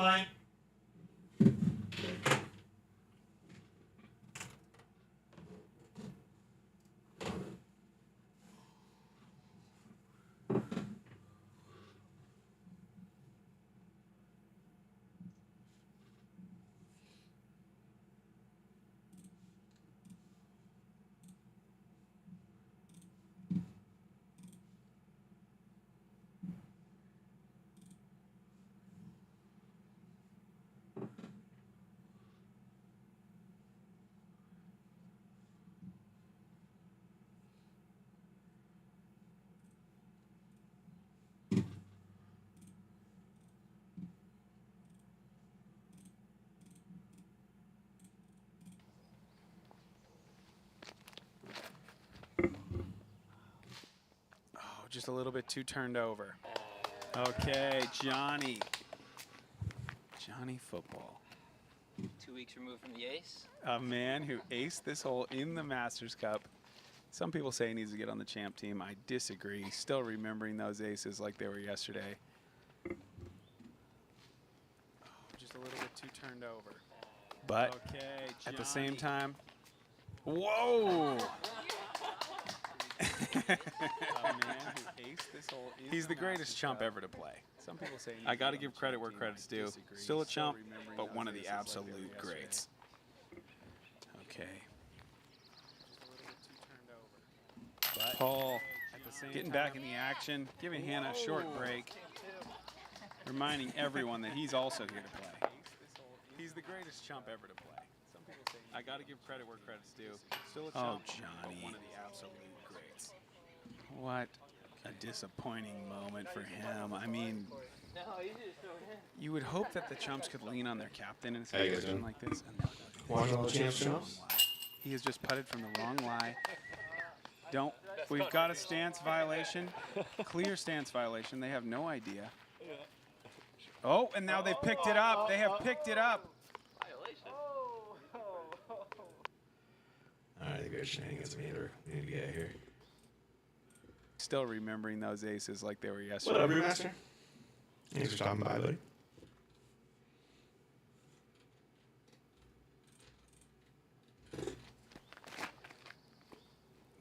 line. Just a little bit too turned over. Okay, Johnny. Johnny football. 2 weeks removed from the ace. A man who aced this hole in the Masters Cup. Some people say he needs to get on the champ team. I disagree. Still remembering those aces like they were yesterday. Just a little bit too turned over. But okay, at the same time, whoa! He's the greatest chump ever to play. Some people say I got to give credit where credit's due. Still a chump, but one of the absolute greats. Okay. But Paul getting back in the action, giving Hannah a short break, reminding everyone that he's also here to play. He's the greatest chump ever to play. Some people say I got to give credit where credit's due. Still a chump, Johnny. One of the absolute greats. What a disappointing moment for him. I mean, you would hope that the Chumps could lean on their captain in a situation like this. Watching all the Chumps. He has just putted from the wrong lie. We've got a stance violation, clear stance violation. They have no idea. Oh, and now they've picked it up. They have picked it up. All right, the great shenanigans we need to get here. Still remembering those aces like they were yesterday. What up, Brewmaster? Thanks for stopping by, buddy.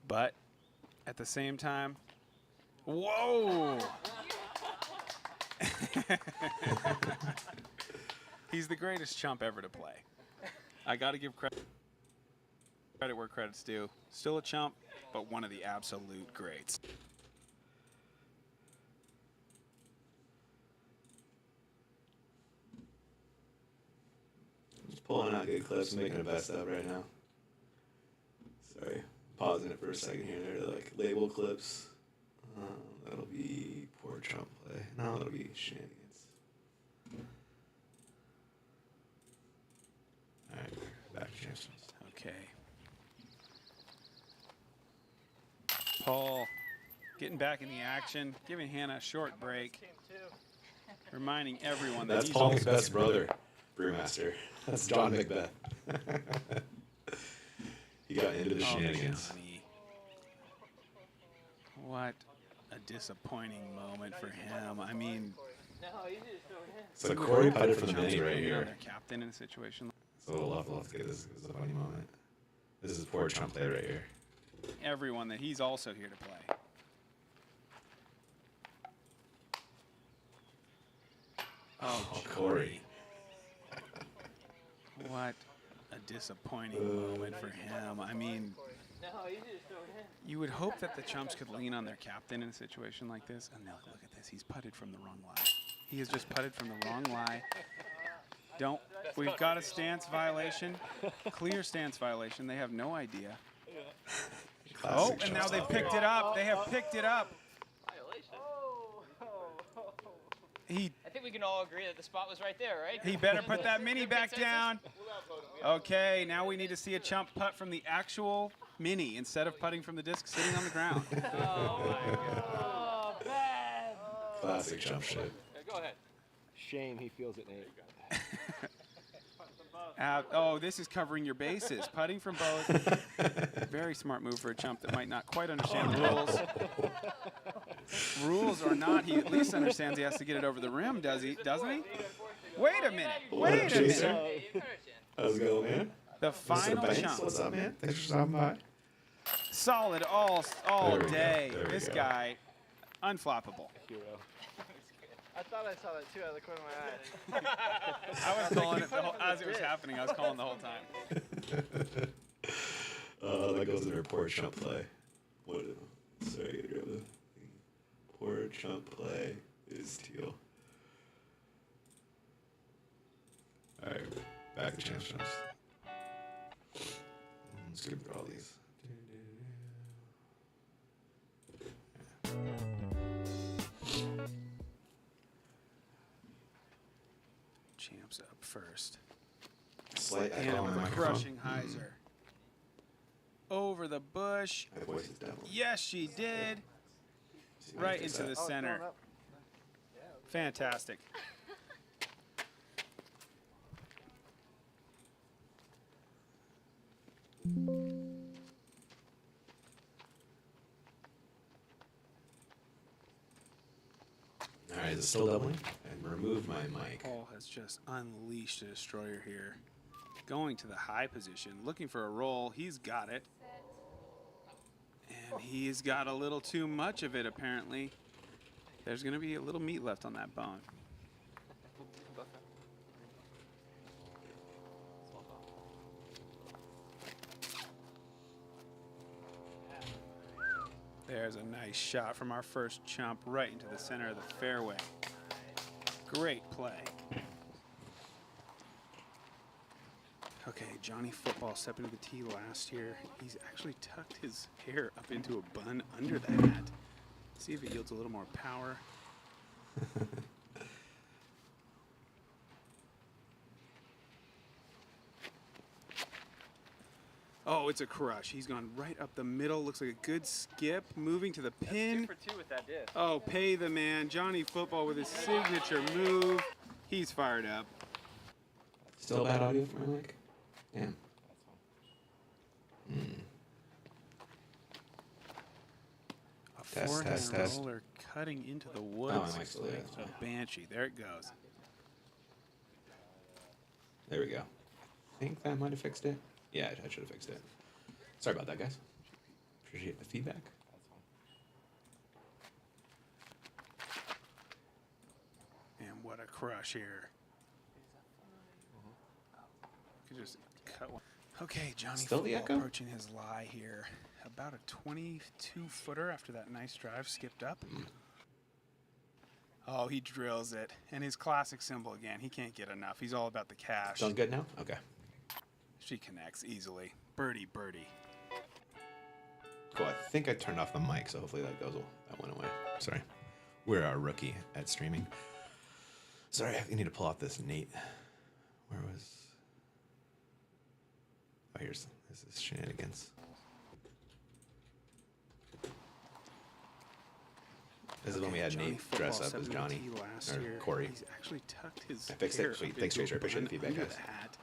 But at the same time, whoa! He's the greatest chump ever to play. I got to give credit where credit's due. Still a chump, but one of the absolute greats. Just pulling out good clips and making the best of right now. Sorry, pausing it for a second here. They're like label clips. That'll be poor Trump play. No, that'll be shenanigans. All right, back to Chumps. Okay. Paul getting back in the action, giving Hannah a short break, reminding everyone that that's he's Paul also Macbeth's brother, Brewmaster. That's John Macbeth. He got into the shenanigans. Johnny. What a disappointing moment for him. I mean, So Corey putted from the mini right here. Their captain in a situation. So we'll have to get this. This is a funny moment. This is poor Trump play right here. Everyone that he's also here to play. Oh, Corey. What a disappointing moment for him. I mean, you would hope that the Chumps could lean on their captain in a situation like this. And look at this. He's putted from the wrong lie. He has just putted from the wrong lie. We've got a stance violation, clear stance violation. They have no idea. Classic and now Chumps they've out picked there. it up. They have picked it up. I think we can all agree that the spot was right there, right? He better put that mini back down. Okay, now we need to see a chump putt from the actual mini instead of putting from the disc sitting on the ground. Oh, my God. Oh, bad. Classic Chump shit. Yeah, go ahead. Shame he feels it, Nate. Oh, this is covering your bases. Putting from both. Very smart move for a chump that might not quite understand the rules. Rules or not, he at least understands he has to get it over the rim, doesn't he? Wait a minute. Wait a minute. How's it going, man? The final chump. What's up, man? Thanks for stopping by. Solid all day. There we go. Guy, unfloppable. I thought I saw that too out of the corner of my eye. I was calling it as it was happening. I was calling the whole time. That goes in our poor chump play. Sorry, I gotta grab the poor chump play is teal. All right, back to Chumps. Let's go through all these. Champs up first. Slight And echo on the microphone. crushing Heiser. Over the bush. My voice is definitely. Yes, she did. See if I Right can fix into the that. center. Fantastic. All right, is it still doubling? And remove my mic. Paul has just unleashed a destroyer here. Going to the high position, looking for a roll. He's got it. And he's got a little too much of it, apparently. There's going to be a little meat left on that bone. There's a nice shot from our first chump right into the center of the fairway. Great play. Okay, Johnny Football stepping to the tee last year. He's actually tucked his hair up into a bun under the hat. See if it yields a little more power. Oh, it's a crush. He's gone right up the middle. Looks like a good skip. Moving to the pin. 2 for 2 with that disc. Oh, pay the man. Johnny Football with his signature move. He's fired up. Still bad audio for my mic? Damn. A Test, forehand test, test. roller cutting into the Oh, woods. my mic's still there. A banshee. There it goes. There we go. I think that might have fixed it. Yeah, I should have fixed it. Sorry about that, guys. Appreciate the feedback. And what a crush here. Could just cut one. Okay, Johnny Still the Football echo? approaching his lie here. About a 22-footer after that nice drive skipped up. Oh, he drills it. And his classic symbol again. He can't get enough. He's all about the cash. Sounds good now? Okay. She connects easily. Birdie, birdie. Cool. I think I turned off the mic, so hopefully that went away. Sorry. We're a rookie at streaming. Sorry, I need to pull out this Nate. Where was... Oh, this is shenanigans. This is when we had Johnny Nate Football dress up stepping as to the Johnny, tee last or year. Corey. He's actually tucked his I fixed it. hair Sweet. up Thanks, into Tracer. a Appreciate the bun feedback, under guys. the hat.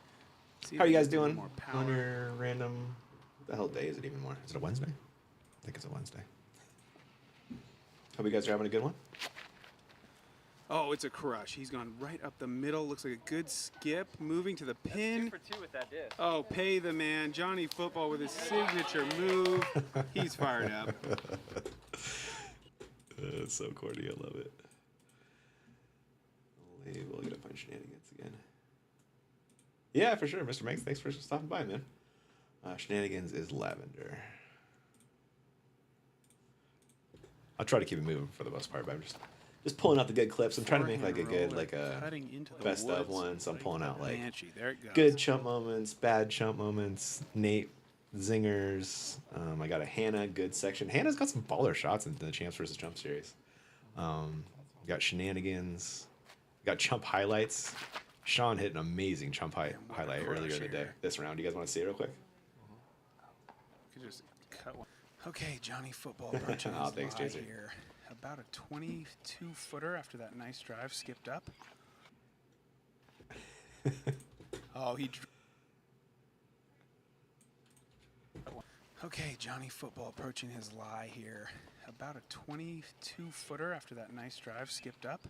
See How are if you it guys gets a little doing more power. on your random... What the hell day is it even more? Is it a Wednesday? I think it's a Wednesday. Hope you guys are having a good one. Oh, it's a crush. He's gone right up the middle. Looks like a good skip. Moving to the pin. 2 for 2 with that disc. Oh, pay the man. Johnny Football with his signature move. He's fired up. It's so corny. I love it. We'll get up on shenanigans again. Yeah, for sure. Mr. Megs, thanks for stopping by, man. Shenanigans is lavender. I'll try to keep it moving for the most part, but I'm just pulling out the good clips. I'm trying to make like a good, like a Cutting into the best of woods one. So I'm pulling out like banshee. There it goes. good chump moments, bad chump moments, Nate zingers. I got a Hannah good section. Hannah's got some baller shots in the Champs versus Chump series. Got shenanigans. Got chump highlights. Sean hit an amazing chump highlight earlier in the day. This round, you guys want to see it real quick? Could just cut one. Okay, Johnny Football approaching Oh, his thanks, lie Jason. here. About a 22-footer after that nice drive skipped up. Oh, Okay, Johnny Football approaching his lie here. About a 22-footer after that nice drive, skipped up.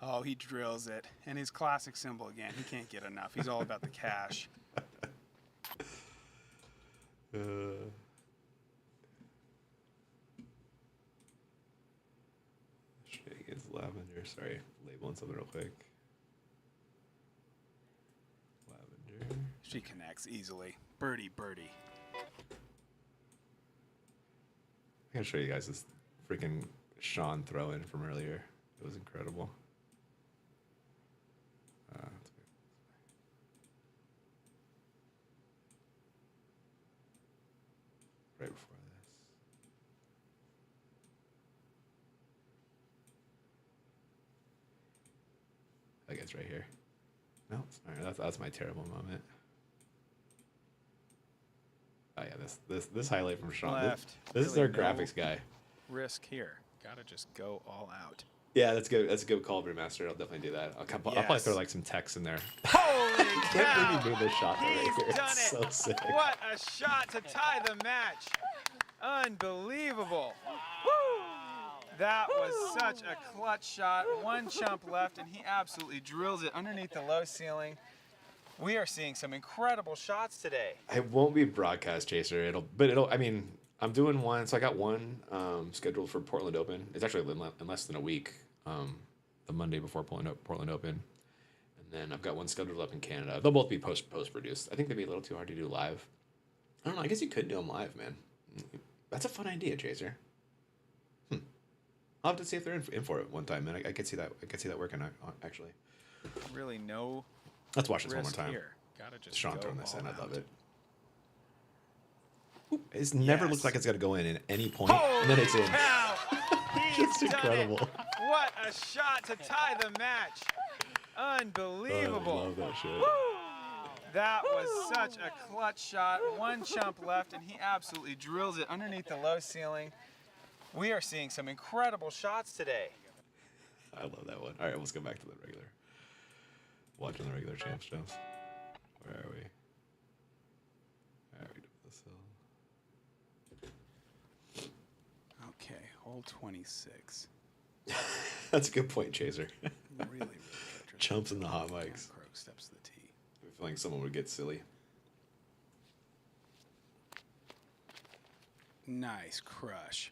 Oh, he drills it. And his classic symbol again. He can't get enough. He's all about the cash. Against Lavender. Sorry, labeling something real quick. Lavender. She connects easily. Birdie, birdie. I'm going to show you guys this freaking Sean throw-in from earlier. It was incredible. Right before this. I think it's right here. No, it's not. That's my terrible moment. Oh yeah, this highlight from Sean. Left. This is our graphics guy. Risk here. Gotta just go all out. Yeah, that's good. That's a good call, Brewmaster. I'll definitely do that. I'll probably throw like some text in there. Holy I can't believe he made this shot right He's here. done It's it. so sick. What a shot to tie the match. Unbelievable. Woo. That was such a clutch shot. One chump left, and he absolutely drills it underneath the low ceiling. We are seeing some incredible shots today. It won't be broadcast chaser. I mean, I'm doing one. So I got one scheduled for Portland Open. It's actually in less than a week. The Monday before Portland Open, and then I've got one scheduled up in Canada. They'll both be post produced. I think they'd be a little too hard to do live. I don't know. I guess you could do them live, man. That's a fun idea, Chaser. I'll have to see if they're in for it one time, man. I could see that. I could see that working actually. Really, no. Let's watch this one more time. Here. Gotta just Sean go throwing this in. I love out. it. It's never looked like it's got to go in at any point, and then it's in. It's incredible. What a shot to tie the match. Unbelievable. I love that shit. That was such a clutch shot. One chump left, and he absolutely drills it underneath the low ceiling. We are seeing some incredible shots today. I love that one. All right, let's go back to the regular. Watching the regular Chumps. Where are we? All right, we do this. Okay, hole 26. That's a good point, Chaser. Really Chumps in the hot mics. Croak steps to the tee. I feel like someone would get silly. Nice crush.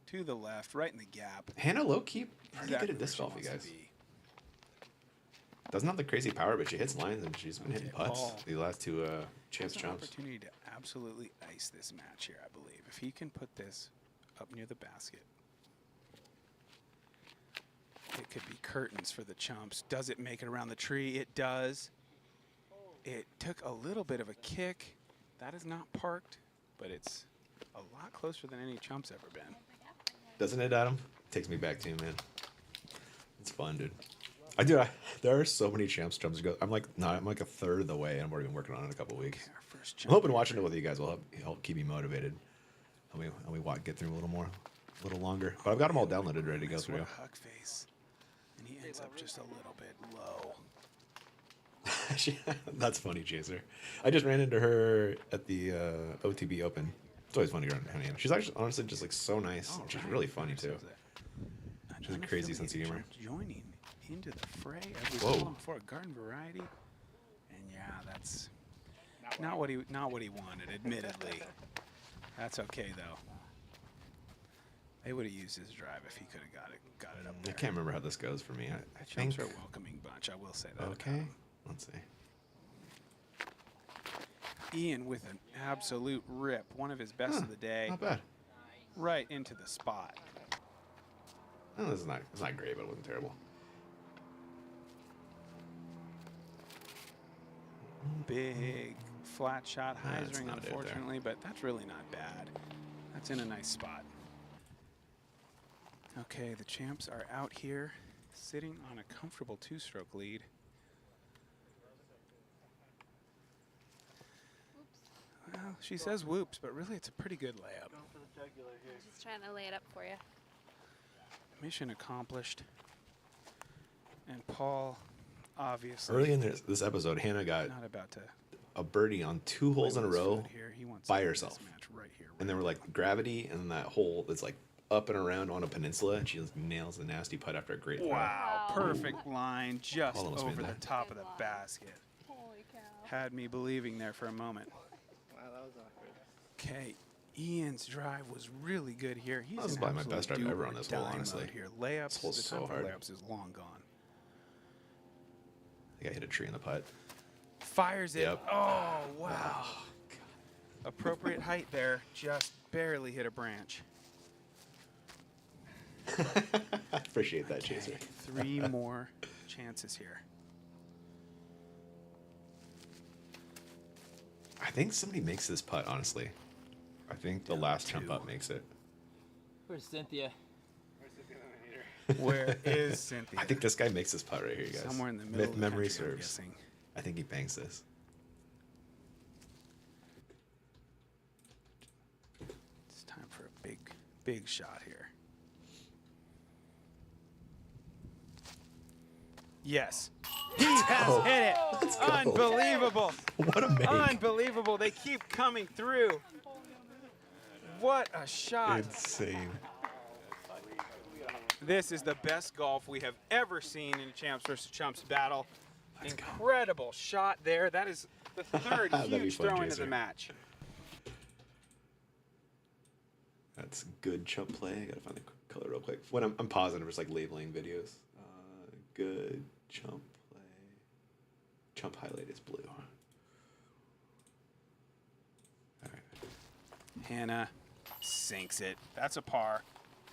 To the left, right in the gap. Hannah low-key pretty Exactly good at disc where golf, she you wants guys. to be. Doesn't have the crazy power, but she hits lines, and she's been hitting Okay, putts Paul. the last two Champs There's an Chumps. opportunity to absolutely ice this match here, I believe. If he can put this up near the basket, it could be curtains for the Chumps. Does it make it around the tree? It does. It took a little bit of a kick. That is not parked, but it's a lot closer than any Chumps ever been. Doesn't it, Adam? Takes me back to you, man. It's fun, dude. There are so many Champs Chumps to go. I'm like a third of the way, and I've already been working on it in a couple weeks. Okay, our first I'm hoping watching it with you guys will help keep me motivated. Help me get through a little longer. But I've got them all downloaded, ready to go through. Huck face, and he ends up just a little bit low. That's funny, Chaser. I just ran into her at the OTB Open. It's always funny to run into her. She's actually honestly just like so nice. She's really funny too. She has a crazy sense of humor. Joining into the fray, as we Whoa. saw him before, a garden variety, and yeah, that's not what he wanted. Admittedly, that's okay though. They would have used his drive if he could have got it up I there. can't remember how this goes for me. I think. Chumps are a welcoming bunch. I will say that. Okay. Let's see. Ian with an absolute rip, one of his best of the day, Not bad. right into the spot. No, it's not great, but it wasn't terrible. Big flat shot, That's Heisering, not it there. unfortunately, but that's really not bad. That's in a nice spot. Okay, the Champs are out here, sitting on a comfortable two-stroke lead. Well, she says whoops, but really it's a pretty good layup. Going for the jugular here. Just trying to lay it up for you. Mission accomplished. And Paul obviously. Early in this episode, Hannah got Not about to a birdie on 2 holes in a row here. He wants by to win this herself. match right here. And there were like gravity and that hole that's like up and around on a peninsula, and she just nails the nasty putt after a great throw. Wow, perfect line just Almost made over the that. top of the basket. Holy cow. Had me believing there for a moment. Wow, that was awkward. Okay, Ian's drive was really good here. He's This is in probably my absolute best drive do ever or on this hole, die honestly. mode here. Layups, This hole's the so time for hard. layups is long gone. I think I hit a tree in the putt. Fires it. Yep. Oh, wow. Appropriate height there. Just barely hit a branch. Appreciate that, Chaser. 3 more chances here. I think somebody makes this putt, honestly. I think the last chump up makes it. Where's Cynthia? Where is Cynthia? I think this guy makes this putt right here, guys. Somewhere in the middle of the memory country, I'm serves. guessing. I think he bangs this. It's time for a big shot here. Yes. He has hit it. Let's go. Unbelievable. What a make. Unbelievable. They keep coming through. What a shot. Insane. This is the best golf we have ever seen in a Champs versus Chumps battle. Incredible shot there. That is the third That'd be huge fun, throw into Jason. the match. That's good chump play. I gotta find the color real quick. When I'm pausing, I'm just like labeling videos. Good chump play. Chump highlight is blue. All right. Hannah sinks it. That's a par.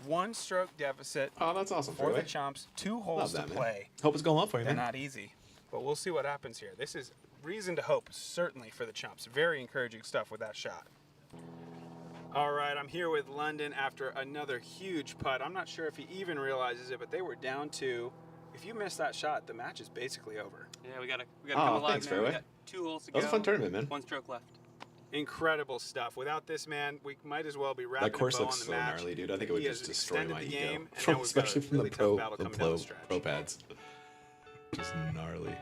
1 stroke deficit Oh, that's awesome for the fairway. Chumps. 2 Love holes to that, man. play. Hope it's going well for you, They're man. not easy, but we'll see what happens here. This is reason to hope, certainly for the Chumps. Very encouraging stuff with that shot. All right, I'm here with London after another huge putt. I'm not sure if he even realizes it, but they were down 2. If you miss that shot, the match is basically over. Yeah, we gotta come alive thanks, now. fairway. We got 2 holes to That was go. a fun tournament, man. 1 stroke left. Incredible stuff. Without this man, we might as well be wrapping That course a bow looks on the so match. gnarly, dude. I think it would He just has destroy extended my the ego. game, and now we've got a Especially from really the tough battle coming down the stretch. pro pads. Just gnarly.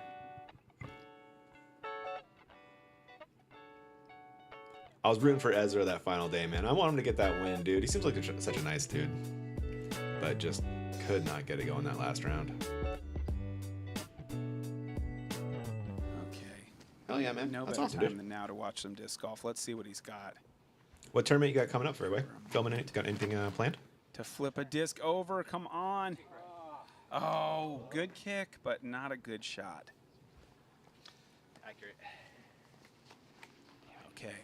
I was rooting for Ezra that final day, man. I want him to get that win, dude. He seems like such a nice dude. But just could not get it going that last round. Okay. Oh yeah, man. No That's better awesome, time dude. than now to watch some disc golf. Let's see what he's got. What tournament you got coming up, Fairway? Filming it? Got anything planned? To flip a disc over, come on. Oh, good kick, but not a good shot. Accurate. Okay.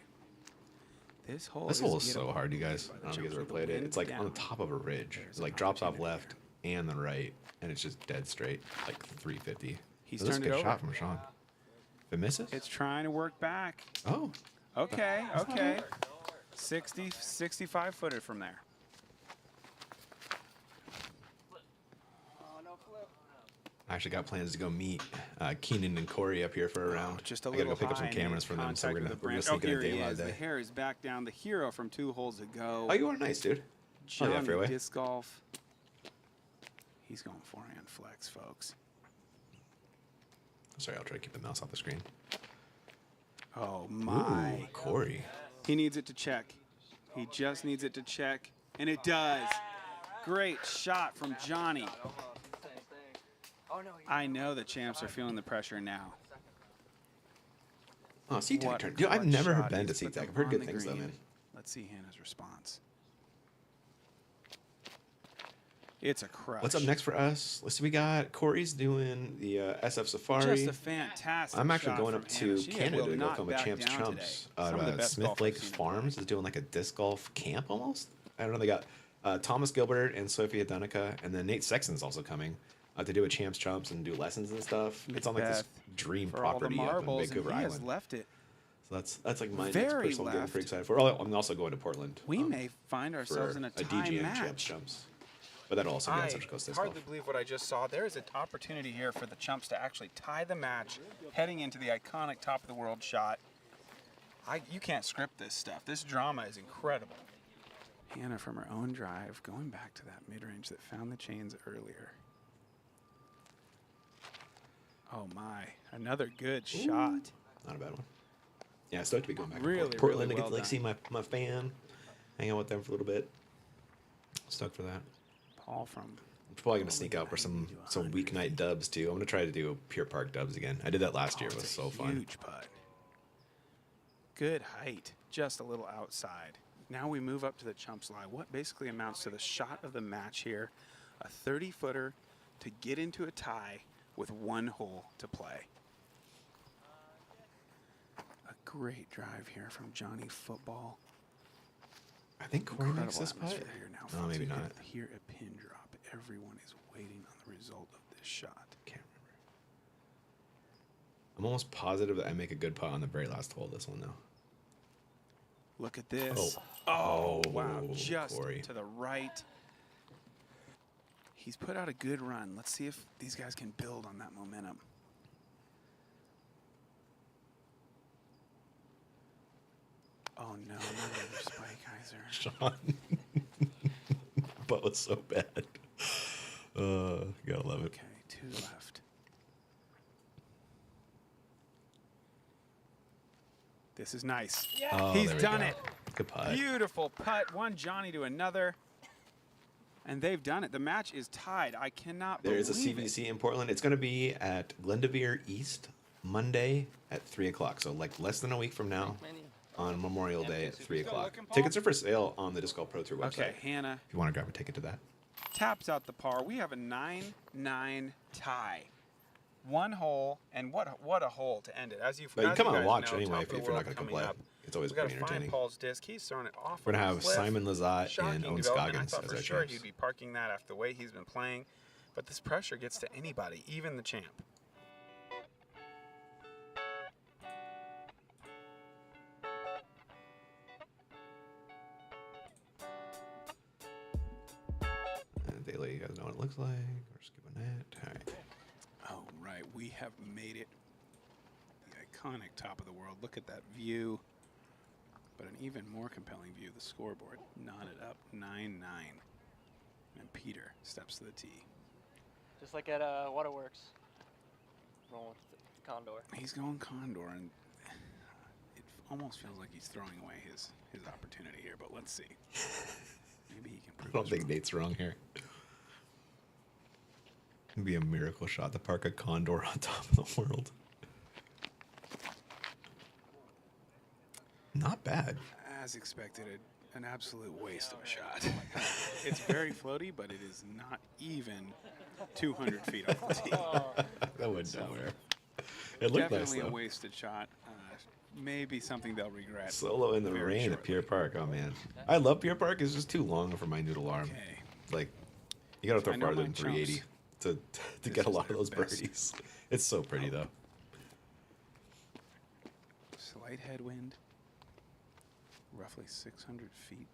This hole This is hole is gettable so hard, you guys. by I the don't know if you guys Chumps ever with the played it. wind It's like on down. the top of a ridge. There's It like an drops off opportunity left and the right, and it's just dead straight, like 350. He's That's a turned it good over. shot from Sean. If it misses? It's trying to work back. Oh. Okay, okay. 60, 65 footed from there. I actually got plans to go meet Keenan and Corey up here for a round. Just a I gotta little go pick up some high cameras and from them, so contact we're with gonna the branch. sneak in here a he day live is. The day. hair is back down. The hero from 2 holes ago. Oh, you are nice, dude. Johnny yeah, fairway. disc golf. He's going forehand flex, folks. Sorry, I'll try to keep the mouse off the screen. Oh my! Ooh, Corey. He needs it to check. He just needs it to check, and it does. Great shot from Johnny. I know the Champs are feeling the pressure now. Oh, SeaTac What turn. a Dude, I've clutch never shot. been to He's put SeaTac. them I've heard on good the things though, green. man. Let's see Hannah's response. It's a crush. What's up next for us? Let's see, we got Corey's doing the SF Safari. Just a fantastic I'm actually shot going from up Hannah. to She Canada will to go not film a back Champs down Chumps. today. Some of the best Smith golf I've Lake seen in a Farms while. is doing like a disc golf camp almost. I don't know. They got Thomas Gilbert and Sophia Dunica, and then Nate Sexton's also coming to do a Champs Chumps and do lessons and stuff. It's on like this Macbeth dream for all the property up in marbles, Vancouver and he has Island. left it. So that's like my next very personal game I'm left. pretty excited for. Oh, I'm also going to Portland. We may find for ourselves in a tie DGM match. Champs Chumps. But that'll also be on Central Coast Disc hardly Golf. believe what I just saw. There is an opportunity here for the Chumps to actually tie the match, heading into the iconic top of the world shot. You can't script this stuff. This drama is incredible. Hannah from her own drive, going back to that mid-range that found the chains earlier. Oh, my. Another good shot. Not a bad one. Yeah, stoked to be going back Really, to Portland really to well get to like done. see my fam, hang out with them for a little bit. Stoked for that. Paul from I'm probably gonna sneak out for some weeknight dubs too. I'm gonna try to do Pure Park dubs again. I did that last year. It was it's so a fun. huge putt. Good height, just a little outside. Now we move up to the Chumps lie. What basically amounts to the shot of the match here. A 30-footer to get into a tie with 1 hole to play. A great drive here from Johnny Football. I think Corey makes Incredible this putt. atmosphere here now. No, folks. maybe You not. can hear a pin drop. Everyone is waiting on the result of this shot. Can't remember. I'm almost positive that I make a good putt on the very last hole of this one though. Look at this. Oh, wow. Just Corey. to the right. He's put out a good run. Let's see if these guys can build on that momentum. Oh, no. Another spike hyzer. Sean. Putt was so bad. Gotta love it. Okay, 2 left. This is nice. Oh, He's there we done go. it. Good putt. Beautiful putt. One Johnny to another. And they've done it. The match is tied. I cannot There is a believe CVC it. in Portland. It's going to be at Glendevere East Monday at 3 o'clock. So like less than a week from now on Memorial Day at 3 o'clock. Tickets are for sale on the Disc Golf Pro Tour website. Okay, Hannah If you want to grab a ticket to that. taps out the par. We have a 9-9 tie. 1 hole, and what a hole to end it. As you But you as come you out and guys watch know, anyway top of if the you're not world going to come coming play. up. It's always We got pretty to find entertaining. Paul's disc. He's throwing it off. We're going to of have the cliff. Simon Lazat Shocking and Owen development. Scoggins I thought as for our sure champs. he'd be parking that after the way he's been playing, but this pressure gets to anybody, even the champ. They let you guys know what it looks like. We're skipping that. All right. Oh, right. We have made it. The iconic top of the world. Look at that view. But an even more compelling view, the scoreboard knotted up 9-9. And Peter steps to the tee. Just like at Waterworks. Rolling with the Condor. He's going Condor, and it almost feels like he's throwing away his opportunity here, but let's see. Maybe he can I prove don't us think wrong. Nate's wrong here. It'd be a miracle shot to park a condor on top of the world. Not bad. As expected, an absolute waste of a shot. It's very floaty, but it is not even 200 feet off the tee. That went nowhere. It looked nice Definitely a though. wasted shot. Maybe something they'll regret. Solo in the very rain at shortly. Pier Park. Oh man, I love Pier Park. It's just too long for my noodle arm. Okay. Like, you gotta throw I know farther my than 380 to This get a is lot of their those best. birdies. It's so pretty though. Slight headwind. Roughly 600 feet.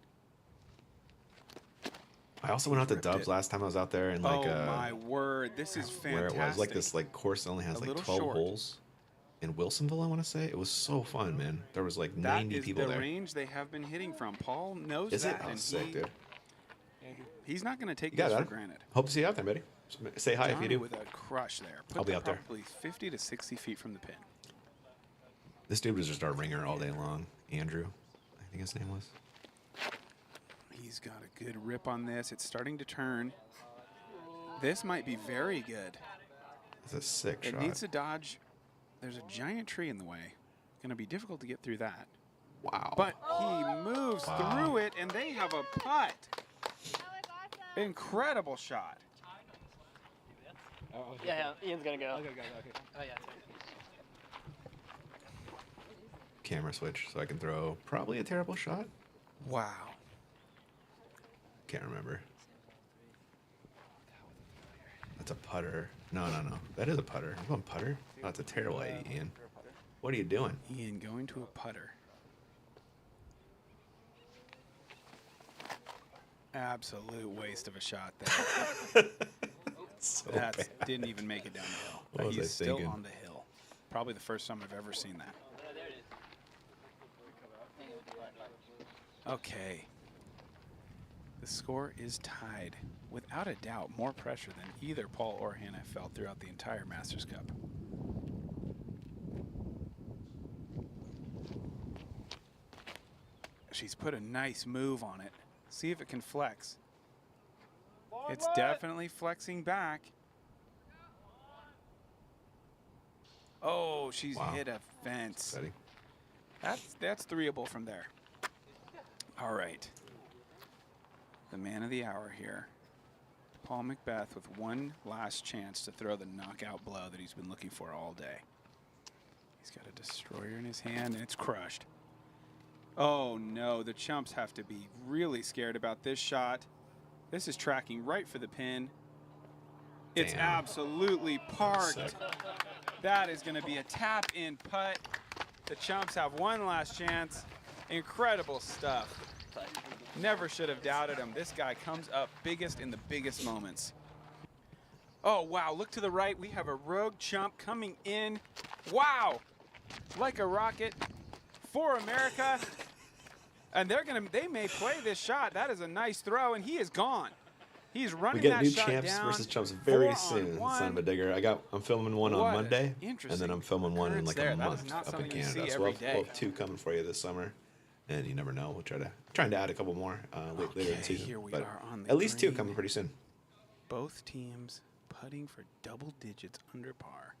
I also went out to Ripped Dubs it. last time I was out there, and like Oh my word! This is fantastic. where it was like this like course that only has A like little 12 short. holes in Wilsonville. I want to say it was so fun, man. There was like That 90 is people the there. range they have been hitting from. Paul knows Is it? that, Oh, and sick, dude. he's not going to take You got this for that. granted. Hope to see you out there, buddy. Say hi if Johnny you do. with a crush there. Put I'll be that out there. Probably 50 to 60 feet from the pin. This dude was just our ringer all day long. Andrew, I think his name was. He's got a good rip on this. It's starting to turn. This might be very good. It's a sick It shot. needs to dodge. There's a giant tree in the way. Going to be difficult to get through that. Wow. But he moves Wow. through it, and they have a putt. Incredible shot. Yeah, Ian's gonna go. Okay. Oh yeah. Camera switch so I can throw probably a terrible shot. Wow. Can't remember. That's a putter. No. That is a putter. I'm going putter? Oh, that's a terrible idea, Ian. What are you doing? Ian going to a putter. Absolute waste of a shot there. So That bad. didn't even make it down the hill. What was I He's still thinking? on the hill. Probably the first time I've ever seen that. Okay. The score is tied. Without a doubt, more pressure than either Paul or Hannah felt throughout the entire Masters Cup. She's put a nice move on it. See if it can flex. It's definitely flexing back. Oh, she's hit a fence. Exciting. That's threeable from there. All right. The man of the hour here. Paul Macbeth with one last chance to throw the knockout blow that he's been looking for all day. He's got a destroyer in his hand, and it's crushed. Oh, no. The Chumps have to be really scared about this shot. This is tracking right for the pin. It's absolutely parked. That is going to be a tap-in putt. The Chumps have one last chance. Incredible stuff. Never should have doubted him. This guy comes up biggest in the biggest moments. Oh, wow. Look to the right. We have a rogue Chump coming in. Wow. Like a rocket for America. And they may play this shot. That is a nice throw, and he is gone. He's running that shot down. We get new champs versus Chumps very soon, son of a digger. I'm filming one on Monday, and then I'm filming one in like a month up in Canada. So we'll have 2 coming for you this summer, and you never know. We'll trying to add a couple more later in the season. Here we but are on the at least 2 green. coming pretty soon. Both teams putting for double digits under par.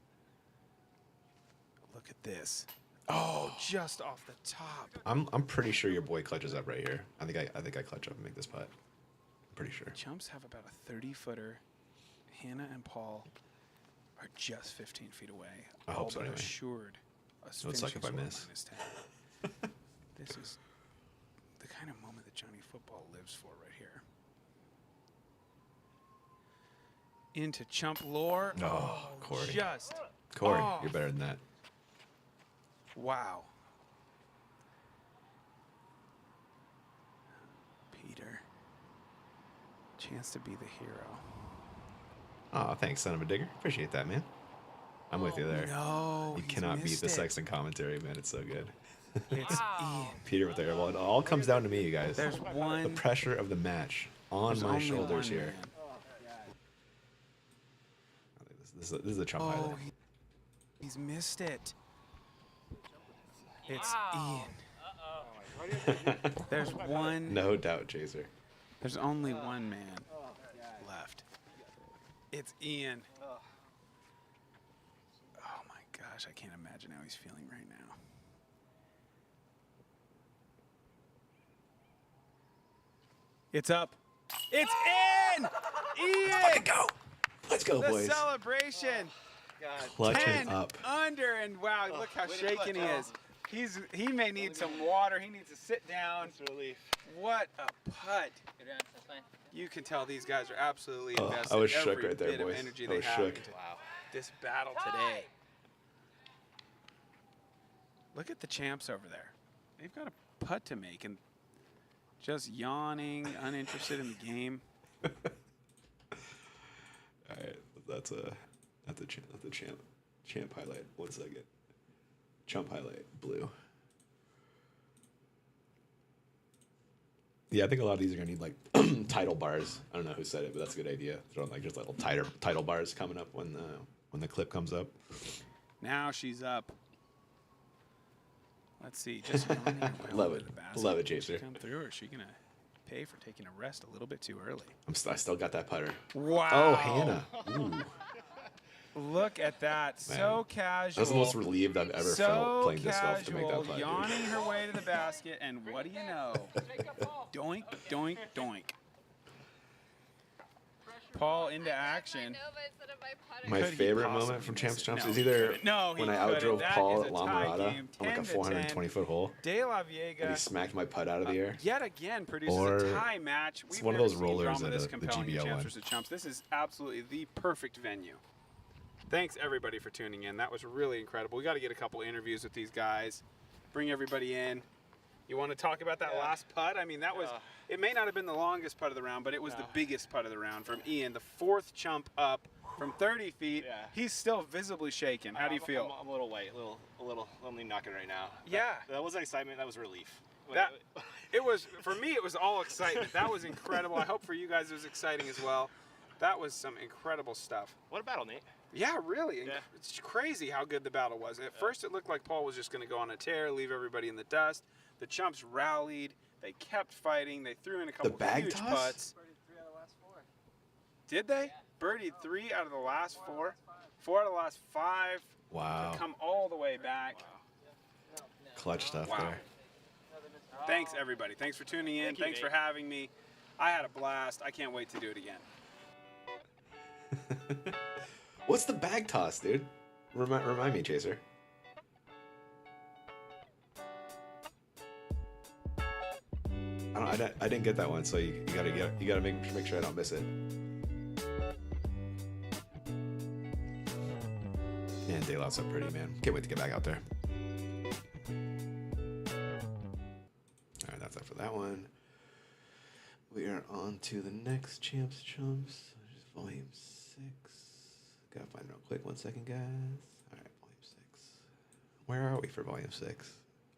Look at this. Oh, just off the top. I'm pretty sure your boy clutches up right here. I think I clutch up and make this putt. I'm pretty sure. Chumps have about a 30-footer. Hannah and Paul are just 15 feet away. I hope so, but anyway. assured. So it's like if I miss. -10. This is the kind of moment that Johnny Football lives for right here. Into Chump lore. Oh, Corey. Corey, you're better than that. Wow. Peter. Chance to be the hero. Oh, thanks, son of a digger. Appreciate that, man. I'm with you there. No, You he's cannot beat missed the it. Sexton commentary, man. It's so good. It's Ian. Peter with the airball. It all comes down to me, you guys. There's one. The pressure of the match on There's my only shoulders one here. man. This is a Chump Oh, highlight. he's missed it. It's Ian. There's one. No doubt, Chaser. There's only one man left. It's Ian. Oh my gosh, I can't imagine how he's feeling right now. It's up. It's in! Ian! Let's go, The boys. celebration. Clutching 10 up. under, and wow, look how shaken he is. He may need some water. He needs to sit down. It's relief. What a putt. Good round, that's fine. You can tell these guys are absolutely Oh, invested. I was every shook right there, bit of boys. energy I they was have shook. into this battle today. Look at the champs over there. They've got a putt to make and just yawning, uninterested in the game. All right, that's a champ highlight. 1 second. Chump highlight, blue. Yeah, I think a lot of these are gonna need like title bars. I don't know who said it, but that's a good idea. Throwing like just little title bars coming up when the clip comes up. Now she's up. Let's see. Just yawning around Love with it. the basket. Love it, Did she Chaser. come through, or is she gonna pay for taking a rest a little bit too early? I still got that putter. Wow. Oh, Hannah. Ooh. Look at that. So casual. That's the most relieved I've ever felt playing disc golf to make that putt. Yawning her way to the basket, and what do you know? Doink, doink, doink. Paul into action. My Could he favorite possibly moment from miss Champs it? Chumps No, is he either couldn't. No, he when I couldn't. outdrove That Paul is at a La tie Mirada game, on like a 10 to 420-foot hole, De La and he Viega smacked my putt out of the air. yet again produces Or a tie match. it's We've one of never those seen rollers drama at this the compelling in GBO Champs one. versus Chumps. This is absolutely the perfect venue. Thanks everybody for tuning in. That was really incredible. We got to get a couple interviews with these guys. Bring everybody in. You want to talk about that last putt? I mean, that was, it may not have been the longest putt of the round, but it was the biggest putt of the round from Ian, the 4th Chump up from 30 feet. Yeah. He's still visibly shaken. How do you feel? I'm a little light, a little only knocking right now. Yeah. That wasn't excitement. That was relief. It was, for me, it was all excitement. That was incredible. I hope for you guys it was exciting as well. That was some incredible stuff. What a battle, Nate. Yeah, really. Yeah. It's crazy how good the battle was. At first, it looked like Paul was just going to go on a tear, leave everybody in the dust. The Chumps rallied. They kept fighting. They threw in a couple bag huge toss? putts. Did they? Birdied 3 out of the last 4. 4 out of the last 5. Wow. To come all the way back. Clutch stuff Wow. there. Thanks, everybody. Thanks for tuning in. Thanks for having me. I had a blast. I can't wait to do it again. What's the bag toss, dude? Remind me, Chaser. I didn't get that one, so you gotta make sure I don't miss it. And Daylout's so pretty, man. Can't wait to get back out there. All right, that's it for that one. We are on to the next Chumps, which is volume 6. Gotta find it real quick. 1 second, guys. All right, volume 6. Where are we for volume 6?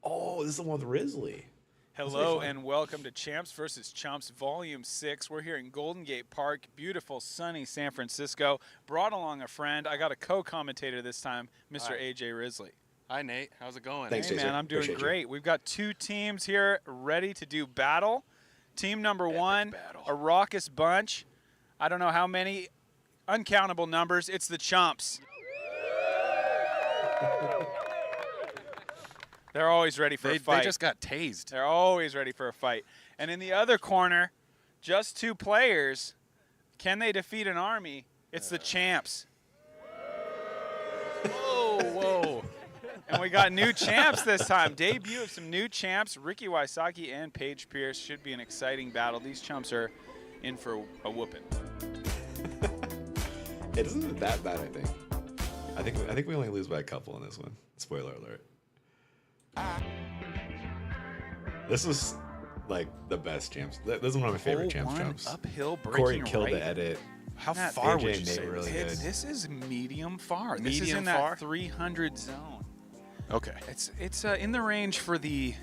Oh, this is the one with Risley. Hello and welcome to Champs vs. Chumps Volume 6. We're here in Golden Gate Park, beautiful, sunny San Francisco. Brought along a friend. I got a co-commentator this time, Mr. Hi. AJ Risley. Hi, Nate. How's it going? Thanks, Hey, Jason. man, I'm doing Appreciate you. great. We've got 2 teams here ready to do battle. Team number 1, battle. a raucous bunch. I don't know how many, uncountable numbers. It's the Chumps. They're always ready for a fight. They just got tased. They're always ready for a fight. And in the other corner, just 2 players. Can they defeat an army? It's the Champs. Whoa, whoa. And we got new champs this time. Debut of some new champs. Ricky Wysocki and Paige Pierce. Should be an exciting battle. These Chumps are in for a whooping. It isn't that bad, I think. I think we only lose by a couple in this one. Spoiler alert. This is like the best champs. This is one of my favorite champs. Uphill breaking Corey killed right. the edit. How Matt, far AJ would you made say? it really this good. is? This is medium far. This is Medium in far? that 300 zone. Okay. It's in the range for the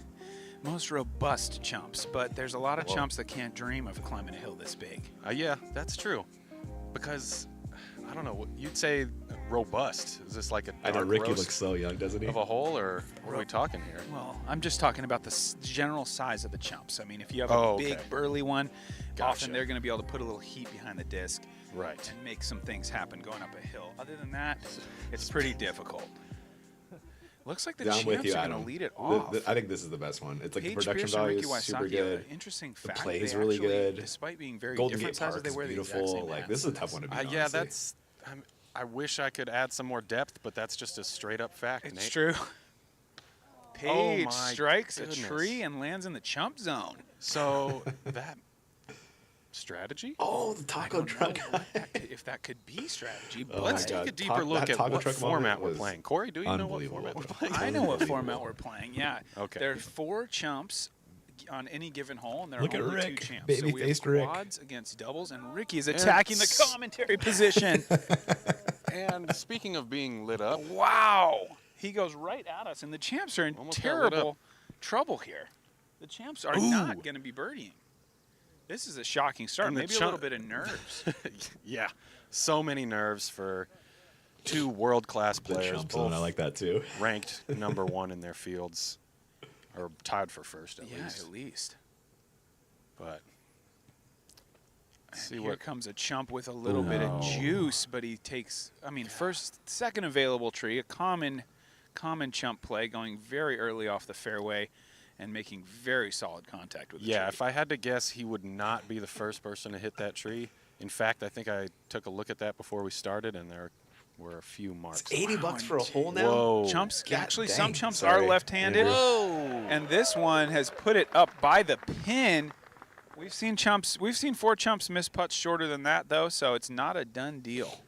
most robust chumps, but there's a lot of chumps that can't dream of climbing a hill this big. Yeah, that's true. Because, I don't know, you'd say robust. Is this like a I know dark Ricky roast looks so young, doesn't he? of a hole, or what are we talking here? Well, I'm just talking about the general size of the chumps. I mean, if you have Oh, a big, okay. burly one, Gotcha. often they're going to be able to put a little heat behind the disc Right. and make some things happen going up a hill. Other than that, it's pretty difficult. Looks like the Yeah, I'm with champs you, are going Adam. to lead it off. I think this is the best one. It's like Paige the production Pierce and value Ricky is super Wysocki, good. Interesting The fact. play's they really actually, good. Despite being very Golden different Gate Park sizes, they is wear the beautiful. exact same Like hats. this is a tough one to beat. Yeah, honestly. that's. I wish I could add some more depth, but that's just a straight up fact, It's Nate. true. Paige my strikes goodness. a tree and lands in the chump zone. So that strategy? Oh, the taco truck. If that could be strategy, Oh but my Let's take God. a deeper look That at taco what truck moment format we're was playing. Corey, do you know what unbelievable. format we're playing? I know what format we're playing. Yeah. Okay. There are 4 chumps on any given hole, and there are Look at only Rick, 2 champs. So we have baby-faced Rick. quads against doubles, and Ricky is attacking the commentary position. And speaking of being lit up, Wow. He goes right at us, and the champs are in Almost got lit terrible trouble here. The champs are not going to be birdieing. This is a shocking start. And the Maybe a little bit of nerves. yeah, so many nerves for 2 world-class The players, chump both zone. I like that too. ranked number 1 in their fields, or tied for first at Yeah, least. at least. But And see here what comes a chump with a little bit of juice, but he takes, I mean, second available tree, a common chump play, going very early off the fairway and making very solid contact with the tree. if I had to guess, he would not be the first person to hit that tree. In fact, I think I took a look at that before we started, and there were a few marks. It's $80 for a hole now. Whoa. Chumps, God actually, dang. some chumps Sorry. are left-handed. Whoa! And this one has put it up by the pin. We've seen 4 chumps miss putts shorter than that, though, so it's not a done deal.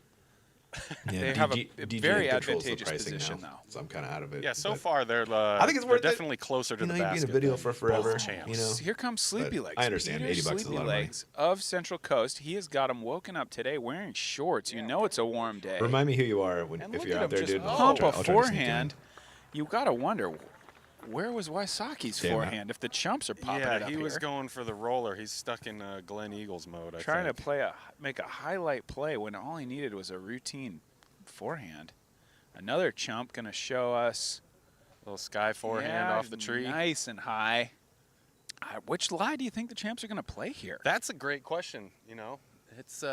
Yeah, They have a DG very controls the advantageous pricing position, now, though. so I'm kind of out of it. Yeah, so but, far they're I think it's worth they're it. definitely closer to You know, the you've been basket. in a video than for both forever. champs. You know, Here comes Sleepy But Legs. I understand, Peter $80 is a Sleepy lot of money. Legs of Central Coast. He has got him woken up today wearing shorts. You know it's a warm day. remind me who you are when And if look you're at out him there, just dude. pump I'll a try to sneak you in. forehand. You got to wonder, where was Wysoki's Damn it. forehand if the chumps are popping it Yeah, up he was here? going for the roller. He's stuck in Glen Eagles mode, I Trying think. to make a highlight play when all he needed was a routine forehand. Another chump going to show us Little sky forehand off the tree. Nice and high. Which lie do you think the Champs are going to play here? That's a great question. You know, it's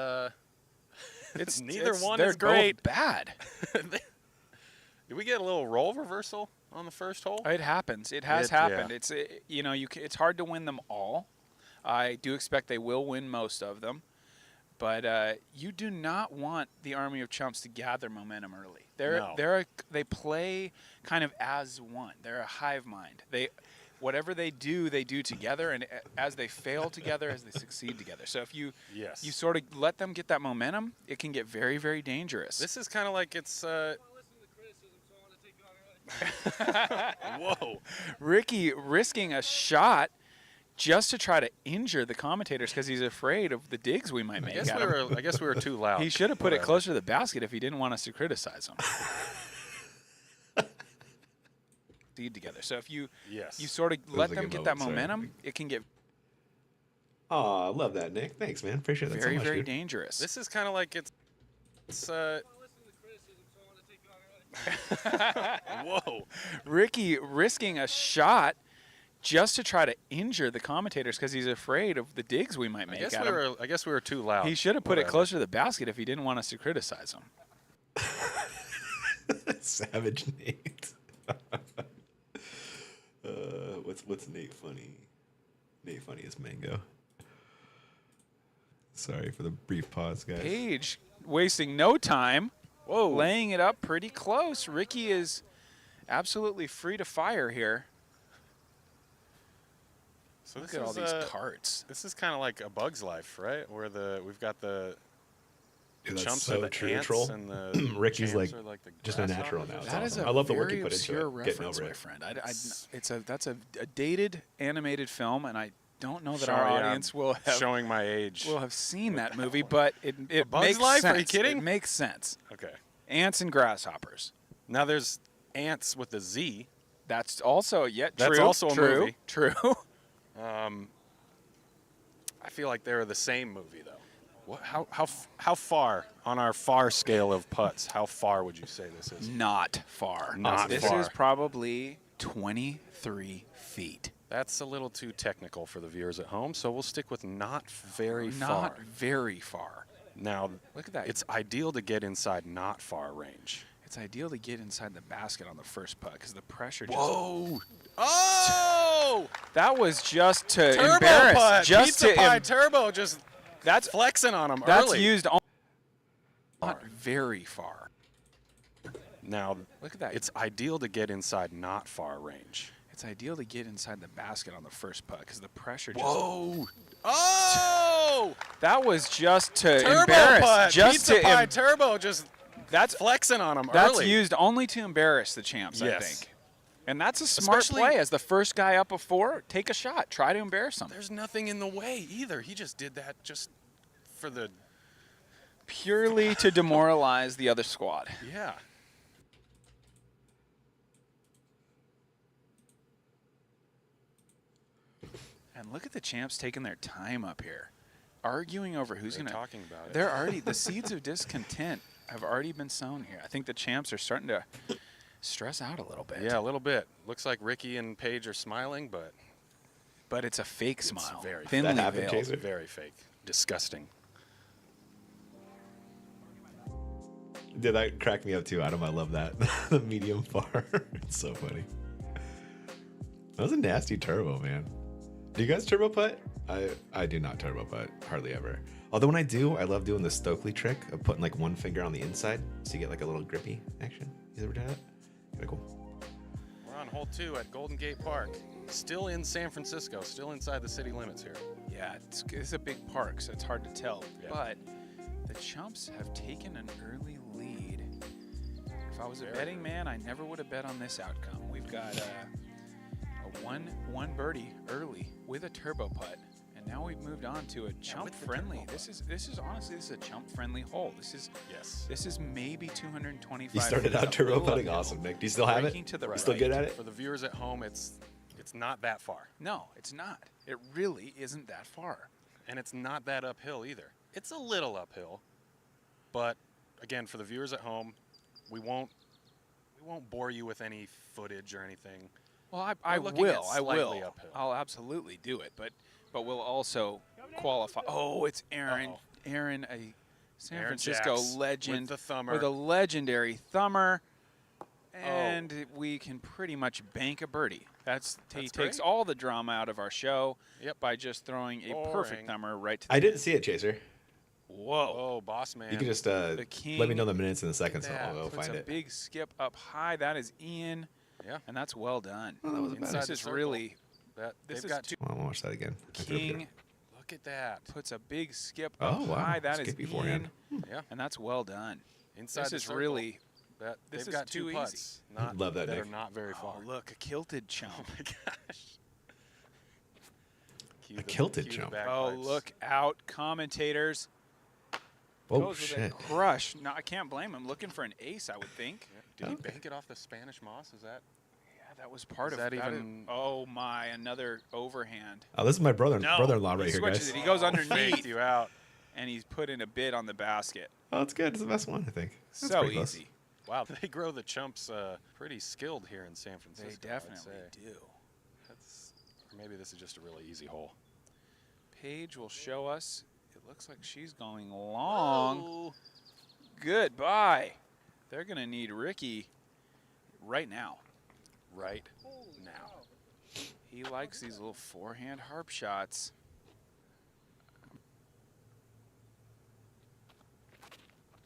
neither one they're is great. Both bad. Did we get a little role reversal on the first hole? It happens. It has happened. Yeah. It's hard to win them all. I do expect they will win most of them, but you do not want the army of chumps to gather momentum early. They play kind of as one. They're a hive mind. Whatever they do together, and as they fail together, as they succeed together. So if you sort of let them get that momentum, it can get very, very dangerous. This is kind of like it's. Whoa. Ricky risking a shot just to try to injure the commentators because he's afraid of the digs we might make. I guess we were too loud. He should have put it closer to the basket if he didn't want us to criticize him. Together. So if you sort of let them get that momentum, it can get I love that, Nick. Thanks, man. Appreciate that very, so much, very dude. dangerous. This is kind of like it's Whoa. Ricky risking a shot just to try to injure the commentators because he's afraid of the digs we might make. I guess we were too loud. He should have put it closer to the basket if he didn't want us to criticize him. Savage Nate. What's Nate funny? Nate funny is Mango. Sorry for the brief pause, guys. Page wasting no time. Whoa. Laying it up pretty close. Ricky is absolutely free to fire here. So look at all these carts. This is kind of like A Bug's Life, right? Where we've got the chumps so are the true, ants troll. and the Ricky's like the just a natural now. That is awesome. a I love the work very you put into obscure it. Getting reference, over my it. friend. That's a dated animated film, and I don't know that Sorry, our audience will have showing my age. will have seen that movie, but it Bug's makes Life? sense. Are you kidding? It makes sense. Okay. Ants and grasshoppers. Now there's ants with a Z. That's also true. That's also a movie. True. I feel like they're the same movie though. How far on our far scale of putts? How far would you say this is? Not far. Not this far. is probably 23 feet. That's a little too technical for the viewers at home, so we'll stick with not very far. Not very far. Now, look at that. It's ideal to get inside not far range. It's ideal to get inside the basket on the first putt because the pressure just... Whoa! Oh! That was just to turbo embarrass. Putt. Just Pizza to Pie Turbo just that's flexing on him that's early. used not very far. Now, look at that. It's ideal to get inside not far range. It's ideal to get inside the basket on the first putt because the pressure just... Whoa! Oh! That was just to turbo embarrass. Putt. Just Pizza to Pie Turbo just that's flexing on him that's early. used only to embarrass the champs, I think. And that's a smart play. As the first guy up before, take a shot. Try to embarrass him. There's nothing in the way either. He just did that just for the... Purely to demoralize the other squad. Yeah. And look at the champs taking their time up here, arguing over who's going to... talking about it. They're already... The seeds of discontent have already been sown here. I think the champs are starting to stress out a little bit. Yeah, a little bit. Looks like Ricky and Paige are smiling, but... But it's a fake smile. It's very thinly that happened, veiled. Chaser? Very fake. Disgusting. Dude, that cracked me up too, Adam. I love that. The medium far. It's so funny. That was a nasty turbo, man. Do you guys turbo putt? I do not turbo putt. Hardly ever. Although when I do, I love doing the Stokely trick of putting like one finger on the inside so you get like a little grippy action. You ever done that? Kind of cool. We're on hole 2 at Golden Gate Park. Still in San Francisco. Still inside the city limits here. Yeah, it's a big park, so it's hard to tell. Yeah. But the Chumps have taken an early lead. If I was a betting man, I never would have bet on this outcome. We've got a one birdie early with a turbo putt, and now we've moved on to a chump friendly. This is honestly a chump friendly hole. This is maybe 225. You started out turbo putting awesome, Nick. Do you still have it? Breaking to the You still good at it? For the viewers at home, it's not that far. No, it's not. It really isn't that far. And it's not that uphill either. It's a little uphill, but again, for the viewers at home, we won't We won't bore you with any footage or anything. Well, I We're looking at will. I will. slightly uphill. I'll absolutely do it, but we'll also qualify. Oh, it's Aaron. Uh-oh. Aaron, a San Aaron Francisco Jacks legend with the thumber. with a legendary thumber, and we can pretty much bank a birdie. He takes great. all the drama out of our show Yep. by just throwing a Boring. perfect thumber right to the I didn't see it, Chaser. Whoa. Oh, boss man. You can just The king let me know the minutes and the seconds, and that. I'll go puts find a it. big skip up high. That is Ian, Yeah. and that's well done. Oh, that wasn't bad. Inside This the is circle. really They've is got too- Well, I'll watch that again. I threw it King through. Look at that. puts a big skip up Oh, wow. high. That is Skippy forehand. Ian, Yeah. and that's well done. Inside This the is circle. really That this they've is got too two easy. putts. Not, Love that, that are Nick. not very far. Oh, look, a kilted chump. Oh my gosh. Cue A kilted cue the chump. Oh, bagpipes. look out, commentators. Oh, Goes with a shit. crush. No, I can't blame him. Looking for an ace, I would think. Yeah. Did he bank it off the Spanish moss? Is that? Yeah, that was part Is of that that. even- Oh my, another overhand. Oh, this is my No, brother-in-law right he here, switches guys. it. He goes Faked underneath, you out. and he's put in a bid on the basket. Oh, it's good. It's the best one, I think. That's So pretty close. easy. Wow, they grow the chumps pretty skilled here in San Francisco. They I'd definitely say. do. That's, or maybe this is just a really easy hole. Paige will show us. It looks like she's going long. Oh. Goodbye. They're going to need Ricky right now. Right now. He likes these little forehand harp shots.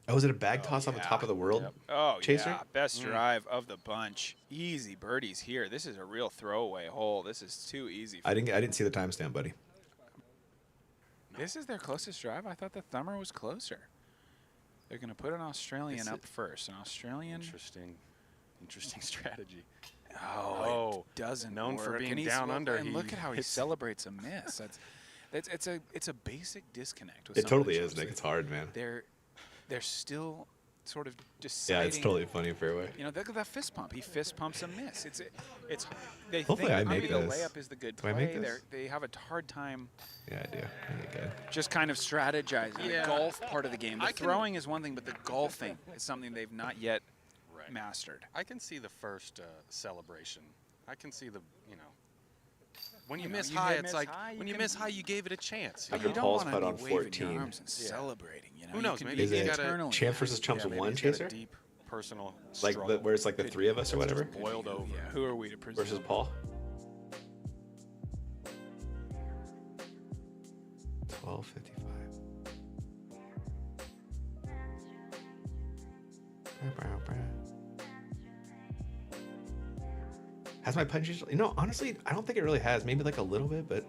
Oh, is it a bag toss on the yeah. top of the world? Yep. Oh, Chaser? yeah. Best drive of the bunch. Easy birdies here. This is a real throwaway hole. This is too easy. I didn't see the timestamp, buddy. This is their closest drive? I thought the thumber was closer. They're going to put an Australian This up is- first. An Australian. Interesting strategy. Oh, it doesn't known for work. being And he's- down under, And he look at how he hits- celebrates a miss. It's a basic disconnect with It some of the totally is, chumps. Nick. It's hard, man. They're still sort of Yeah, deciding. it's totally funny fairway. You know, look at that fist pump. He fist pumps a miss. They Hopefully think I maybe make the this. layup is the good Do I play. make this? They have a hard time Yeah, I do. I think I good. just kind of strategizing. Yeah. The golf part of the game. The I can- throwing is one thing, but the golfing is something they've not yet Right. mastered. I can see the first celebration. I can see the, when you, You know, miss you high, miss it's like, high, you when you can- miss high, you gave it a chance. But Okay, you don't Paul's want putt to on be waving 14. your arms and Yeah. celebrating. You know, Who You knows, can maybe be Is it eternally Champ happy. versus Chumps maybe one, he's got a Chaser? deep personal Like struggle. where it's like the three of us or whatever boiled over. Yeah, who are we to presume? versus Paul. 12:55. Has my punch usually? Honestly, I don't think it really has. Maybe like a little bit, but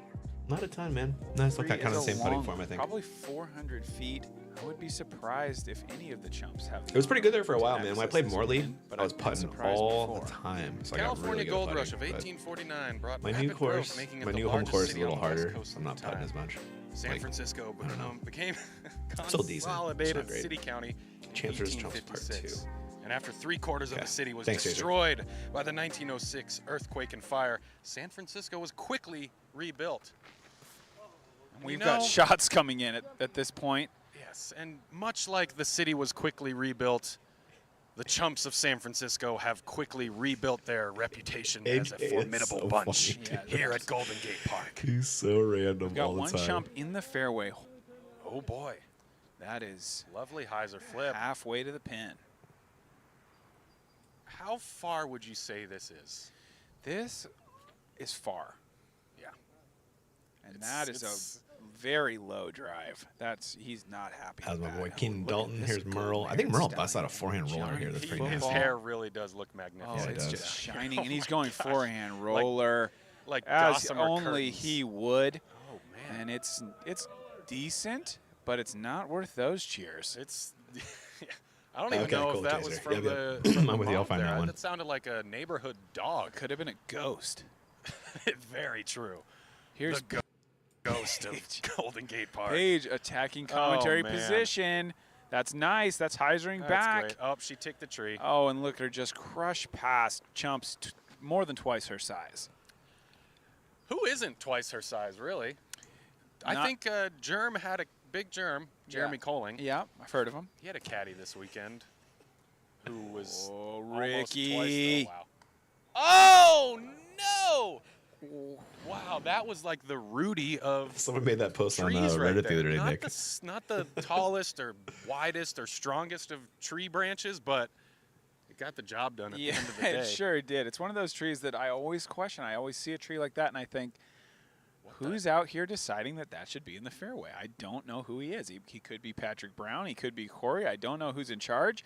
not a ton, man. No, it's still Three kind of is the a same putting long- form, I think. Probably 400 feet. I would be surprised if any of the chumps have. It was pretty good there for a while, man. When I access played this Morley, weekend, but I was I've been putting surprised all before. the time. So I got California really good Gold putting, Rush of but 1849 brought my rapid new course, growth, making it my the new home largest course is a city on little the West harder. Coast So I'm not at the putting time. as much. San Like, Francisco I don't know. became Still decent. It's not consolidated great. city county in Champs versus Chumps part 1856. 2. And after 3/4 of Okay. the city was Thanks, Jason. destroyed by the 1906 earthquake and fire, San Francisco was quickly rebuilt. And we've You got know- shots coming in at this point. Yes, and much like the city was quickly rebuilt, the Chumps of San Francisco have quickly rebuilt their reputation as a AJ is formidable so bunch funny, Yeah, here at Golden Gate Park. He's so random We've got all the one time. chump in the fairway. Oh boy, That is lovely hyzer flip. halfway to the pin. How far would you say this is? This is far. Yeah. And It's- that is it's- a very low drive. He's not happy. How's with my boy that. Keenan Look at Dalton? this Here's golden Merle. I hair think Merle stallion. busts out a forehand roller Johnny here. That's pretty Football. His nasty. hair really does look Oh, magnificent. it it's does. just Oh shining, and he's my going gosh. forehand roller Like as gossamer only curtains. he would. Oh man, And it's decent, but it's not worth those cheers. it's. I don't even Okay, know cool, if that was Chaser. from Yep, yep. the. From I'm the with you. I'll mom find there. that one. That sounded like a neighborhood dog. Could have been a ghost. Very true. Here's The ghost of Golden Gate Park. Paige attacking commentary man. position. That's nice. That's hyzering That's back. great. Oh, she ticked the tree. Oh, and look at her just crush past Chumps more than twice her size. Who isn't twice her size, really? I Not- think Jeremy Jeremy Yeah. Colling. Yeah, I've heard of him. He had a caddy this weekend who was Oh, almost Ricky. twice. Wow. Oh no! Wow, that was like the Rudy of Someone made that post on trees right Reddit there. the other day, Not Nick. not the tallest or widest or strongest of tree branches, but it got the job done at the end of the day. It sure did. It's one of those trees that I always question. I always see a tree like that, and I think, who's out here deciding that that should be in the fairway? I don't know who he is. He could be Patrick Brown. He could be Corey. I don't know who's in charge,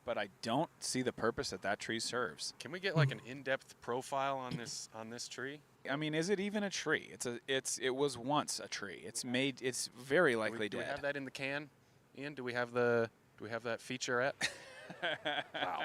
but I don't see the purpose that that tree serves. Can we get like an in-depth profile on this tree? I mean, is it even a tree? It was once a tree. It's very likely Do we dead. have that in the can? Ian, do we have that featurette? Wow.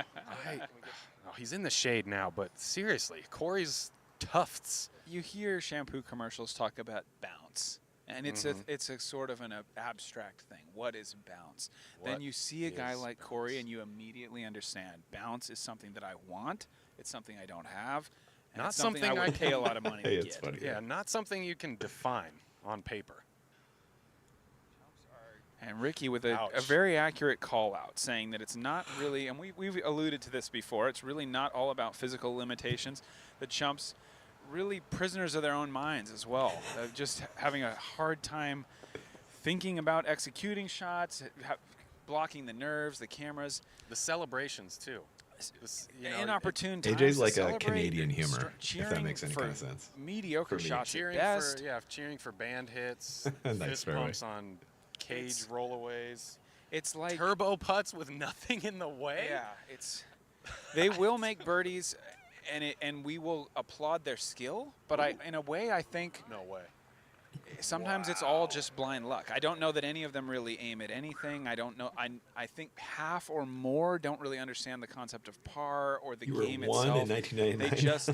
Oh, he's in the shade now, but seriously, Corey's tufts. You hear shampoo commercials talk about bounce, and it's a sort of an abstract thing. What is bounce? Then you see a guy like Corey, and you immediately understand bounce is something that I want. It's something I don't have. And Not it's something I something would pay a lot of money Hey, to it's get. funny. Yeah, not something you can define on paper. And Ricky with a Ouch. very accurate call out saying that it's not really, and we've alluded to this before, it's really not all about physical limitations. The Chumps really prisoners of their own minds as well. Just having a hard time thinking about executing shots, blocking the nerves, the cameras. The celebrations too. Inopportune times AJ's to like a celebrate, Canadian humor, if that cheering makes any for kind of sense. mediocre For me. shots at cheering best. cheering for band hits, Nice fist fairway. bumps on cage rollaways, It's like turbo putts with nothing in the way. yeah, they will make birdies, and we will applaud their skill. But in a way, I think No way. sometimes it's all just blind luck. I don't know that any of them really aim at anything. I don't know. I think half or more don't really understand the concept of par or the You were game one itself. in 1999. They just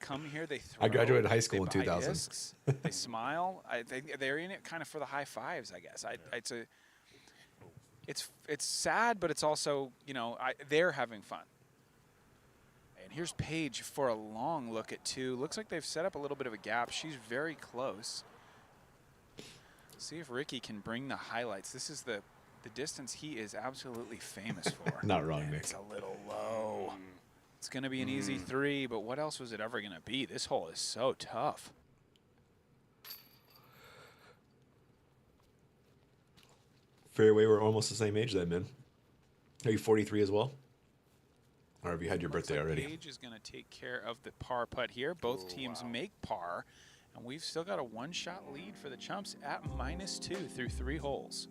come here. They throw. I graduated high school they in buy 2000. discs, they smile. They're in it kind of for the high fives, I guess. It's sad, but it's also they're having fun. And here's Paige for a long look at two. Looks like they've set up a little bit of a gap. She's very close. See if Ricky can bring the highlights. This is the distance he is absolutely famous for. Not wrong, And Nick. it's a little low. It's going to be an easy three, but what else was it ever going to be? This hole is so tough. Fairway, we're almost the same age then, man. Are you 43 as well? Or have you had your Looks birthday like already? Paige is going to take care of the par putt here. Both teams make par, and we've still got a one-shot lead for the Chumps at -2 through 3 holes.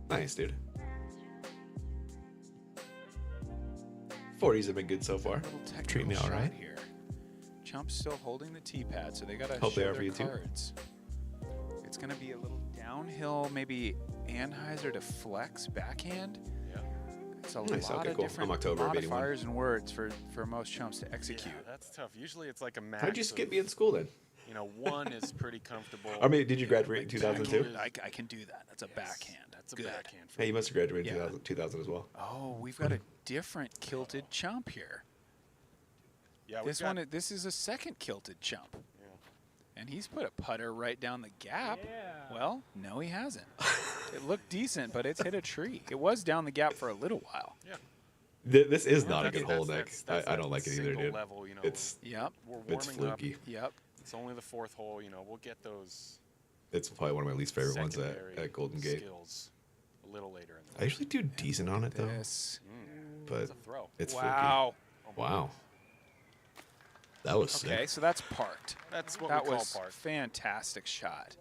Nice, dude. 40s have been good so far. Little technical Treat me all shot right. here. Chumps still holding the tee pad, so they got to Hope they show are for their you too. cards. It's going to be a little downhill, maybe Anheuser to flex backhand. Yeah. It's a Nice, lot okay, of cool. different I'm October of 81. modifiers and words for most Chumps to execute. Yeah, that's tough. Usually it's like a max. How'd you skip of, me in school then? One is pretty comfortable. I mean, did you graduate in 2002? I can do that. That's a backhand. That's a Good. backhand. For Hey, you must have graduated in Yeah. 2000 as well. Oh, we've got a different kilted chump here. Yeah, This is a second kilted chump. Yeah. And he's put a putter right down the gap. Well, no, he hasn't. It looked decent, but it's hit a tree. It was down the gap for a little while. Yeah. This is not a That's- good hole, that's- Nick. that's I don't like it either, single dude. level, It's Yep. we're it's warming up. fluky. Yep. It's only the fourth hole. We'll get those It's probably one of my least favorite ones secondary at Golden Gate. skills a little later in the I usually do decent on it though, This. but It's a throw. it's Wow. fluky. Wow. That was sick. Okay, so that's parked. That's what That we call was part. fantastic shot.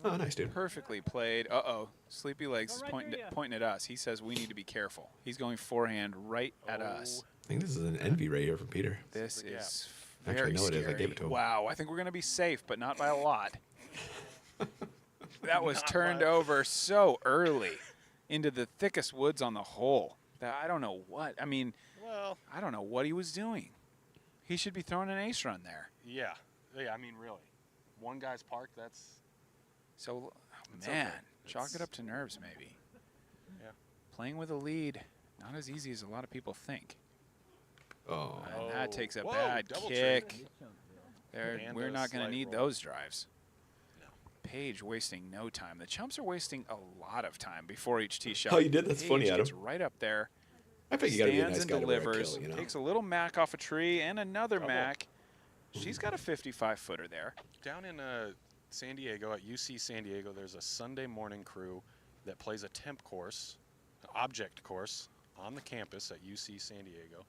Oh, nice, dude. Perfectly played. Uh-oh. Sleepy Legs is pointing at us. He says we need to be careful. He's going forehand right at us. I think this is an envy right here from Peter. This Yeah. is Actually, very no, it is. I scary. gave it to him. Wow, I think we're going to be safe, but not by a lot. That was turned over so early into the thickest woods on the hole. That I don't know what. I mean, Well, I don't know what he was doing. He should be throwing an ace run there. yeah. I mean, really. One guy's parked, that's... So, It's man, okay. chalk it It's- up to nerves maybe. Yeah. Playing with a lead, not as easy as a lot of people think. Oh, And that takes a Whoa, bad double kick. tree. There, And we're a not going to slight need roll. those drives. No. Paige wasting no time. The Chumps are wasting a lot of time before each tee shot. Oh, you did? That's Paige funny, Adam. gets right up there. I think you got to be a Stands nice and guy to wear a delivers. kill, you know? Takes a little Mac off a tree and another Trouble. Mac. She's got a 55-footer there. Down in San Diego, at UC San Diego, there's a Sunday morning crew that plays a temp course, an object course, on the campus at UC San Diego.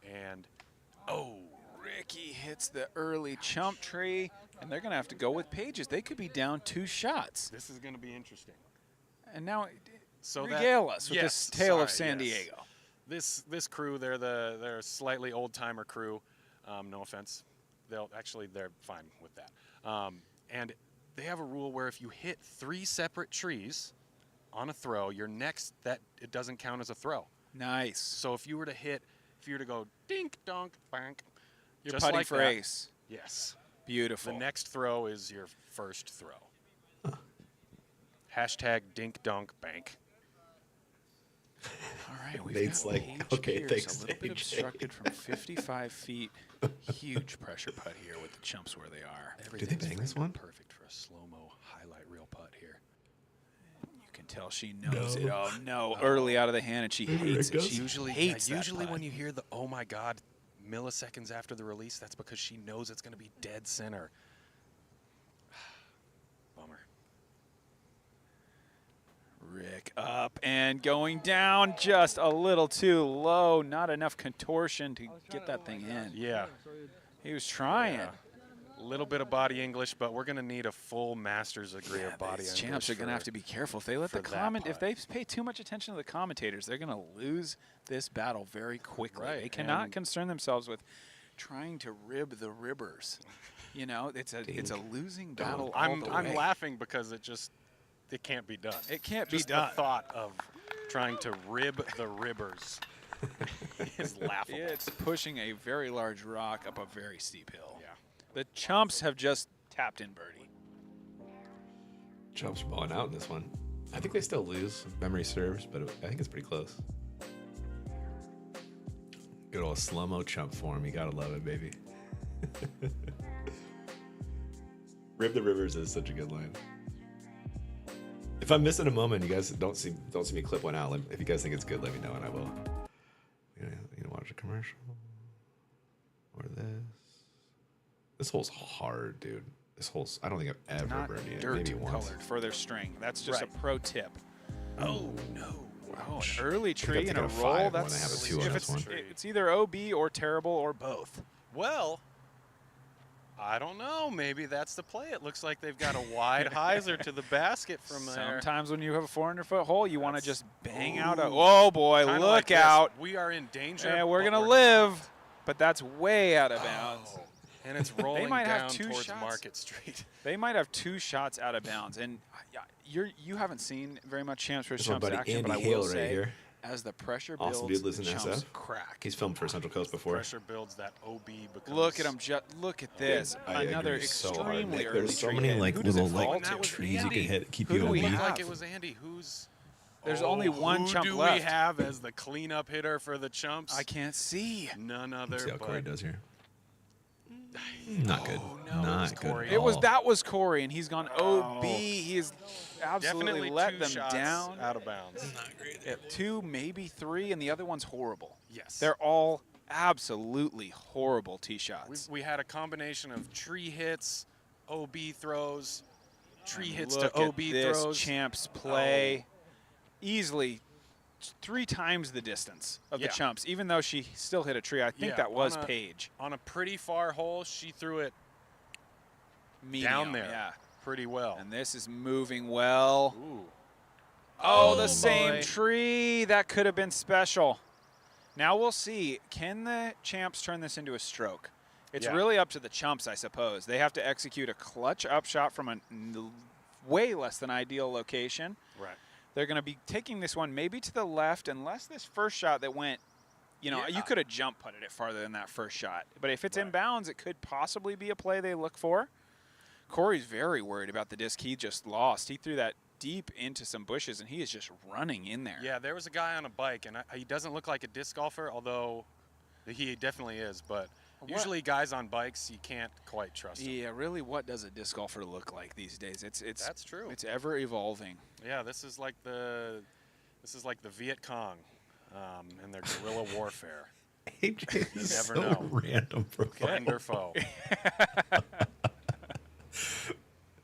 And, Ricky hits the early chump tree, and they're going to have to go with Paige's. They could be down 2 shots. this is going to be interesting. And now So regale us with yes, this tale of sorry, San yes. Diego. This crew, they're a slightly old-timer crew. No offense. They're fine with that. And they have a rule where if you hit 3 separate trees on a throw, it doesn't count as a throw. Nice. So if you were to go dink donk bank, You're just putting like for that, ace. Yes. Beautiful. The next throw is your first throw. Hashtag dink donk bank. All right, we've Nate's got like, Paige okay, Pierce, thanks, a little bit AJ. obstructed from 55 feet. Huge pressure putt here with the Chumps where they are. Do they bang this one? Perfect for a slow-mo highlight reel putt here. You can tell she knows it. Oh, no. Early out of the hand, and she hates it. goes. She Usually hates that when putt. you hear the oh my god milliseconds after the release, that's because she knows it's going to be dead center. Bummer. Rick up and going down just a little too low. Not enough contortion to get that thing in. Yeah. He was trying. A little bit of body English, but we're going to need a full master's degree of body These English. champs are going to have to be careful. If they let the for that if putt. they pay too much attention to the commentators, they're going to lose this battle very quickly. Right, They cannot and- concern themselves with trying to rib the ribbers. You know, it's a losing battle. all I'm the way. laughing because it can't be done. It can't be Just done. the thought of trying to rib the ribbers is laughable. It's pushing a very large rock up a very steep hill. Yeah. The Chumps have just tapped in birdie. Chumps are balling out in this one. I think they still lose, if memory serves, but I think it's pretty close. Good old slow-mo chump form. You gotta love it, baby. Rib the rivers is such a good line. If I'm missing a moment, you guys don't see me clip one out. If you guys think it's good, let me know and I will. You know, watch a commercial or this. This hole's hard, dude. This hole's, I don't think I've ever Not birdied it. dirt Maybe once. colored for their string. That's just Right. a pro tip. Oh no! Oh, an early I think tree I'll and a take a roll. 5 when That's I have a 2 on if this it's, one. it's either OB or terrible or both. Well, I don't know. Maybe that's the play. It looks like they've got a wide hyzer to the basket from there. Sometimes when you have a 400-foot hole, you want to just bang out a. Ooh. Oh boy, Kinda look like this. out! We are in danger. And we're but gonna not. live, but that's way out of bounds. Oh, and it's rolling might have down 2 towards shots. Market Street. They might have 2 shots out of bounds, and you haven't seen very much Champs vs. This is my Chumps buddy action, Andy but I Hale will right say, here. as the pressure Awesome builds, dude lives in the Chumps SF. crack. He's filmed for Central Coast before. Pressure builds that OB becomes. Look at him! Look at this! I Another agree so hard, extremely Nick. early There's so tree many hit. like Who does it little fall like to? trees you Andy. can hit, keep Who you do we away. Looked have? like it was Andy. Who's? There's only one who chump do left. we have as the cleanup hitter for the Chumps? I can't see. None other Let's see how but Corey does here. Not good. no, Not it's good. Corey. at It was all. that was Corey, and he's gone OB. He has absolutely Definitely let 2 them shots down. out of bounds. Yeah, 2, maybe 3, and the other one's horrible. Yes. They're all absolutely horrible tee shots. We had a combination of tree hits, OB throws, tree hits Look to at OB this throws. Champs play easily 3 times the distance of Yeah. the Chumps, even though she still hit a tree. I think Yeah, that was on a- Paige. On a pretty far hole, she threw it Medium, down there yeah. pretty well. And this is moving well. Ooh. Oh, Oh, the same boy. tree. That could have been special. Now we'll see. Can the Champs turn this into a stroke? It's Yeah. really up to the Chumps, I suppose. They have to execute a clutch upshot from a way less than ideal location. Right. They're going to be taking this one maybe to the left, unless this first shot that went, you know, Yeah. you could have jump putted it farther than that first shot. But if it's Right. inbounds, it could possibly be a play they look for. Corey's very worried about the disc he just lost. He threw that deep into some bushes, and he is just running in there. Yeah, there was a guy on a bike, and he doesn't look like a disc golfer, although he definitely is. But Usually guys on bikes, you can't quite trust them. Yeah, really, what does a disc golfer look like these days? It's That's true. It's ever evolving. Yeah, this is like the Viet Cong and their guerrilla warfare. AJ You is never so know. random profile. Friend or foe.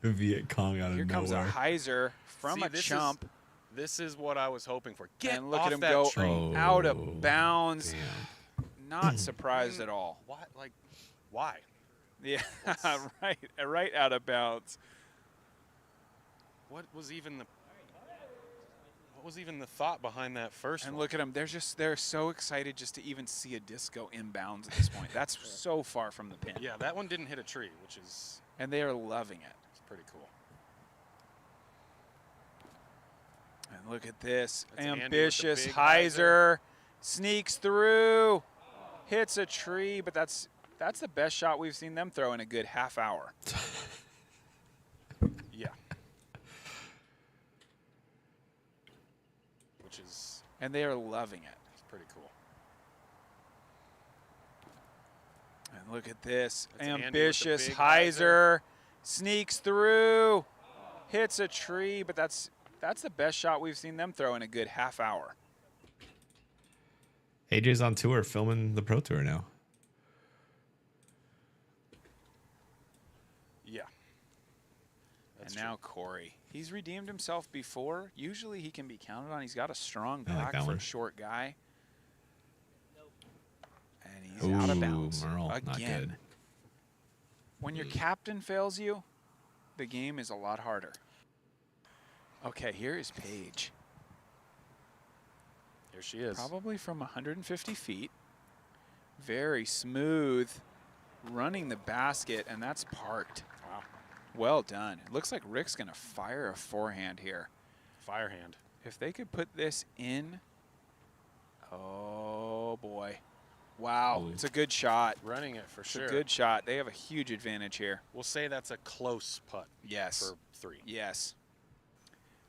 Viet Cong out of Here comes a nowhere. hyzer from See, a this chump. This is what I was hoping for. Get And look off at him that go tree. out of bounds. Damn. Not surprised at all. What? Like, why? Yeah, right out of bounds. What was even the thought behind that first And one? look at them. They're so excited just to even see a disc go inbounds at this point. That's so far from the pin. Yeah, that one didn't hit a tree, which is And they are loving it. pretty cool. And look at this. That's Andy with the Ambitious big hyzer. Sneaks through. Hits a tree, but that's the best shot we've seen them throw in a good half hour. Yeah. Which is And they are loving it. pretty cool. And look at this. That's Andy with the Ambitious big hyzer. Sneaks through. Hits a tree, but that's the best shot we've seen them throw in a good half hour. AJ's on tour filming the Pro Tour now. Yeah. And now Corey. He's redeemed himself before. Usually he can be counted on. He's got a strong I like back that for one. a short guy. And he's out of bounds Merle, again. not good. When your captain fails you, the game is a lot harder. Okay, here is Paige. Here she is. Probably from 150 feet. Very smooth. Running the basket, and that's parked. Wow. Well done. It looks like Rick's going to fire a forehand here. Firehand. If they could put this in. Oh, boy. Wow. Holy. It's a good shot. Running it for It's sure. a good shot. They have a huge advantage here. We'll say that's a close putt Yes. for 3. Yes.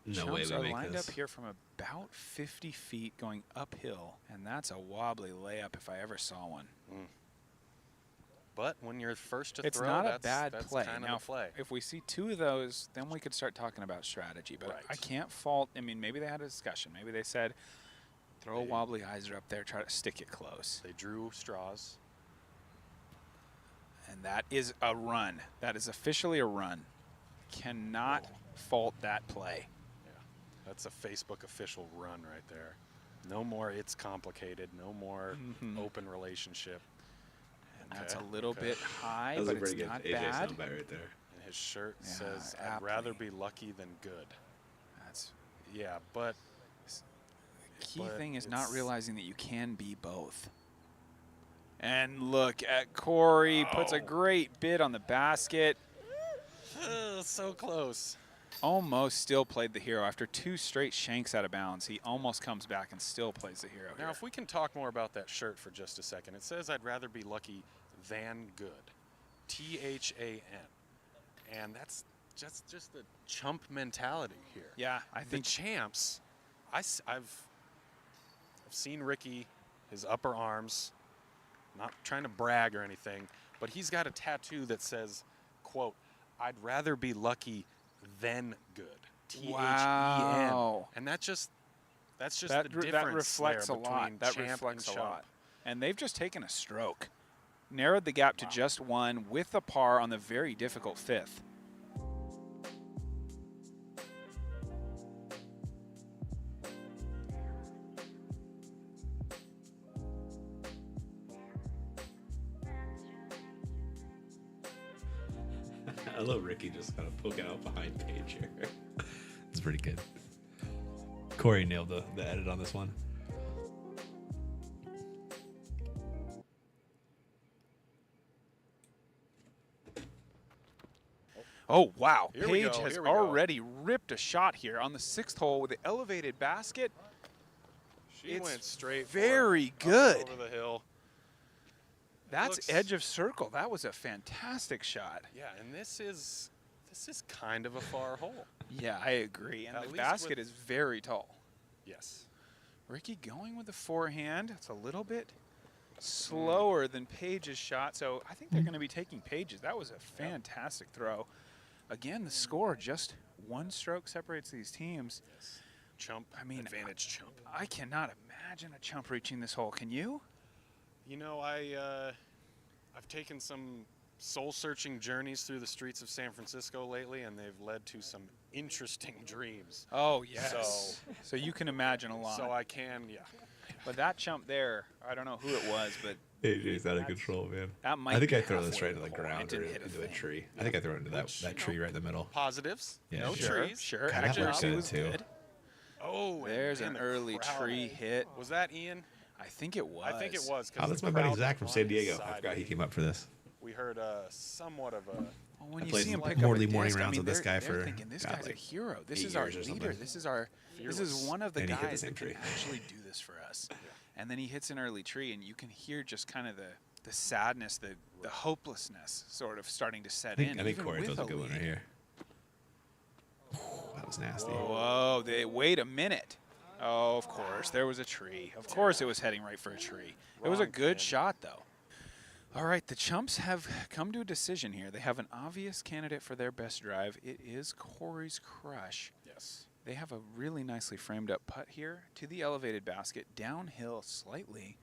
No way Chumps we are make lined this. up here from about 50 feet going uphill, and that's a wobbly layup if I ever saw one. But when you're first to It's throw, not a that's, bad that's play. kind Now, of the play. if we see 2 of those, then we could start talking about strategy. But Right. I can't fault. I mean, maybe they had a discussion. Maybe they said, throw a wobbly hyzer up there, try to stick it close. They drew straws. And that is a run. That is officially a run. Cannot fault that play. That's a Facebook official run right there. No more it's complicated. No more open relationship. And that's a Okay, little okay. bit high, That was but a pretty it's good not AJ bad. soundbite right there. And his shirt Yeah, says, I'd aptly. rather be lucky than good. That's Yeah, but the key But thing is not it's- realizing that you can be both. And look at Corey, puts a great bid on the basket. so close. Almost still played the hero. After 2 straight shanks out of bounds, he almost comes back and still plays the hero Now, here. if we can talk more about that shirt for just a second. It says, I'd rather be lucky than good. THAN. And that's just the chump mentality here. Yeah, I The think champs, I've seen Ricky, his upper arms, not trying to brag or anything, but he's got a tattoo that says, quote, I'd rather be lucky than good. THEN. Wow. And that's just the that difference reflects there a lot. between That champ reflects and a chump. lot. And they've just taken a stroke. Narrowed the gap to just 1 with a par on the very difficult 5th. I love Ricky just kind of poking out behind Paige here. It's pretty good. Corey nailed the edit on this one. Oh, wow. Here we Paige go, has here we go. already ripped a shot here on the 6th hole with the elevated basket. She It's went straight very for it, up and good. over the hill. That's looks- edge of circle. That was a fantastic shot. Yeah, and this is kind of a far hole. Yeah, I agree. And At the least basket with- is very tall. Yes. Ricky going with the forehand. It's a little bit slower than Page's shot, so I think they're going to be taking Page's. That was a fantastic throw. Again, the score, just one stroke separates these teams. Chump, I mean, advantage Chump. I cannot imagine a Chump reaching this hole. Can you? You know, I've taken some soul-searching journeys through the streets of San Francisco lately, and they've led to some interesting dreams. Oh, yes. So you can imagine a lot. So I can, yeah. But that Chump there, I don't know who it was, but AJ's out of control, man. that might I think be I throw this halfway right into the to hole. ground It or didn't hit into a thing. tree. I think I throw it into that tree right in the middle. Positives. Yeah, No sure. trees. Sure. God, that works Accuracy good, was too. good. Oh, There's and an the early crowd. tree hit. Was that Ian? I think it was. I think it was. 'Cause Oh, that's the my buddy crowd Zach was from San on his Diego. I side. forgot he came up for this. We heard somewhat of a. Well, when I you played see him some pick up a morning disc, I rounds mean, with this they're guy for, thinking this God, guy's a like hero. This 8 is our years or leader. something. This is our. This Fearless. is one of the And he hit the guys same that tree. can actually do this for us. And then he hits an early tree, and you can hear just kind of the sadness, the hopelessness, sort of starting to set in. I think even Corey with throws a good one lead. right here. That was nasty. Whoa! Wait a minute. Oh, of course, there was a tree. Of course, it was heading right for a tree. It was a Wrong good pin. shot, though. All right, the Chumps have come to a decision here. They have an obvious candidate for their best drive. It is Corey's Crush. Yes. They have a really nicely framed up putt here to the elevated basket, downhill slightly,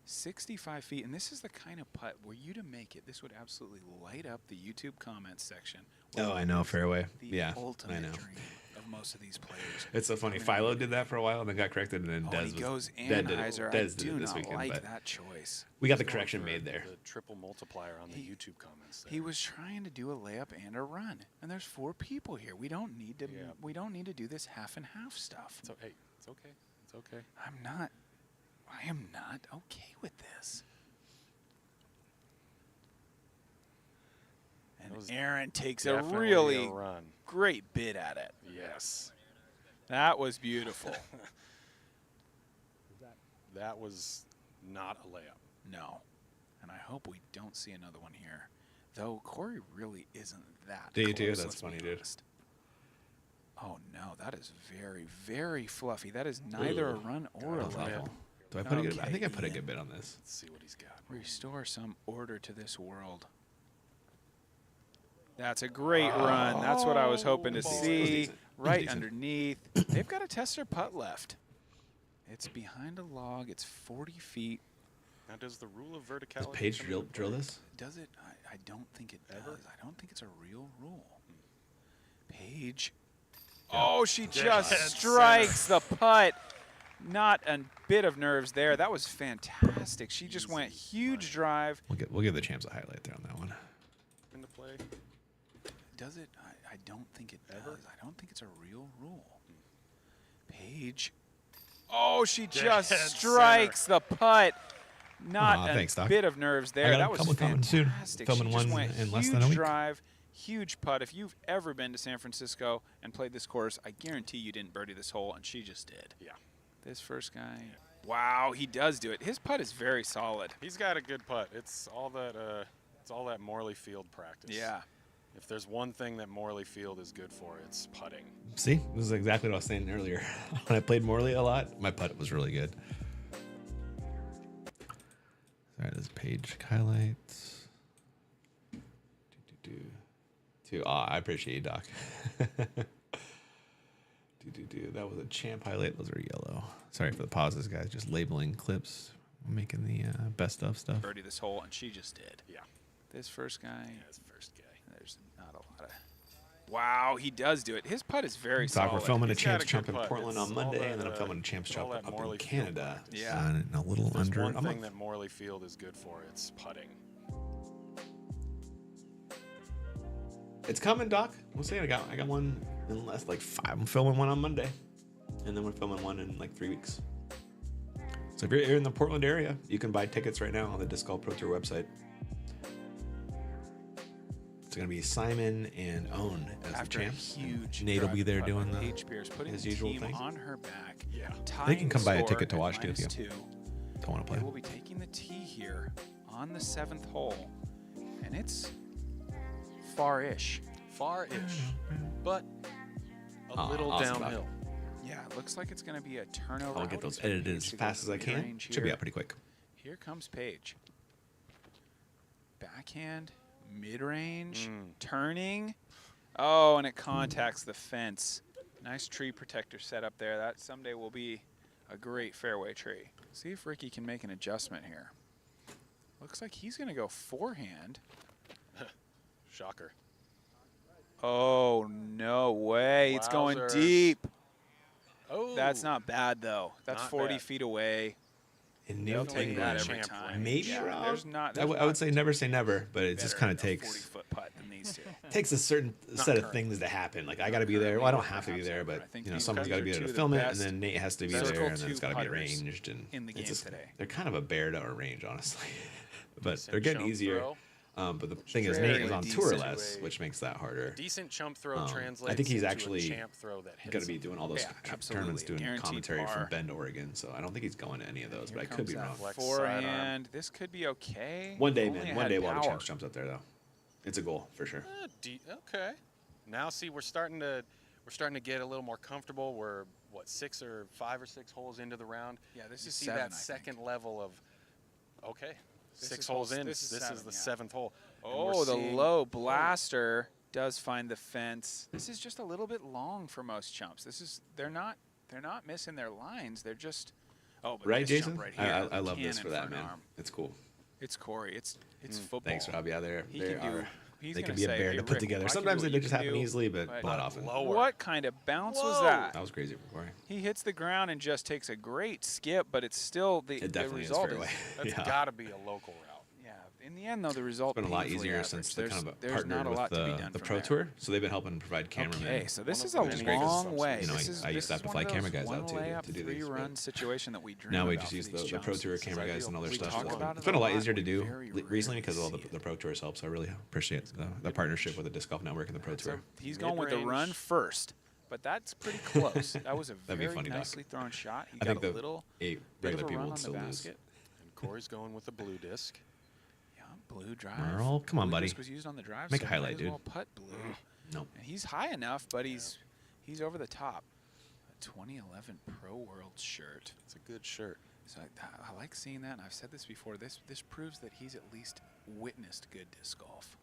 65 feet. And this is the kind of putt where you to make it, this would absolutely light up the YouTube comments section. Oh, I know, fairway. The Yeah, ultimate I know. dream of most of these players. It's so funny. I mean, Philo did that for a while and then got corrected, and then Oh, Des and he goes Des did it. Anheuser. Des I did do it this not weekend, like but that choice. we got the Going correction for made there. The triple multiplier on the He- YouTube comments. There. He was trying to do a layup and a run, and there's 4 people here. We don't need to. Yeah. We don't need to do this half and half stuff. So hey, it's okay. It's okay. I am not okay with this. And That was Aaron takes a Definitely really a run. great bid at it. Yes. That was beautiful. That was not a layup. No. And I hope we don't see another one here. Though Corey really isn't that Do you too? close, That's let's be funny, dude. honest. Oh, no. That is very, very fluffy. That is neither a run or a Got it. level. Do I put a good? I Okay, think I put a Ian. good bit on this. Let's see what he's got. Restore some order to this world. That's a great run. That's what I was hoping to It was decent. see. It was decent. Right decent. underneath. They've got a tester putt left. It's behind a log. It's 40 feet. Now, does the rule of verticality? Does Paige come into drill play? this? Does it? I don't think it Ever? does. I don't think it's a real rule. Paige. Oh, she just Dead strikes the putt. Not a bit of nerves there. That was fantastic. She just went huge drive. We'll give the champs a highlight there on that one. Into play. Does it? I don't think it Ever? does. I don't think it's a real rule. Paige. Oh, she just Dead strikes the putt. Not Aw, a thanks, Doc. bit of nerves there. got a That was couple coming soon. fantastic. Filming She just one went in less huge than a week. drive, huge putt. If you've ever been to San Francisco and played this course, I guarantee you didn't birdie this hole, and she just did. Yeah. This first guy. Wow, he does do it. His putt is very solid. He's got a good putt. It's all that. It's all that Morley Field practice. Yeah. If there's one thing that Morley Field is good for, it's putting. See, this is exactly what I was saying earlier. When I played Morley a lot, my putt was really good. All right, this is Paige highlights. I appreciate you, Doc. That was a champ highlight. Those are yellow. Sorry for the pauses, guys. Just labeling clips, making the best of stuff. Birdie this hole, and she just did. Yeah. This first guy. Yeah, it's first guy. There's not a lot of. Wow, he does do it. His putt is very Doc, solid. we're filming a He's got Champs a Chump good in putt. Portland It's on all Monday, that, and then I'm filming a Champs it's Chump all that up Morley in Field Canada. practice. Yeah. In a little If there's under one a thing month. that Morley Field is good for, it's putting. It's coming, Doc. We'll see. I got one in less like 5. I'm filming one on Monday, and then we're filming one in like 3 weeks. So if you're in the Portland area, you can buy tickets right now on the Disc Golf Pro Tour website. It's gonna be Simon and Owen as After the a champs. huge Nate will be there putt doing by the Paige Pierce, putting his the usual team thing. on her back. Yeah. They can come buy a Tying ticket to score watch at too if you -2. don't want to They play. will be taking the tee here on the 7th hole, and it's far-ish. Far-ish, but a Aw, little awesome, Doc. Yeah, it looks like it's going to be a turnover. I'll I get would those expect edited Paige as to go fast as I can. mid-range Should be here. out pretty quick. here comes Paige. Backhand, mid-range, turning. Oh, and it contacts the fence. Nice tree protector set up there. That someday will be a great fairway tree. See if Ricky can make an adjustment here. Looks like he's going to go forehand. Shocker. Oh, no way. It's going Wowzers. deep. Oh. That's not bad, though. That's Not 40 bad. feet away. In They'll New take England, that every Champ time. range. maybe Yeah, wrong. there's not. I would say never say never, but it just kind of better takes 40-foot putt than these two. takes a certain set of things to happen. Like I got to be there. Well, I don't have to be Perhaps there, ever. but I think you know, these someone's guys got to be are there two to of film the it, and best then Nate has to be circle there, and then two it's got to be putters arranged. And in the game it's just, today. they're kind of a bear to arrange, honestly, but Decent they're getting chump easier. throw. But the thing is, Very Nate is on tour decent. less, which makes that harder. Decent chump throw I translates think he's into actually a champ throw that hits Going to be him. doing all those Yeah, absolutely. tournaments, doing Guaranteed commentary par. from Bend, Oregon. So I don't think he's going to any of those, but I Here could be comes wrong. that Flex sidearm. forehand. This could be okay. One day, Only man. One had day we'll have a power. Chumps jumps up there, though. It's a goal for sure. Okay. Now see, we're starting to get a little more comfortable. We're what 5 or 6 holes into the round. Yeah, this You is see 7, that second level of okay. This 6 is holes hole- in. this is This 7, is the yeah. 7th hole. And Oh, we're the seeing- low blaster does find the fence. This is just a little bit long for most chumps. They're not missing their lines. They're just but Right, nice Jason? jump right here. I love this Cannon for that, an man. arm. It's cool. It's Corey. It's football. Thanks, Rob. Yeah, they He can do. He's they gonna can be a say, bear "Hey, to put Rick, together. I can Sometimes do they what just you happen can do, easily, but not often. lower. What kind of bounce was Whoa. that? That was crazy for Corey. He hits the ground and just takes a great skip, but it's still the Definitely is result fairway. That's Yeah. got to be a local route. Yeah, in the end though, the result It's been a lot painfully easier average. since they kind of There's partnered not a with lot to be done the from Pro there. Tour. So they've been helping provide cameramen. Okay, so this One is of a the many long good way. You know, This is I used to have to one fly of those camera guys out, too, one-layup, to do these, three-run but situation that we dream Now we about just for use these the Pro jumps. Tour This is camera guys and ideal. other We stuff. talk So about it's it been a lot lot. easier to We do very recently because of all rarely see the Pro Tour's help. So I really appreciate the partnership with the Disc Golf Network and the Pro So Tour. he's going with the Mid-range. run first, but that's pretty close. That was a That'd be very funny, Doc. nicely thrown shot. He I got think a the little 8 bit of regular a people run would on the still lose. basket. And Corey's going with the blue disc. Yeah, blue drive. Merle, come on, Blue buddy. disc was used on the drive, Make so a highlight, might as dude. well putt blue. Nope. And he's high enough, but he's over the top. A 2011 Pro World shirt. It's a good shirt. So I like seeing that, and I've said this before. This proves that he's at least witnessed good disc golf.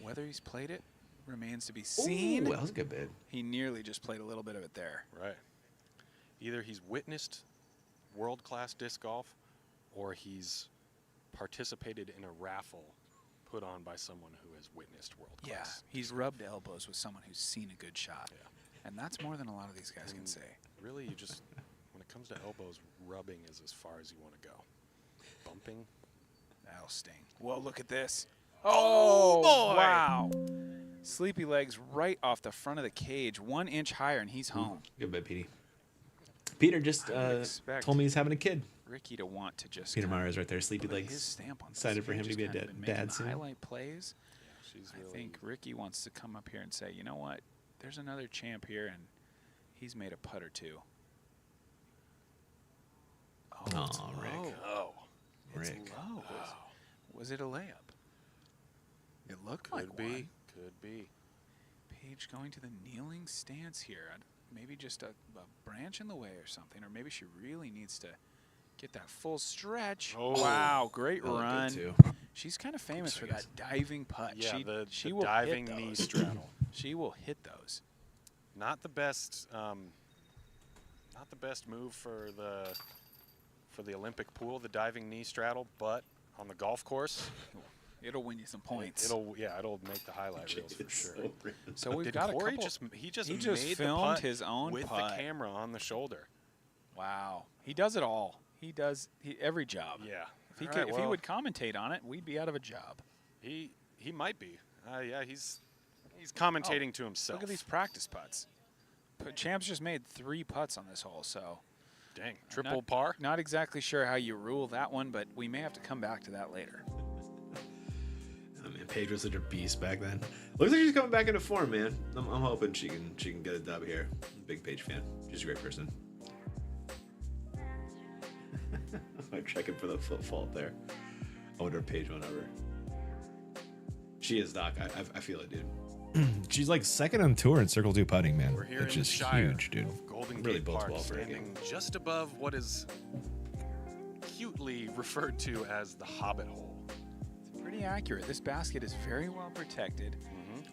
Whether he's played it remains to be seen. Ooh, that was a good bid. He nearly just played a little bit of it there. Right. Either he's witnessed world-class disc golf, or he's participated in a raffle put on by someone who has witnessed world-class. Yeah, he's rubbed elbows with someone who's seen a good shot. Yeah. And that's more than a lot of these guys can And say. Really, you just, when it comes to elbows, rubbing is as far as you want to go. Bumping. That'll sting. Whoa, look at this. Oh, boy. Wow. Sleepy legs right off the front of the cage, 1 inch higher, and he's home. Good bid, Petey. Peter just I would expect told me he's having a kid. Ricky to want to just Peter kinda Myers right there, sleepy put his legs. stamp on this. Excited for He's him to just be a kinda been making dad the soon. highlight plays. She's I really. think Ricky wants to come up here and say, you know what? There's another champ here, and he's made a putt or two. Oh, it's Aw, Rick. low. Oh. It's Rick. low. Was it a layup? It looked like Could be. one. Could be. Paige going to the kneeling stance here. Maybe just a branch in the way or something, or maybe she really needs to get that full stretch. Oh. Wow, great That looked good, run. too. She's kind of famous for seconds. that diving putt. Yeah, she the will diving hit knee those. straddle. She will hit those. Not the best. Not the best move for the Olympic pool, the diving knee straddle, but on the golf course, It'll win you some points. it'll make the highlight reels for sure. So we've Did got Corey a couple. he just he just made filmed the putt his own with putt. the camera on the shoulder. Wow, he does it all. He does every job. Yeah. If he All could, right, if he well, would commentate on it, we'd be out of a job. he might be. Yeah, he's commentating to himself. Look at these practice putts. Champs just made 3 putts on this hole, so Dang, triple par. not exactly sure how you rule that one, but we may have to come back to that later. Oh, man, Paige was such a beast back then. Looks like she's coming back into form, man. I'm hoping she can get a dub here. I'm a big Paige fan. She's a great person. I'm checking for the foot fault there. I wonder if Paige went over. She is, Doc. I feel it, dude. She's like second on tour in Circle 2 putting, man. We're here Which in is the Shire huge, dude. of Golden Really Gate bodes Park, well for a standing just above what is cutely referred to as the Hobbit hole. It's pretty accurate. This basket is very well protected.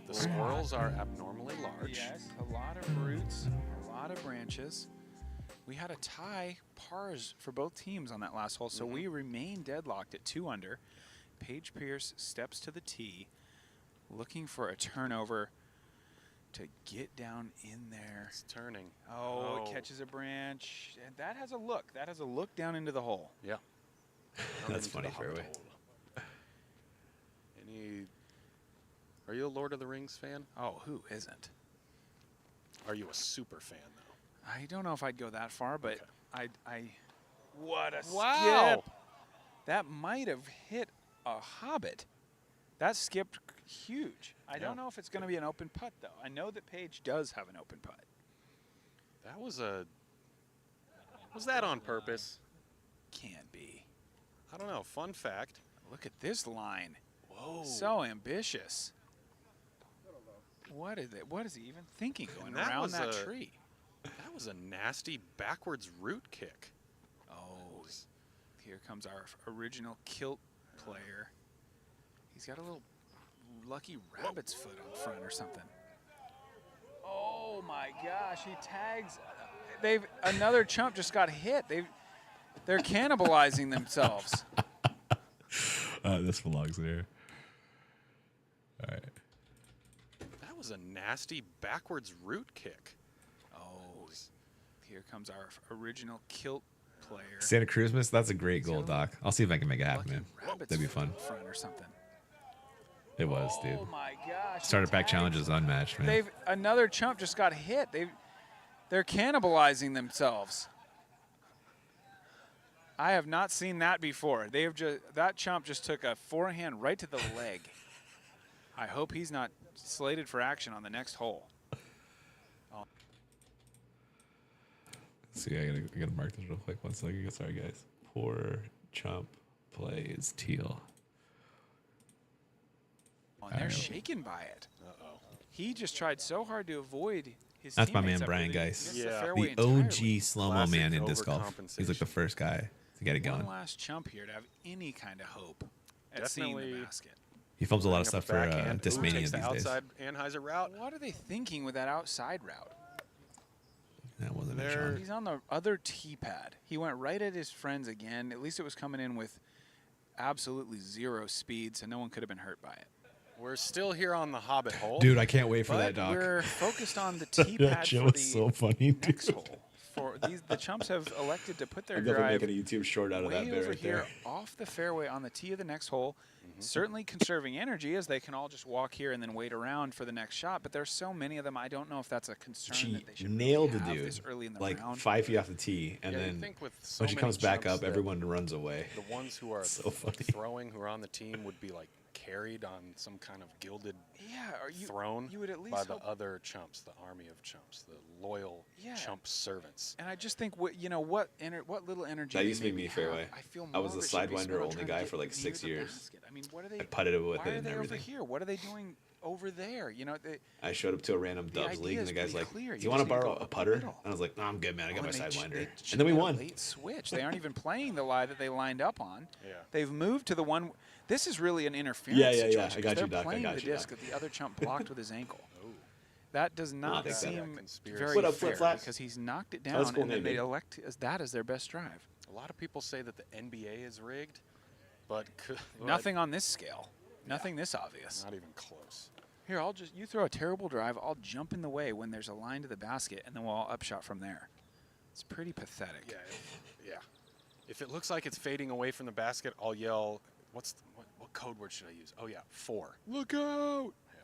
The squirrels are abnormally large. Yes, a lot of roots, a lot of branches. We had a tie pars for both teams on that last hole, so we remain deadlocked at 2 under. Paige Pierce steps to the tee, looking for a turnover to get down in there. It's turning. Oh, it catches a branch. And that has a look. That has a look down into the hole. Yeah. That's funny, fairway. Are you a Lord of the Rings fan? Oh, who isn't? Are you a super fan, though? I don't know if I'd go that far, but Okay. what a Wow. skip. That might have hit a Hobbit. That skipped huge. I don't know if it's going to be an open putt, though. I know that Paige does have an open putt. That was that on purpose? Can't be. I don't know. Fun fact. Look at this line. Whoa. So ambitious. What is it? What is he even thinking going that around was that a- tree? That was a nasty backwards root kick. Oh, here comes our original kilt player. He's got a little lucky rabbit's foot on front or something. Oh my gosh, he tags. Another chump just got hit. They're cannibalizing themselves. This belongs there. All right. That was a nasty backwards root kick. Oh, here comes our original kilt player. Santa Cruz miss. That's a great goal, Doc. I'll see if I can make it happen, Lucky man. rabbit's That'd be foot fun. on front or something. It was, dude. Oh my gosh. he Starter pack tags. challenge is unmatched, man. Another chump just got hit. They're cannibalizing themselves. I have not seen that before. That chump just took a forehand right to the leg. I hope he's not slated for action on the next hole. See, I gotta mark this real quick. 1 second. Sorry, guys. Poor chump plays teal. Oh, and they're Alright. shaken by it. He just tried so hard to avoid his That's my teammates man, up Brian there that he Geis. missed Yeah. fairway The entirely. OG slow-mo Classic man in disc golf. He's like the overcompensation. first guy to get it One going. last chump here to have any kind of hope at seeing the Definitely. basket. He films a lot of Bring up stuff for backhand. Ooh, Discmania takes these the days. outside Anheuser route. What are they thinking with that outside route? That wasn't a There- shot. He's on the other tee pad. He went right at his friends again. At least it was coming in with absolutely zero speed, so no one could have been hurt by it. We're still here on the Hobbit hole. Dude, I can't wait for But that, Doc. we're focused on the tee That pad shit for was the so funny, next dude. hole. The chumps have elected to put their I'm definitely drive making a YouTube short out of that way bit over right here there. off the fairway on the tee of the next hole. Certainly conserving energy as they can all just walk here and then wait around for the next shot. But there's so many of them, I don't know if that's a concern She that they should nailed the really have dude, this early in the like round. 5 feet off the tee, and Yeah, you then think with so when she many comes back chumps up, that everyone runs away. The ones who are So funny. throwing, who are on the team, would be like carried on some kind of gilded Yeah, or throne you would at least by the hope- other chumps, the army of chumps, the loyal Yeah. chump servants. And I just think what little energy That they used to be maybe me fairway. have, I feel I was more the of it should be Sidewinder spent on only trying to guy get for like near 6 the years. basket. I mean, what are they? I putted it with why it are and they over everything. here? What are they doing over there? You know, I showed up to a random The Dubs idea league, and is the guy's pretty like, clear. "Do You you want to just need to borrow go a up the putter?" middle. And I was like, "No, I'm good, man. I got Oh, my and they Sidewinder." ch- And then we made a won. Late switch. They aren't even playing the lie that they lined up on. Yeah. They've moved to the one. This is really an interference Yeah, yeah, yeah. situation. I 'cause got you, they're Doc. I playing got the you, disc Doc. that the other chump blocked with his ankle. Oh. That does not take that. seem Conspiracy. very What up, fair flip-flops? because he's knocked it Oh, down that's cool and then name, they dude. elect that as their best drive. A lot of people say that the NBA is rigged, but Nothing on this scale. Nothing this obvious. Not even close. Here, you throw a terrible drive, I'll jump in the way when there's a line to the basket, and then we'll all upshot from there. It's pretty pathetic. Yeah, yeah. If it looks like it's fading away from the basket, I'll yell, what code word should I use? Oh, yeah, 4. Look out! Yeah.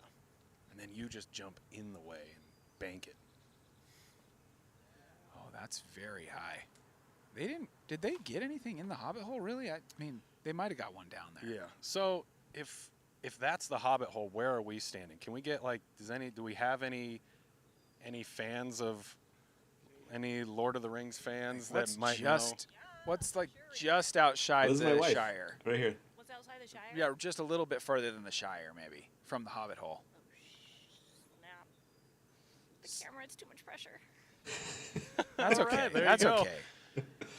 And then you just jump in the way and bank it. Oh, that's very high. Did they get anything in the Hobbit hole, really? I mean, they might have got one down there. Yeah. So if that's the Hobbit hole, where are we standing? Can we get like do we have any fans of any Lord of the Rings fans that might know? What's like just outside This is my the wife. Shire? Right here. What's outside the Shire? Yeah, just a little bit further than the Shire, maybe, from the Hobbit hole. Snap. The camera, it's too much pressure. That's All okay. right, there you That's go. okay.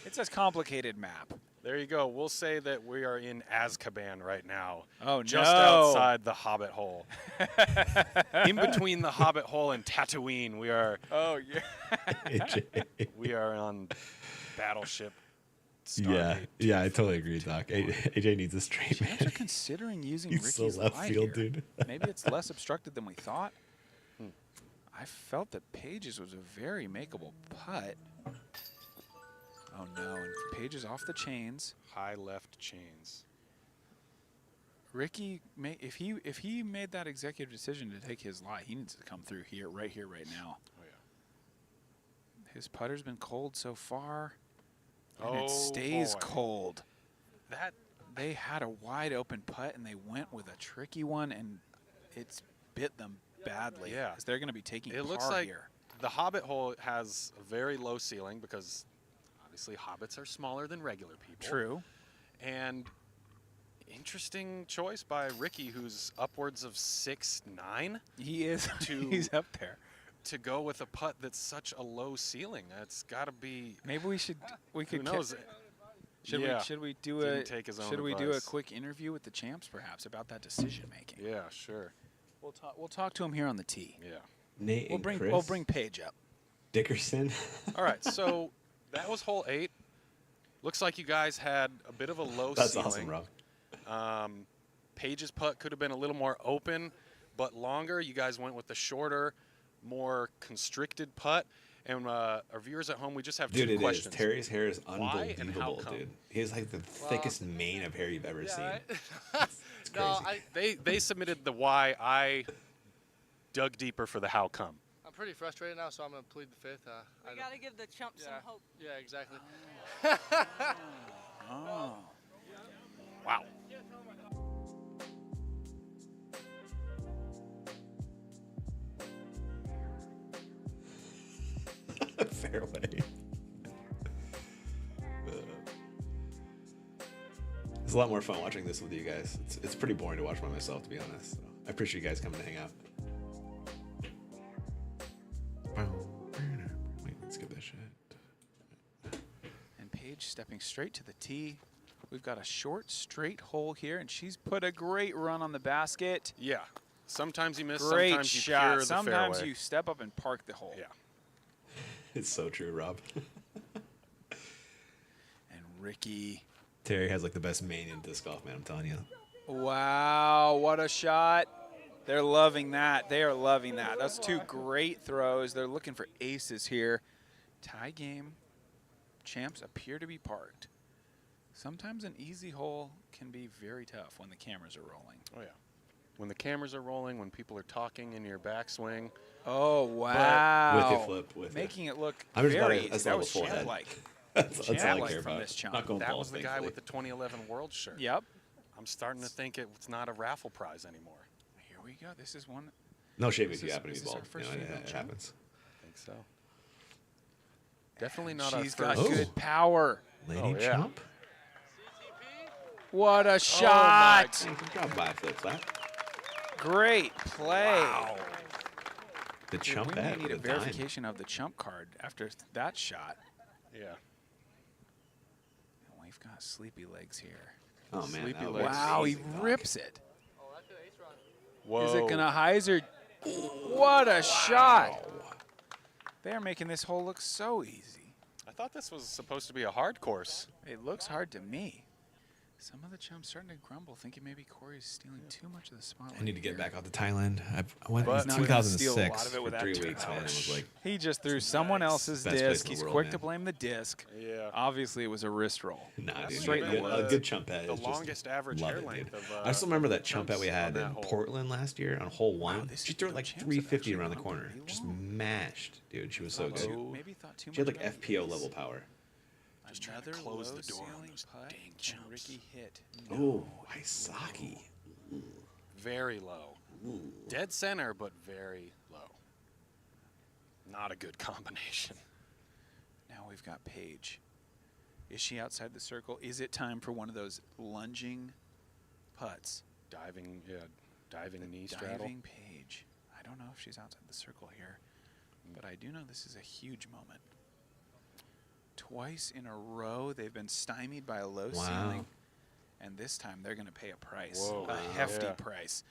It's a complicated map. There you go. We'll say that we are in Azkaban right now. Oh, just outside the Hobbit hole. In between the Hobbit hole and Tatooine, we are. Oh, yeah. AJ. We are on Battleship. Yeah, Stargate yeah, I totally agree, Doc. AJ needs a straight Champs are man. considering using He's so Ricky's left lie field, here. dude. Maybe it's less obstructed than we thought. I felt that Page's was a very makeable putt. Oh no, and Page is off the chains. High left chains. Ricky, if he made that executive decision to take his lie, he needs to come through here, right now. Oh yeah. His putter's been cold so far, and Oh, it stays boy. cold. That They had a wide open putt, and they went with a tricky one, and it's bit them badly. Yeah. 'Cause they're going to be taking it par looks like here. the Hobbit hole has a very low ceiling because obviously hobbits are smaller than regular people. True. And interesting choice by Ricky, who's upwards of 6'9", He is. To- He's up there. to go with a putt that's such a low ceiling. That's got to be. Maybe we could. Who knows? Should we do Didn't take his own do a advice. quick interview with the champs perhaps about that decision making? Yeah, sure. We'll talk to him here on the tee. Yeah. Nate We'll and bring Chris Paige up. Dickerson. All right, so that was hole 8. Looks like you guys had a bit of a low That's ceiling. awesome, Rob. Paige's putt could have been a little more open, but longer. You guys went with the shorter, more constricted putt. And our viewers at home, we just have Dude, two it is. questions. Terry's hair is Why and how unbelievable, come? dude. He has like the thickest mane of hair you've ever seen. Right? It's crazy. They submitted the why. I dug deeper for the how come. I'm pretty frustrated now, so I'm going to plead the fifth. We got to give the chumps some hope. Yeah, exactly. Oh. Wow. Fairway. It's a lot more fun watching this with you guys. It's pretty boring to watch by myself, to be honest. So I appreciate you guys coming to hang out. Wait, let's get this shit. And Paige stepping straight to the tee. We've got a short, straight hole here, and she's put a great run on the basket. Yeah. Sometimes you miss, Great sometimes you shot. pure the Sometimes fairway. you step up and park the hole. Yeah. It's so true, Rob. And Ricky. Terry has like the best mane in disc golf, man. I'm telling you. Wow, what a shot. They're loving that. They are loving that. That's two great throws. They're looking for aces here. Tie game. Champs appear to be parked. Sometimes an easy hole can be very tough when the cameras are rolling. Oh, yeah. When the cameras are rolling, when people are talking in your backswing. Oh, wow. With your flip, with Making it look I'm just very about easy. that's That not a was full head. champ-like. That's all I Champ-like care from about. this chump. Not going That balls, was the guy thankfully. with the 2011 World shirt. Yep. I'm starting to think it's not a raffle prize anymore. Here we go. This is one. No shame This if you is- happen to is be this our bald. first You know, female it champ? happens. I think so. Definitely not She's our got first. good power. Lady Oh, yeah. chump. What a shot. Hey, good job, by flip flap. Great play. The chump We may head need a with a dime. verification of the chump card after that shot. Yeah. And we've got sleepy legs here. Oh man, Sleepy that legs. was Wow, he amazing, Doc. rips it. Whoa. Is it gonna hyzer? What a shot! They're making this hole look so easy. I thought this was supposed to be a hard course. It looks hard to me. Some of the chumps starting to grumble, thinking maybe Corey's stealing too much of the spotlight. I need to get here. back out to Thailand. I went But in he's not gonna steal a lot 2006 of it for without 3 turning weeks, man. It was like He just threw someone else's Best place disc. in the He's world, quick man. to blame the disc. Yeah. Obviously, it was a wrist roll. nah, dude. straight in the A woods. good chump head. The is just longest average love hair it, length dude. of, I still remember that chump that we chumps had on that in hole. Portland last year on hole 1. this She threw it like champs have 350 actually around the gone corner. pretty Just long. mashed, dude. She was so good. Maybe thought too She had much like about FPO these. level power. Just trying to Another close low the door on ceiling those putt, dang and chumps. Ricky hit. Oh, Waisaki. Very low. Dead center, but very low. Not a good combination. Now we've got Paige. Is she outside the circle? Is it time for one of those lunging putts? Diving knee straddle. Diving Paige. I don't know if she's outside the circle here, but I do know this is a huge moment. twice in a row they've been stymied by a low Wow. ceiling. And this time they're going to pay a price, Whoa. a hefty Yeah. price.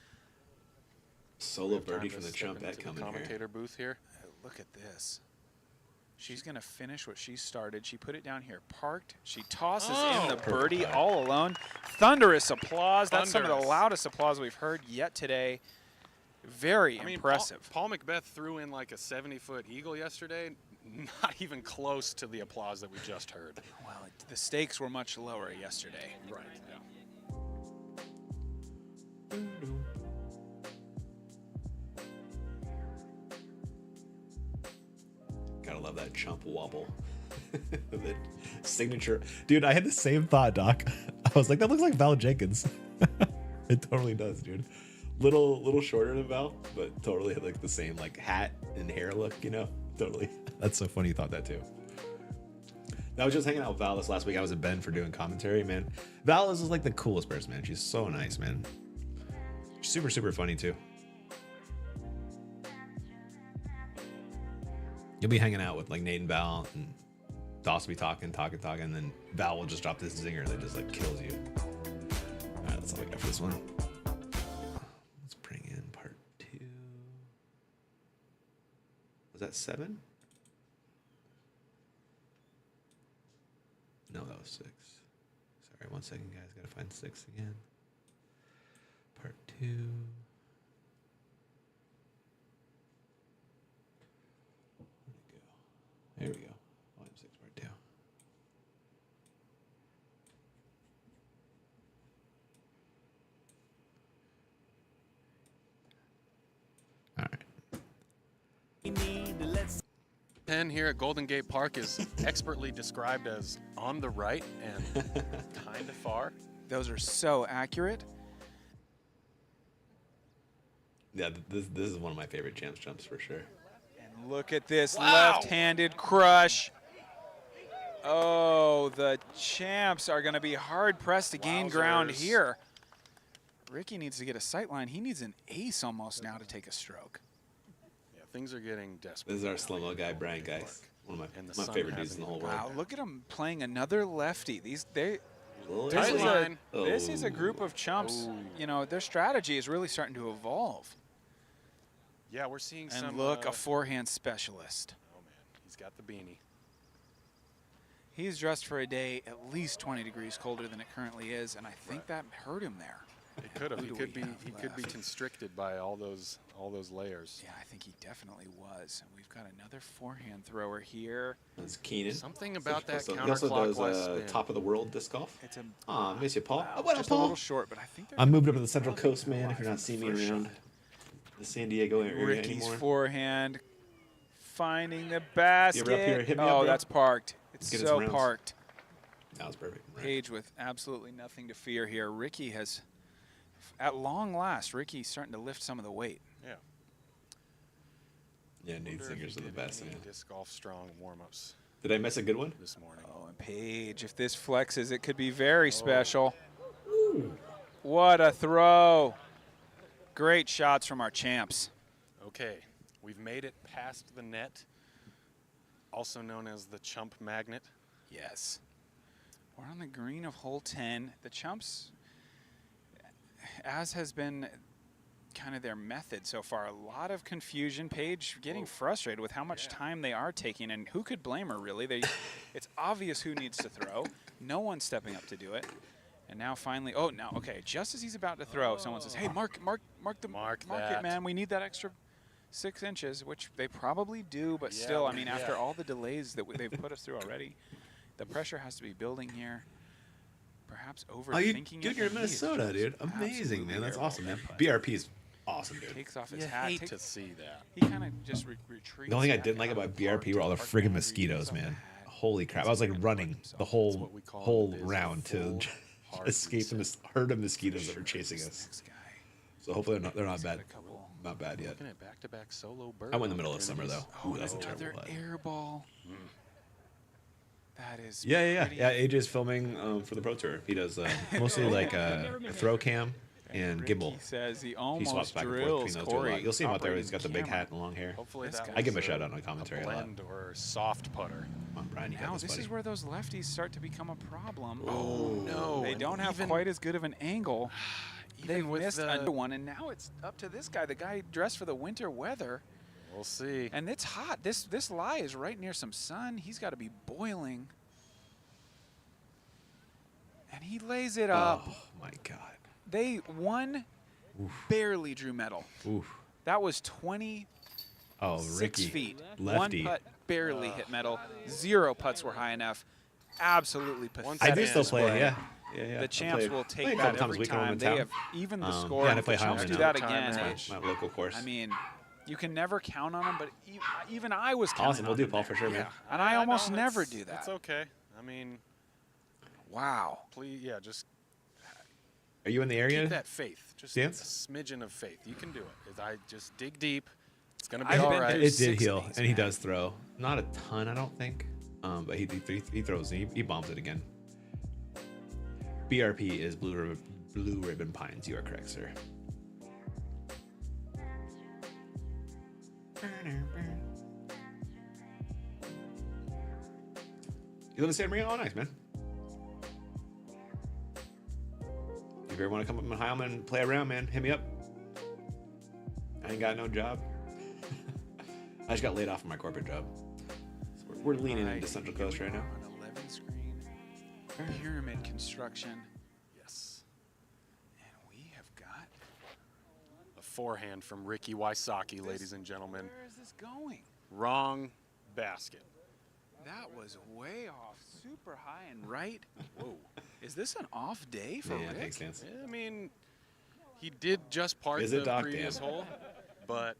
Solo Time birdie to from the step Chump into the coming here. commentator booth here. Look at this. She's going to finish what she started. She put it down here, parked. She tosses in the Perfect birdie putt. all alone. Thunderous applause. That's some of the Thunderous. loudest applause we've heard yet today. Very I mean, impressive. Paul Macbeth threw in like a 70-foot eagle yesterday. Not even close to the applause that we just heard. Well, the stakes were much lower yesterday. Right. Yeah. Gotta love that Chump wobble. The signature. Dude, I had the same thought, Doc. I was like, that looks like Val Jenkins. It totally does, dude. Little shorter than Val, but totally had like the same like hat and hair look, you know? Totally. That's so funny you thought that too. I was just hanging out with Val this last week. I was at Ben for doing commentary, man. Val is like the coolest person, man. She's so nice, man. Super, super funny too. You'll be hanging out with like Nate and Val, and Doss will be talking, and then Val will just drop this zinger that just like kills you. All right, that's all I got for this one. Let's bring in part 2. Was that 7? No, that was 6. Sorry, 1 second, guys. Gotta find 6 again. Part 2. There we go. Volume 6, part 2. All right. 10 here at Golden Gate Park is expertly described as on the right and kind of far. Those are so accurate. Yeah, this is one of my favorite jumps for sure. And look at this left-handed crush. Oh, the Champs are going to be hard-pressed to gain ground Wowzers. here. Ricky needs to get a sight line. He needs an ace almost now to take a stroke. Yeah, things are getting desperate. This is our slow-mo guy, Brian Geis. One of And the my sun favorite dudes in the hasn't whole world. Wow, look at him playing another lefty. This is Tight line. a group of Chumps. Oh. You know, their strategy is really starting to evolve. Yeah, we're seeing And some. look, a forehand specialist. Oh man, he's got the beanie. He's dressed for a day at least 20 degrees colder than it currently is, and I think that hurt him there. It could have. Who He do could we be. have He could be left? constricted by all those layers. Yeah, I think he definitely was. And we've got another forehand thrower here. That's Keenan. Something about that He also does counterclockwise spin. top of the world disc golf. It's a Aw, miss you, Paul. wow, Oh, what up, just a Paul? little short, but I think they're I'm gonna moved up to be the Central probably Coast, man. If you're alive not for seeing the me first around shot. the San Diego area Ricky's anymore. forehand finding the basket. You ever up here? Hit me up, oh, bro. that's parked. It's Get us so rounds. parked. That was perfect. Right. Page with absolutely nothing to fear here. Ricky has, at long last, Ricky's starting to lift some of the weight. Yeah. Yeah, Nate Wonder if Singers he are the did best, any man. Disc golf strong warm-ups Did I miss a good one? this morning. Oh, and Page, if this flexes, it could be very special. What a throw. Great shots from our Champs. Okay, we've made it past the net, also known as the Chump Magnet. Yes. We're on the green of hole 10. The Chumps, as has been kind of their method so far, a lot of confusion. Paige getting frustrated with how much time they are taking, and who could blame her, really? It's obvious who needs to throw. No one's stepping up to do it. And now finally, okay, just as he's about to throw, someone says, hey, mark that. it, man. We need that extra 6 inches, which they probably do, but still, I mean, after all the delays that they've put us through already, the pressure has to be building here. Perhaps overthinking Dude, it. you're and in he is Minnesota, just dude. Amazing, absolutely man. That's terrible awesome, man. at putt. BRP is awesome, dude. Takes off his You hat. hate to see that. He kind of just retreats. The only thing I back didn't like out about of the park BRP were all the to friggin' park mosquitoes, boundaries man. on the hat. Holy crap. I was like running the That's what we call whole it, is a round to full hard escape the reset. herd of mosquitoes that were chasing This us. next guy. So hopefully they're not He's bad. got a couple. Not bad yet. Looking at back-to-back solo bird. I'm in the middle of summer, though. Oh, Ooh, that's a another terrible putt. air ball. That is Yeah. pretty- AJ's filming for the Pro Tour. He does mostly like a throw cam and Ricky Gimbal. says he He almost swaps back and forth drills between those two a Corey. lot. You'll see him out there. He's got the big operating hat and the long hair. Hopefully This that guy- I give him a was shout out on commentary a lot. blend or soft putter. Come on, Brian, you Now got this this, buddy. is where those lefties start to become a problem. Oh no! They and don't have even- quite as good of an angle. They've even with missed the- another one, and now it's up to this guy, the guy dressed for the winter weather. We'll see. And it's hot. This lie is right near some sun. He's got to be boiling. And he lays it up. Oh my God. They barely drew metal. Oof. That was 26 Oh, Ricky. feet. Lefty. One putt barely hit metal. 0 putts were high enough. Absolutely pathetic. I do still play, display. yeah. Yeah. The I champs play- will play take a that couple times a every week when I'm time. in They town. have even the Yeah, score. and I If play the champs Heilman do now. that Time again. match. My local course. I mean, you can never count on them, but even I was counting Awesome. We'll on do, them Paul, there. for sure, man. And I almost know, never it's- do that. It's okay. I mean, Wow. please, yeah, just Are you in the area? keep that faith. Just Stance? a smidgen of faith. You can do it. I just dig deep. It's gonna be I've all been right. through It did 6 of heal, these, and he man. does throw. Not a ton, I don't think. But he throws. He bombs it again. BRP is Blue Ribbon Pines. You are correct, sir. You live in San Marino? Oh, nice, man. If you ever want to come up in Heilman and play around, man, hit me up. I ain't got no job. I just got laid off from my corporate job. So we're leaning Alright, into Central here Coast we right are now. on 11 screen pyramid construction, Yes. and we have got. A forehand from Ricky Wysocki, ladies and gentlemen. Where is this going? Wrong basket. That was way off, super high and right. Whoa, is this an off day for Yeah, Rick? thanks, Stance. Yeah, I mean, he did just part Is the it, Doc? previous Damn. hole, but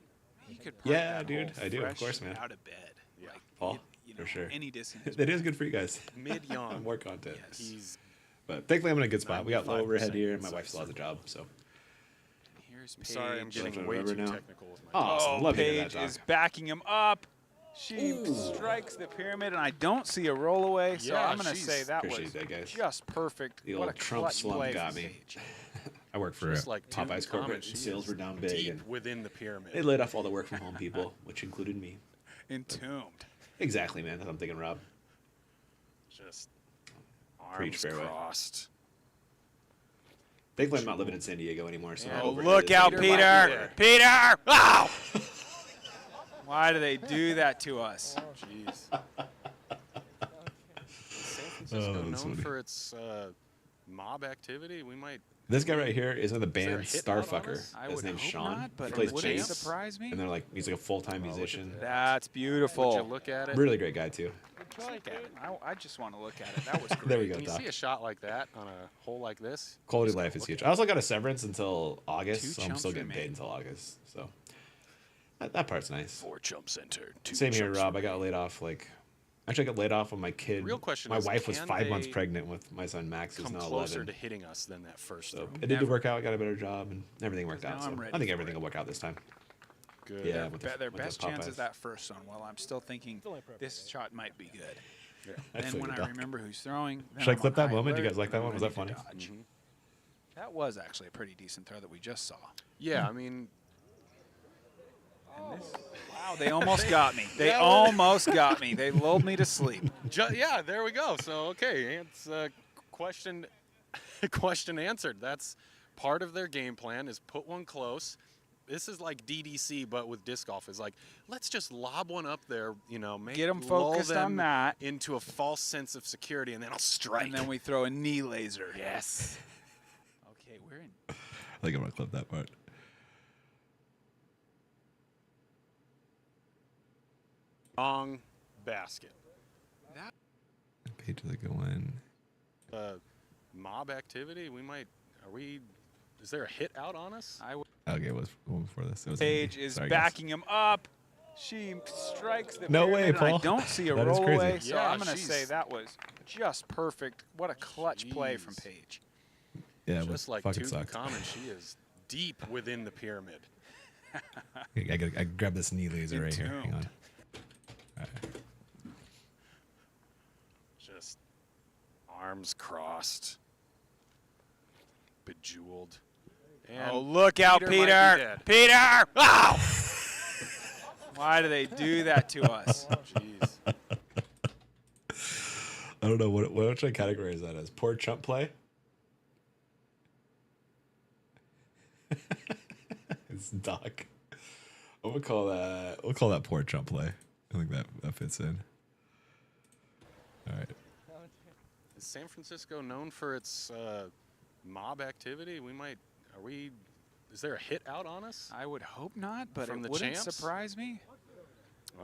He could park Yeah, that dude, hole I do, of fresh course, man. Out of bed, Yeah. like, Paul, you for know, sure. any distance. That is good for you guys. mid-yawn. More content. Yes. He's But thankfully, I'm in a good spot. We got low 95% overhead here, and my inside wife still has a job. So Here's I'm Paige. sorry, I'm getting Don't way too remember now. technical with my Awesome. Oh, Love to hear Paige that, is Doc. backing him up. She strikes the pyramid, and I don't see a rollaway, so Yeah, I'm going to she's- say that was Appreciate that, guys. just perfect. The What old a Trump clutch slump play got from me. Paige. I work for Just like Popeye's Tootin' corporate. Common, she Sales is were down big, deep and within the pyramid. they laid off all the work from home people, which included me. Entombed. Exactly, man. That's what I'm thinking, Rob. Just Preach, arms fairway. crossed. Thankfully, I'm not living in San Diego anymore. So Yeah. my Oh, overhead look is out, like- Peter! Peter! Wow! Why do they do that to us? Jeez. San Francisco Oh, that's known funny. for its mob activity. We might. This guy right here is in the there a band hit out on Starfucker. us? I His would name's hope Sean. not, but He it plays wouldn't bass, surprise me. and they're like he's like a full-time musician. That's Would beautiful. you look at it? Really great guy too. Look at it. I just want to look at it. That was great. There we go, When you Doc. see a shot like that on a hole like this, Quality just of life gotta is look huge. at I also got a severance until August, Two so I'm chumps still getting remain. paid until August. So that part's nice. 4 chumps entered. 2 Same here, chumps Rob. I remain. got laid off actually I got laid off when my kid. Real question My is, wife was can 5 months they pregnant with my son Max, who's Come now closer 11. to hitting us than that first So throw. it did work out. I got a better job, and everything worked Now out. So I'm ready I think for everything it. will work out this time. Good. Yeah, with the- Their with the best chance is Popeyes. that first one. Well, I'm still thinking this shot might be good. I Then feel when you, I Doc. remember who's throwing, then Should I I'm clip on that high moment? You alert, guys like and that I'm one? Was ready that to funny? dodge. That was actually a pretty decent throw that we just saw. Yeah, I mean, And this, wow, they almost got me. They almost got me. They lulled me to sleep. yeah, there we go. So okay, it's question question answered. That's part of their game plan is put one close. This is like DDC, but with disc golf. Is like, let's just lob one up there, Get 'em lull focused on them that. into a false sense of security, and then I'll strike. And then we throw a knee laser. yes. Okay, we're in. I think I'm gonna clip that part. Wrong basket. Page is a good one. Mob activity. We might. Are we? Is there a hit out on us? Okay, it was one before this. It was Paige me. is Sorry, guys. backing him up. She strikes the No pyramid, way, and I Paul. don't see a That is crazy. rollaway, so Yeah, I'm going to say she's- that was just perfect. What a clutch play from Jeez. Paige. Yeah, it Just was like fucking sucked. Tutankhamun, she is deep within the pyramid. I grab this knee laser right here. Hang on. Entombed. All right. Just arms crossed, bejeweled, And Oh, look out, might be Peter! dead. Peter! Ow! Why do they do that to us? Jeez. I don't know what should I categorize that as? Poor chump play. It's Doc. I'm gonna call that. We'll call that poor chump play. I think that fits in. All right. Is San Francisco known for its mob activity? Is there a hit out on us? I would hope not, but From it the wouldn't Champs? surprise me.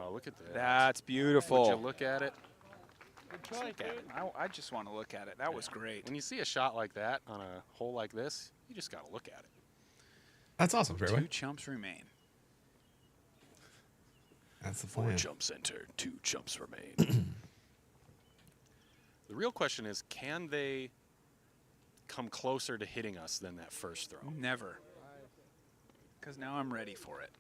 Oh, look at that. That's Would beautiful. you look at it? Look at it. I just want to look at it. That was great. When you see a shot like that on a hole like this, you just got to look at it. That's awesome, fairway. 2 chumps remain. That's the 4 plan. chumps entered, 2 chumps remain. The real question is, can they come closer to hitting us than that first throw? Never. Because now I'm ready for it.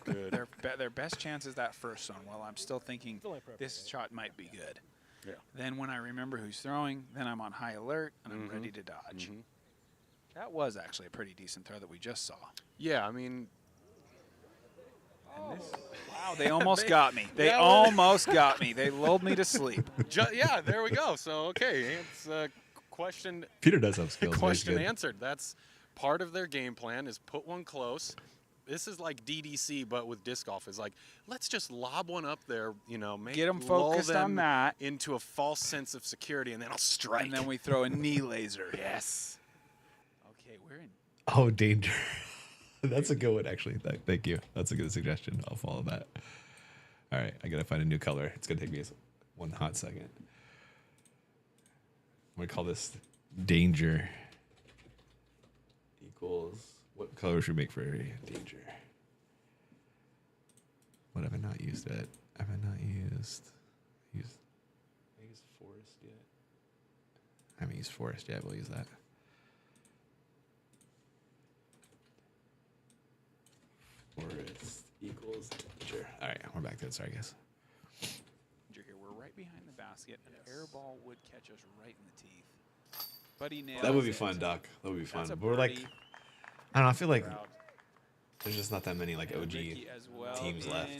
Good. Their best chance is that first one. While I'm still thinking this shot might be good. Yeah. Then when I remember who's throwing, then I'm on high alert and I'm ready to dodge. That was actually a pretty decent throw that we just saw. Yeah, I mean, Wow, they almost got me. They almost got me. They lulled me to sleep. yeah, there we go. So, okay, it's a question. Peter does have skills. Question He's good. answered. That's part of their game plan is put one close. This is like DDC, but with disc golf. Is like, let's just lob one up there, Get 'em lull focused on them that. into a false sense of security, and then I'll strike. And then we throw a knee laser. yes. Okay, we're in. Oh, danger. That's a good one, actually. Thank you. That's a good suggestion. I'll follow that. All right, I gotta find a new color. It's gonna take me one hot second. I'm gonna call this danger equals. What color should we make for danger? What have I not used yet? Have I not used? I used forest yet? I haven't used forest yet. We'll use that. Forest equals danger. All right, we're back to it. Sorry, guys. Here, we're right behind the basket. An air ball would catch us right in the teeth. But he nailed That would be it. fun, Doc. That would be fun. That's a But we're like, birdie. I don't know. I feel like Proud. there's just not that many like OG Ricky as well teams in. left.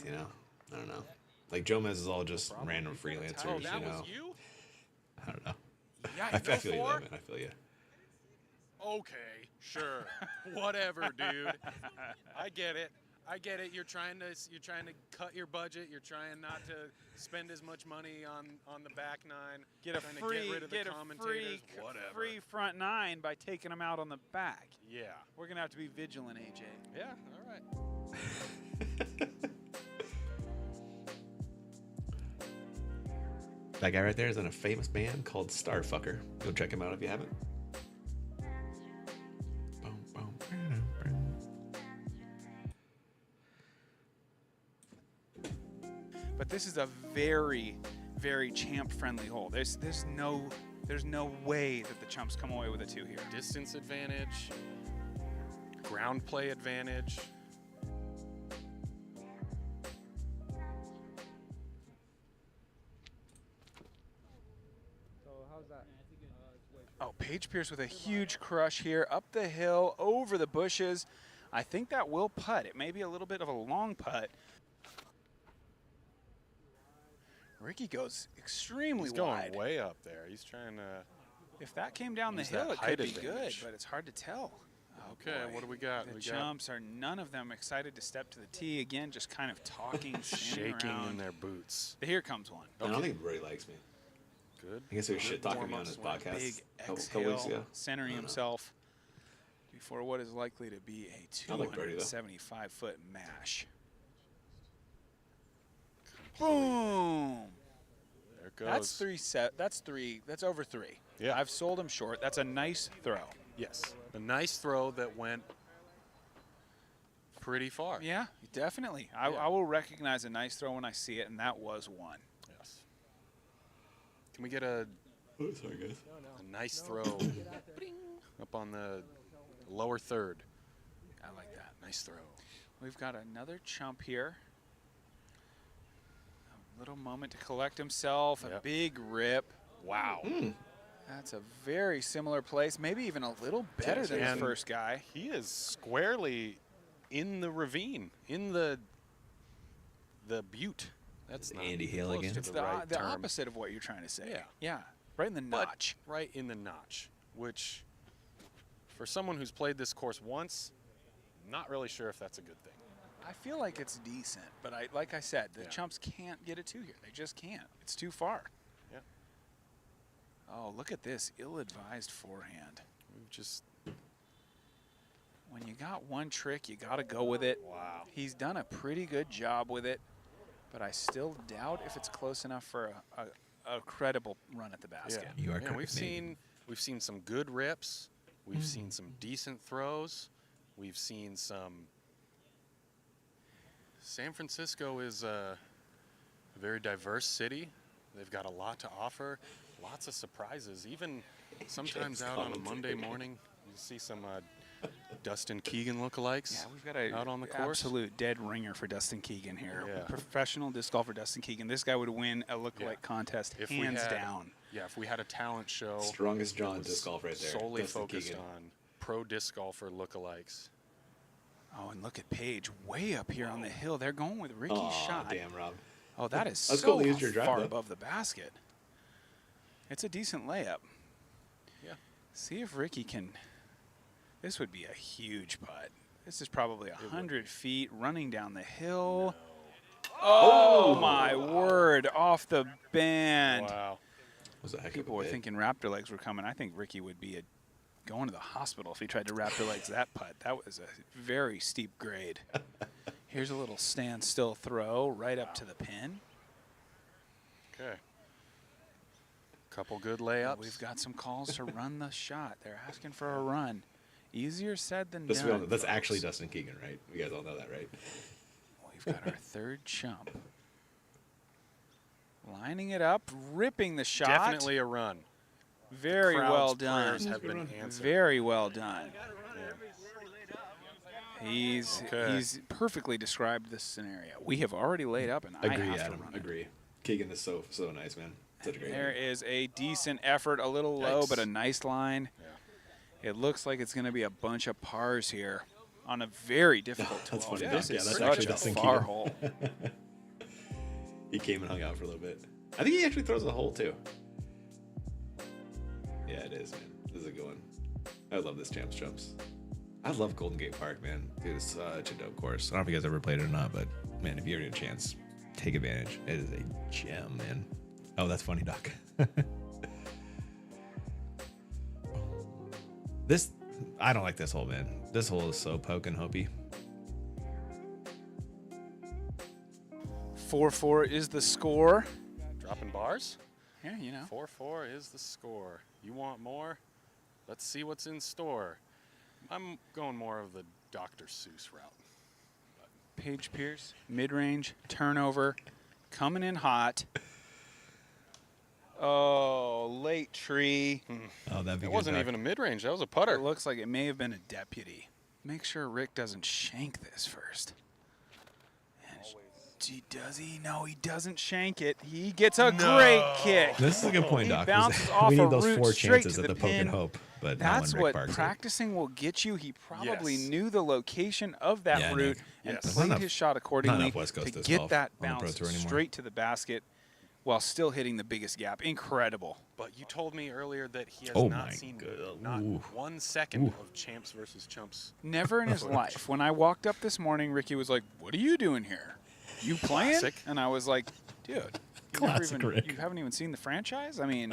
I don't know. Like Jomez is all just random freelancers. Oh, that was you? I don't know. Yeah, I feel you, though, man. I feel you. Okay, sure, whatever, dude. I get it. You're trying to cut your budget. You're trying not to spend as much money on the back nine. Get a trying free, to get rid of the get a commentators. Whatever. free front nine by taking them out on the back. Yeah. We're gonna have to be vigilant, AJ. Yeah. All right. That guy right there is in a famous band called Starfucker. Go check him out if you haven't. Boom, boom, boom, boom. But this is a very, very champ-friendly hole. There's no way that the Chumps come away with a 2 here. Distance advantage. Ground play advantage. Oh, Paige Pierce with a huge crush here, up the hill, over the bushes. I think that will putt. It may be a little bit of a long putt. Ricky goes extremely He's going wide. way up there. He's trying to. If that came down the Use that hill, it height could be good, advantage. but it's hard to tell. Oh, Okay, boy. what do we got? The We got Chumps are none of them excited to step to the tee again, just kind of talking, standing shaking around. in their boots. Here comes one. I don't think Brody likes me. Good. I guess he was Good shit talking me on warm-up his swing. podcast Big a couple exhale, weeks ago. centering himself before what is likely to be a I like Birdie, though. 275-foot mash. Boom! There it goes. That's three set. That's three. That's over 3. Yeah. I've sold him short. That's a nice throw. Yes. A nice throw that went pretty far. Yeah, definitely. I will recognize a nice throw when I see it, and that was one. Yes. Can we get a Oh, sorry, guys. a nice throw up on the lower third? I like that. Nice throw. We've got another Chump here. A little moment to collect himself. A Yep. big rip. Wow. That's a very similar place, maybe even a little better than the And first guy. He is squarely in the ravine, in the butte. That's not Andy Hale close again. to It's the right the term. opposite of what you're trying to say. Yeah. Yeah, right in the But notch. right in the notch, which for someone who's played this course once, not really sure if that's a good thing. I feel like it's decent, but like I said, the Yeah. Chumps can't get it to here. They just can't. It's too far. Yeah. Oh, look at this ill-advised forehand. We've just When you got one trick, you got to go with it. wow. He's done a pretty good job with it, but I still doubt if it's close enough for a credible run at the basket. You are Yeah, correct, Nate. we've seen some good rips. We've seen some decent throws. We've seen some. San Francisco is a very diverse city. They've got a lot to offer, lots of surprises. Even sometimes out on a Monday morning, you see some Dustin Keegan lookalikes. Yeah, we've got a out on the course. absolute dead ringer for Dustin Keegan here. Yeah. Professional disc golfer Dustin Keegan. This guy would win a lookalike Yeah. contest If we hands had- down. Yeah, if we had a talent show Strongest John was disc golf right there. solely Dustin focused Keegan. on pro disc golfer lookalikes. Oh, and look at Paige way up here on the hill. They're going with Ricky's Aw, shot. damn, Rob. Oh, that is That's so cool to use your drive, far though. above the basket. It's a decent layup. Yeah. See if Ricky can. This would be a huge putt. This is probably 100 feet running down the hill. Oh, my word. Off the band. Wow. Was a heck of a People were bit. thinking raptor legs were coming. I think Ricky would be going to the hospital if he tried to raptor legs that putt. That was a very steep grade. Here's a little standstill throw right up to the pin. Okay. Couple good layups. We've got some calls to run the shot. They're asking for a run. Easier said than That's, done. that's actually folks. Dustin Keegan, right? You guys all know that, right? We've got our third chump. Lining it up, ripping the shot. Definitely a run. Very Crowd's well done. prayers have been answered. Very well done. Yeah. He's Okay. he's perfectly described this scenario. We have already laid up, and I Agree, have Adam. to run it. Agree. Keegan is so nice, man. Such a great There man. is a decent effort, a little low, Yikes. but a nice line. Yeah. It looks like it's going to be a bunch of pars here on a very difficult 12. That's funny. This Yeah, is that's such actually a Dustin far Keegan. hole. He came and hung out for a little bit. I think he actually throws a hole too. Yeah, it is, man. This is a good one. I love this Chumps. I love Golden Gate Park, man. Dude, it's such a dope course. I don't know if you guys ever played it or not, but man, if you ever get a chance, take advantage. It is a gem, man. Oh, that's funny, Doc. I don't like this hole, man. This hole is so poke and hopey. 4-4 is the score. Dropping bars. Yeah, you know. 4-4 is the score. You want more? Let's see what's in store. I'm going more of the Dr. Seuss route. Paige Pierce, mid-range, turnover, coming in hot. Oh, late tree. Oh, that'd be It good. wasn't Doc. even a mid-range. That was a putter. It looks like it may have been a deputy. Make sure Rick doesn't shank this first. Does he? No, he doesn't shank it. He gets a great kick. This is a good point, He Doc. bounces off We a need those root 4 straight chances to at the the poke and pin. hope, but That's not when what Rick barks it. practicing will get you. He probably Yes. knew the location of that Yeah, route Nick. and Yes. played Not his enough- shot accordingly enough West Coast to disc get golf that on the Pro bounce Tour anymore. straight to the basket while still hitting the biggest gap. Incredible. But you told me earlier that he has Oh my not seen God. not Ooh. 1 second Ooh. of Champs versus Chumps. Never in his life. When I walked up this morning, Ricky was like, "What are you doing here? You playing?" Classic. And I was like, "Dude, Classic Rick. you haven't even seen the franchise? I mean,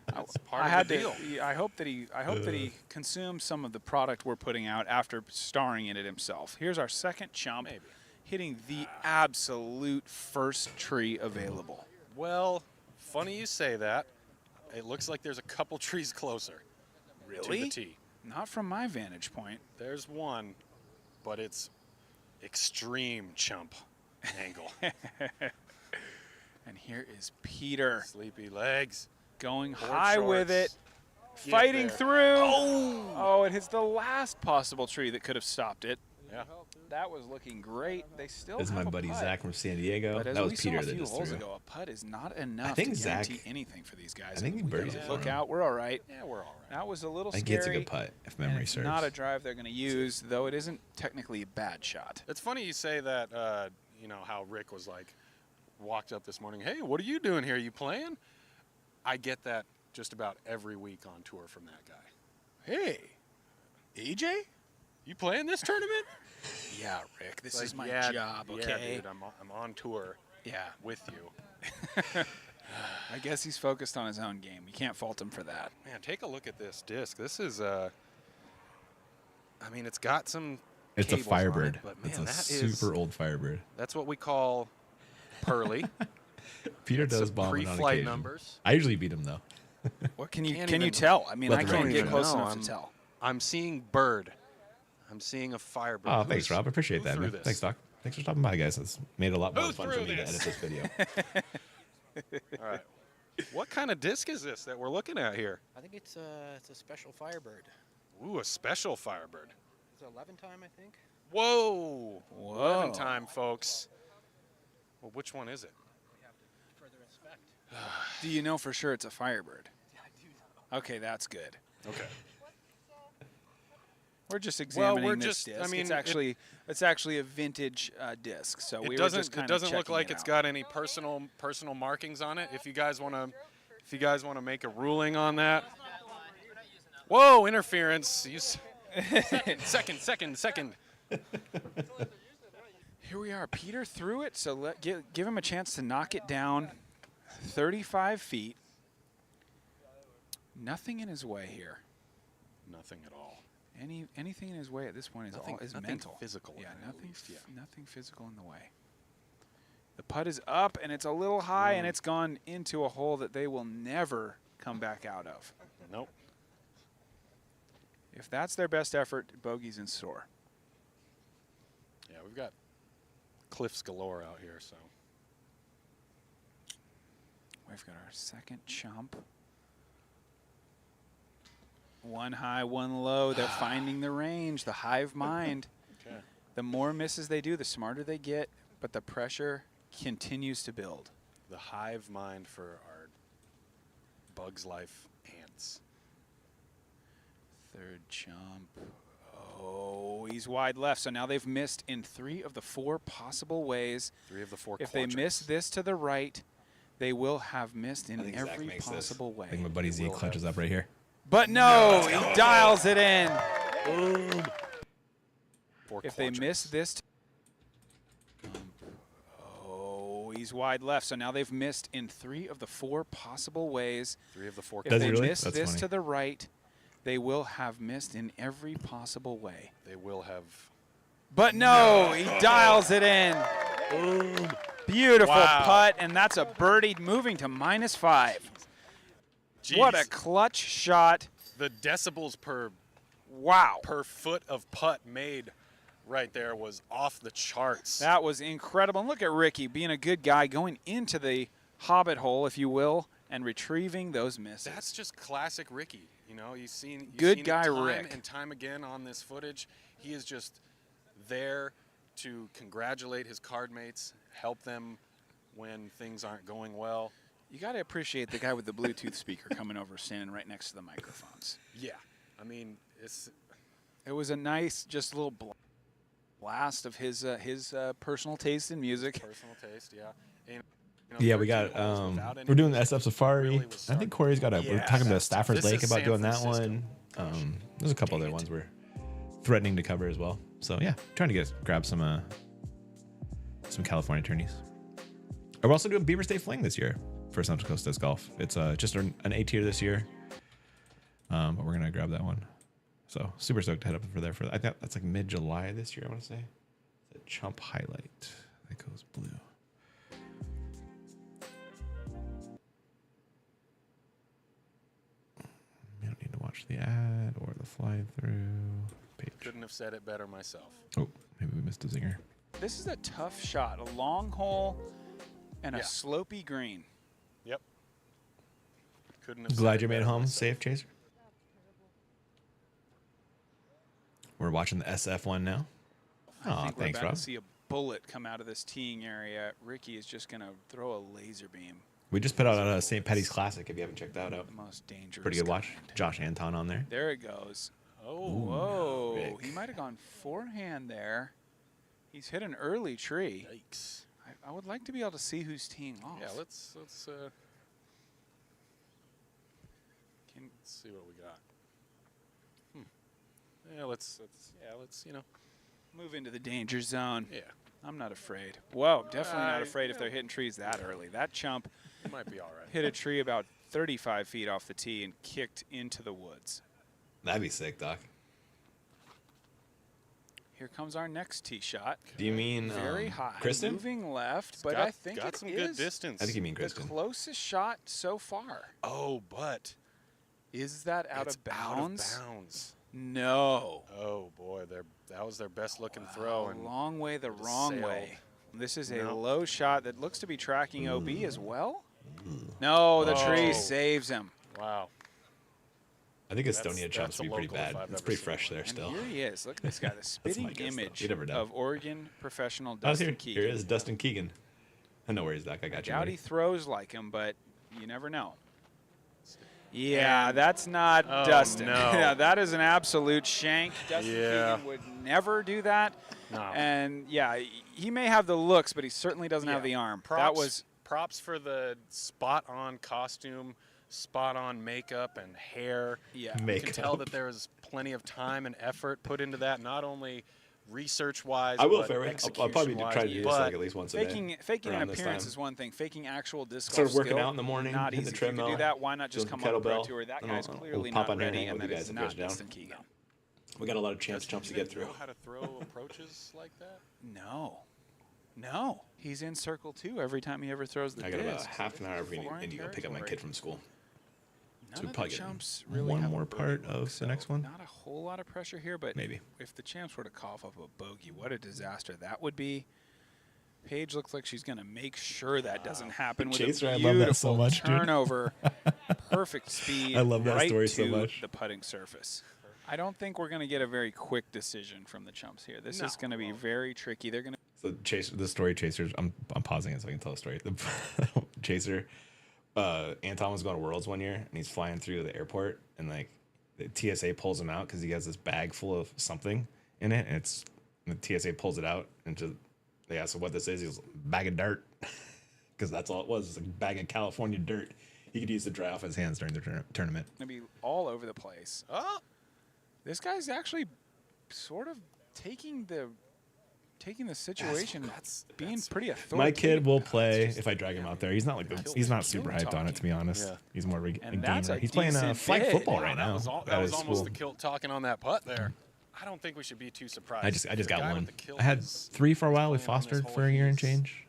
That's part I of had the to. deal. I hope that he consumed some of the product we're putting out after starring in it himself. Here's our second chump, Maybe. hitting the absolute first tree available. Well, funny you say that. It looks like there's a couple trees closer to Really? the tee. Not from my vantage point. There's one, but it's extreme chump angle. And here is Peter Sleepy legs. going Board high with it, shorts. Get fighting there. through. Oh, it hits the last possible tree that could have stopped it. Yeah. That was looking great. They still This is have my a buddy putt. Zach from San Diego. But as That was we Peter saw a that few just holes threw. ago, a putt is not enough think to guarantee Zach- anything for these guys. I think he We gotta birdies it look for him. out. We're all right. Yeah, we're all right. That was a little I think scary. it's a good putt, if and memory it's serves. not a drive they're going to use, though it isn't technically a bad shot. It's funny you say that, you know, how Rick was like, walked up this morning, hey, what are you doing here? You playing? I get that just about every week on tour from that guy. Hey, AJ, you playing this tournament? Yeah, Rick, this Like, is my yeah, job, yeah, okay? dude, I'm on tour Yeah. with you. I guess he's focused on his own game. You can't fault him for that. Man, take a look at this disc. This is, I mean, it's got some It's a cables on it, Firebird. but It's man, a that is, super old Firebird. that's what we call pearly. Peter It's does some bomb it on pre-flight occasion. numbers. I usually beat him though. What can you Can't can you even- tell? I mean, Let I the can't rain get show. close No, enough I'm- to tell. I'm seeing bird. I'm seeing a Firebird. Oh, thanks, Who's- Rob. I appreciate who that, threw man. this? Thanks, Doc. Thanks for stopping by, guys. It's made it a lot more Who fun for threw me to this? edit this video. All right. What kind of disc is this that we're looking at here? I think it's a special Firebird. Ooh, a special Firebird. It's 11 time, I think. Whoa. Whoa. 11 time, folks. Well, which one is it? We have to further inspect. Do you know for sure it's a Firebird? Yeah, I do know. Okay, that's good. Okay. We're just Well, examining we're this just- disc. I mean, it's actually a vintage disc. So we It were doesn't. just kind It doesn't of look checking like it it's out. got any personal markings on it. If you guys want to, make a ruling on that. Whoa! Interference. Second. Here we are. Peter threw it, so give him a chance to knock it down 35 feet. Nothing in his way here. Nothing at all. Anything in his way at this point is Nothing- all is nothing mental. physical in Yeah, it, at nothing. least, yeah. Nothing physical in the way. The putt is up, and it's a little high, and it's gone into a hole that they will never come back out of. Nope. If that's their best effort, bogey's in store. Yeah, we've got cliffs galore out here, so. We've got our second chump. One high, one low. They're finding the range, the hive mind. Okay. The more misses they do, the smarter they get, but the pressure continues to build. The hive mind for our Bugs Life ants. Third jump. Oh, he's wide left. So now they've missed in 3 of the 4 possible ways. 3 of the 4 If they miss quadrants. this to the right, they will have missed I in think Zach every makes this. possible I think my way. buddy Z will clutches have- up right here. But no, he dials it in. 4 If they quadrants. miss this, oh, he's wide left. So now they've missed in 3 of the 4 possible ways. 3 of the 4 If Does he they really? miss That's this funny. to the right, they will have missed in every possible way. They will have. But no, he dials it in. Beautiful Wow. putt, and that's a birdie moving to -5. What a Jeez. clutch shot. The decibels Wow. per foot of putt made right there was off the charts. That was incredible. And look at Ricky being a good guy, going into the hobbit hole, if you will, and retrieving those misses. That's just classic Ricky. You know, you've seen Good it guy, time Rick. and time again on this footage. He is just there to congratulate his card mates, help them when things aren't going well. You got to appreciate the guy with the Bluetooth speaker coming over, standing right next to the microphones. Yeah, I mean, It was a nice, just little blast of his personal taste in music. personal taste. Yeah. And, Yeah, we 13 got. holes without any We're doing the music SF Safari. really was I starting. think Corey's got a. We're Yeah, talking to that's- Stafford this Lake is about San doing that Francisco. one. Gosh. There's a couple Dang other it. ones we're threatening to cover as well. So yeah, trying to grab some California tourneys. We're also doing Beaver State Fling this year for Central Coast Disc Golf. It's just an A tier this year, but we're gonna grab that one. So super stoked to head up for there. I think that's like mid-July this year. I want to say the Chump highlight that goes blue. You don't need to watch the ad or the fly-through page. Couldn't have said it better myself. Oh, maybe we missed a zinger. This is a tough shot, a long hole and a Yeah. slopey green. Yep. Couldn't have. Glad said you it made it better home myself. safe, Chaser. We're watching the SF one now. I think we're thanks, about Rob. to see a bullet come out of this teeing area. Ricky is just going to throw a laser beam. We just put out a St. Patty's Classic, if you haven't checked that out. The most dangerous. Pretty good watch. kind. Josh Anton on there. There it goes. Oh, Whoa. Rick. He might have gone forehand there. He's hit an early tree. yikes. I would like to be able to see who's teeing off. Yeah, let's see what we got. Yeah, let's Move into the danger zone. yeah, I'm not afraid. Whoa, definitely not afraid if they're hitting trees that early. That chump it might be all right. hit a tree about 35 feet off the tee and kicked into the woods. That'd be sick, Doc. Here comes our next tee shot. Do you mean Very high. Kristen? Moving left, but got, I think got it some is good distance. I think you mean the Kristen. closest shot so far. Oh, but Is that out it's of bounds? Out of bounds. No. Oh boy, that was their best looking throw, A and long way the it wrong sailed. way. This is a No. low shot that looks to be tracking OB as well. No, the tree Oh. saves him. wow. I think That's- Estonia chumps that's a would be pretty local if bad. I've It's ever pretty seen fresh one. there And still. here he is. Look at this guy, the spitting guess, though. image You never know. of Oregon professional I was Dustin here. Keegan. Here is Dustin Keegan. I know where he's Doc. I got you. Doubt buddy. he throws like him, but you never know. Yeah, that's not Oh, Dustin. no. Yeah, that is an absolute shank. Dustin Yeah. Keegan would never do that. No. And yeah, he may have the looks, but he certainly doesn't have Yeah. the arm. Props, That was props for the spot on costume, spot on makeup and hair. yeah. You Makeup. can tell that there was plenty of time and effort put into that, not only research-wise, I will but fair. I'll probably execution-wise, try to do this but like at least once a day. Faking an around this appearance time. is one thing. Faking actual disc golf Started working skill, out in the morning, not hitting easy. the If you could treadmill, do that, why not just doing come on the pro kettlebell. tour? That Then guy's I'll clearly pop not on here and ready, hang and with that you is guys if not you're down. Dustin Keegan. We got a lot of chance Does chumps to he get through. know how to throw approaches like that? No. He's in circle 2 every time he ever throws the I got about disc. half an hour Foreign and you go pick up my territory. kid from school. None So of probably the get chumps really one have a more birdie part look, of the so next one. Not a whole lot of pressure here, but Maybe. if the champs were to cough up a bogey, what a disaster that would be. Paige looks like she's going to make sure that doesn't happen with Chaser, a I beautiful love that so much, dude. turnover. Perfect speed. I love that right story so to much. the putting surface. I don't think we're going to get a very quick decision from the chumps here. This is going to be very tricky. They're going to So the story chasers. I'm pausing it so I can tell the story. The chaser, Anton was going to Worlds one year and he's flying through the airport and like the TSA pulls him out because he has this bag full of something in it and the TSA pulls it out and just they asked him what this is. He goes, bag of dirt, because that's all it was. It's a bag of California dirt. He could use to dry off his hands during the tournament. to be all over the place. Oh, This guy's actually sort of taking the situation, being pretty authoritative. My kid will play just- if I drag him out there. He's not Kill- he's not kill super hyped on it, to be honest. Yeah. He's more a And that's gamer. a He's playing decent flag bid. football Wow, right now. that at was his almost school. the kilt talking on that putt there. I don't think we should be too surprised. I just The got guy with one. the kilt I had is 3 for a while. We playing on this fostered hole. for a year and He's- change.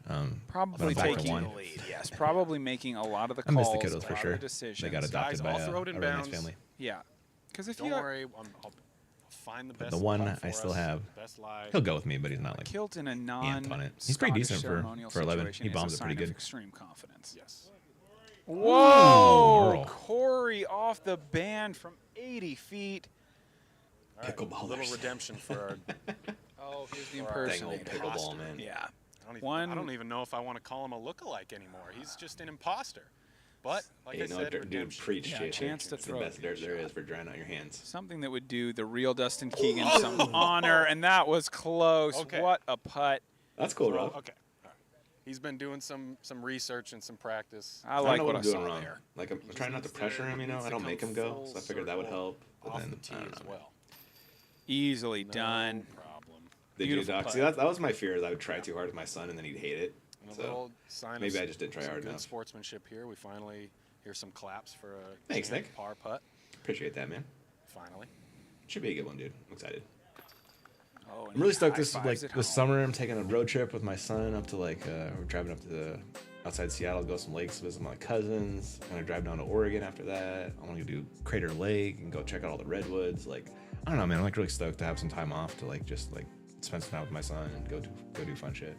Probably I'm back to taking one. the lead. Yes, probably making a lot of the I miss calls, the kiddos a for lot sure. of the decisions. They got Guys, adopted by I'll throw it in a really nice bounds. family. Yeah, because if Don't you worry, I'll find the best. The one putt I for still us, have, Best lie. he'll go with me, but he's not like kilt in a amped on non it. He's pretty decent ceremonial for 11. situation He is a bombs it pretty sign of good. extreme confidence. Yes. Whoa! Merle. Corey off the band from 80 feet. All right, Pickleballers. A little redemption for our. Oh, here's the For our Dang old impersonator. pickleball, man. Yeah. I don't even know if I want to call him a lookalike anymore. He's just an imposter. But like Hey, I no, said, dude, redemption. preach, Yeah, Chaser. chance to It's throw the a best dirt there shot. is for drying out your hands. Something that would do the real Dustin Keegan some honor, and that was close. Okay. What a putt. That's cool, Well, Rob. okay. All right. He's been doing some research and some practice. I I like don't know what what I I'm doing saw wrong. there. Like I'm He trying not to needs pressure him, you know. needs I to don't make come him go, full so I figured that would circle help. But off then the tee I don't as know. well. Easily No done. problem. Did you, Beautiful Doc? See, putt. that was my fear. Is I would try too hard with my son, and then he'd hate it. And a So little sign maybe of I just didn't try some hard good enough. sportsmanship here. We finally hear some claps for a Thanks, champ Nick. par putt. Appreciate that, man. Finally. Should be a good one, dude. I'm excited. Oh, and I'm really he stoked. This high-fives like it this home. summer. I'm taking a road trip with my son up to like we're driving up to the outside Seattle, go some lakes, visit my cousins. I'm gonna drive down to Oregon after that. I want to do Crater Lake and go check out all the redwoods. Like I don't know, man. I'm like really stoked to have some time off to like just like spend some time with my son and go do fun shit.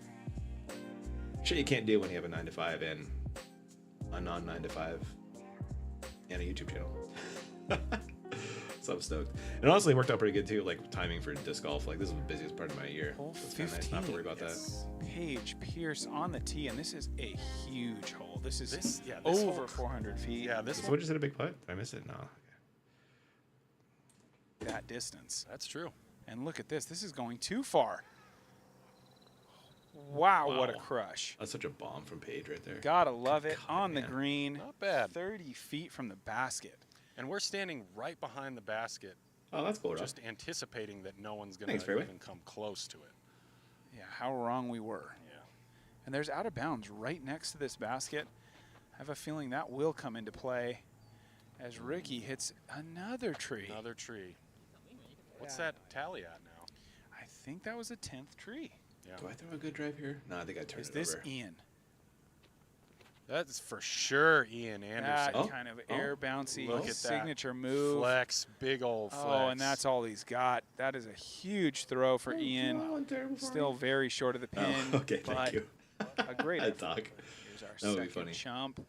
Shit you can't do when you have a 9 to 5 and a non 9 to 5 and a YouTube channel. So I'm stoked. And honestly, it worked out pretty good too. Like timing for disc golf. Like this is the busiest part of my year. Hole So it's kind of 15. nice not to worry about that. Paige Pierce on the tee, and this is a huge hole. This is This over hole- 400 feet. Yeah, this So one. what just hit a big putt? Did I miss it? No. That distance. That's true. And look at this. This is going too far. Wow, what a Wow. crush. That's such a bomb from Paige right there. Gotta love it. God, On the man. green. Not bad. 30 feet from the basket. And we're standing right behind the basket, Oh, that's cool, Rob. just anticipating that no one's going Thanks, to fairway. even come close to it. Yeah, how wrong we were. Yeah. And there's out of bounds right next to this basket. I have a feeling that will come into play as Ricky hits another tree. Another tree. What's that tally at now? I think that was a 10th tree. Yeah. Do I throw a good drive here? No, I think I turned Is it this over. Ian? That's for sure Ian That Anderson. Oh. kind of Oh. air bouncy Look at that. signature move. Flex, big old flex. Oh, and that's all he's got. That is a huge throw for Ian. Oh, terrible for Still me. very short of the pin. Oh, okay, but thank you. a great I effort. talk. Here's our That would be second funny. chump.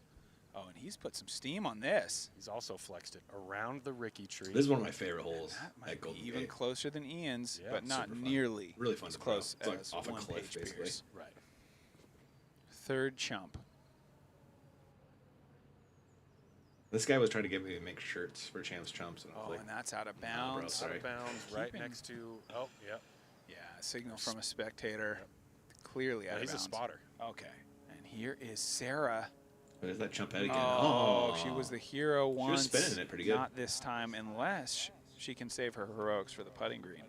Oh, and he's put some steam on this. He's also flexed it around the Ricky tree. This is one of my favorite holes That at might Golden be even Gate. closer than Ian's, Yeah, but not super fun. nearly Really fun as to throw. close It's like as off a one cliff, Paige basically. Pierce. Right. Third chump. This guy was trying to get me to make shirts for Champs Chumps, and I was Oh, like, and that's out of bro, bounds. sorry. Out of bounds, right Keeping- next to. Oh, yep. Yeah, a signal from a spectator. Clearly out Yeah, of he's a bounds. spotter. Okay. And here is Sarah. What is that jump head again? Oh, she was the hero once. spinning it pretty good. Not this time, unless she can save her heroics for the putting green.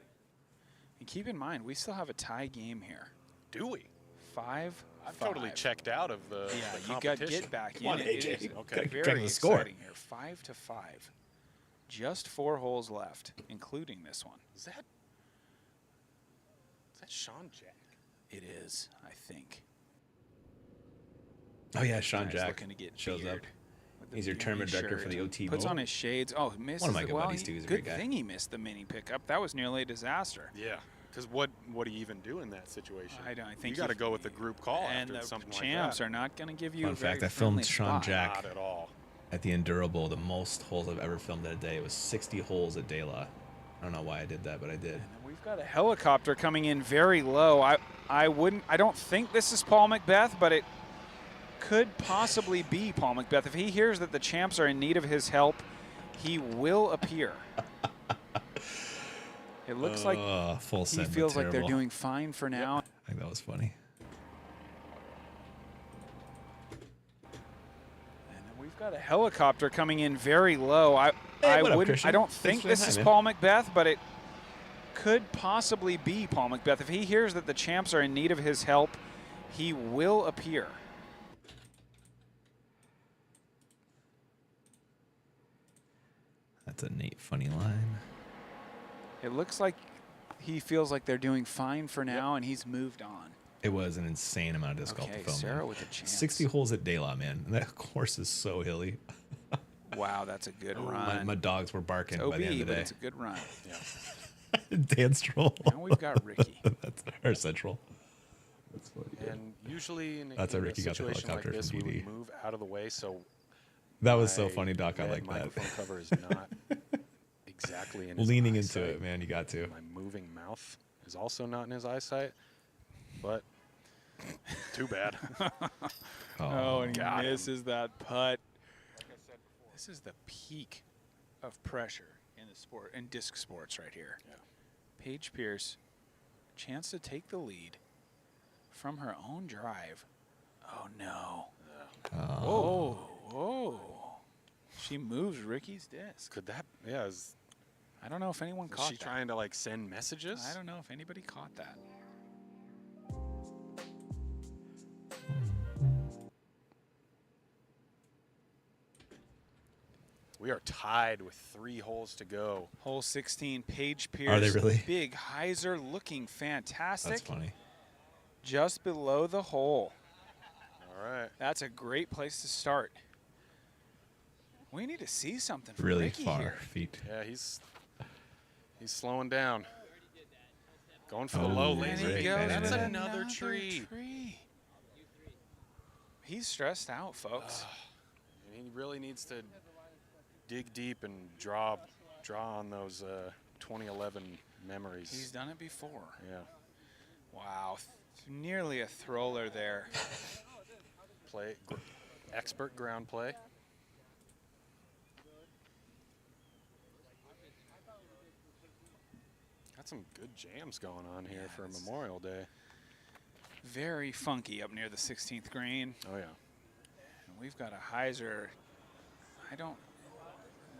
And keep in mind, we still have a tie game here. Do we? 5. I've totally checked out of the, Yeah, the you got competition. get back Come on, in. It AJ. is Okay. Gotta very check the score. exciting here. 5-5. Just 4 holes left, including this one. Is that Sean Jack? It is, I think. Oh yeah, Sean Guy's Jack looking to get shows up. beard with the He's your beanie tournament director for shirt. the OT Puts Bowl. on his shades. Oh, misses. One of my good well, buddies, too. He's a good great guy. thing he missed the mini pickup. That was nearly a disaster. Yeah. Because what do you even do in that situation? I think you got to go with the group call and after the something champs like are not going to give you Fun a very fact, I filmed friendly Sean spot. that. Jack Not at all. at the Endurable, the most holes I've ever filmed in a day. It was 60 holes at De La. I don't know why I did that, but I did. And then we've got a helicopter coming in very low. I don't think this is Paul Macbeth, but it could possibly be Paul Macbeth. If he hears that the champs are in need of his help, he will appear. It looks like full he send, but feels like they're terrible. doing fine for now. I think that was funny. And then we've got a helicopter coming in very low. Hey, what up, Christian? I don't Thanks think for this saying is hi, man. Paul Macbeth, but it could possibly be Paul Macbeth. If he hears that the champs are in need of his help, he will appear. That's a neat, funny line. It looks like he feels like they're doing fine for now, and he's moved on. It was an insane amount of disc golf Okay, to film. Sarah man. with a chance. 60 holes at De La, man. And that course is so hilly. Wow, that's a good My, run. my dogs were barking It's by the end OB, of the but day. it's a good run. Dan Stroll. Now we've got Ricky. That's our central. That's funny. And usually in, That's in how a Ricky got the situation like helicopter this, we from would BD. move out of the way so That was so my funny, Doc. I red like that. microphone cover is not exactly in his Leaning into eyesight. it, man. You got to. My moving mouth is also not in his eyesight, but too bad. Oh, and he got him. misses that putt. This is the peak of pressure in the sport, in disc sports right here. Yeah. Paige Pierce, chance to take the lead from her own drive. Oh, no. Oh. Whoa. She moves Ricky's disc. Could that? Yeah. Is I don't know if anyone caught she that. trying to like send messages? I don't know if anybody caught that. We are tied with 3 holes to go. Hole 16, Paige Pierce. Are they really? Big hyzer looking fantastic. That's funny. Just below the hole. All right. That's a great place to start. We need to see something from Really Ricky far here. feet. Yeah, he's slowing down. Going for the Oh, low there lanes. And he Right, goes bang with it in. another tree. He's stressed out, folks. And he really needs to dig deep and draw Draw on those 2011 memories. He's done it before. Yeah. Wow, nearly a thrower there. Expert ground play. Got some good jams going on here Yeah, for this is Memorial Day. Very funky up near the 16th green. Oh, yeah. And we've got a hyzer. I don't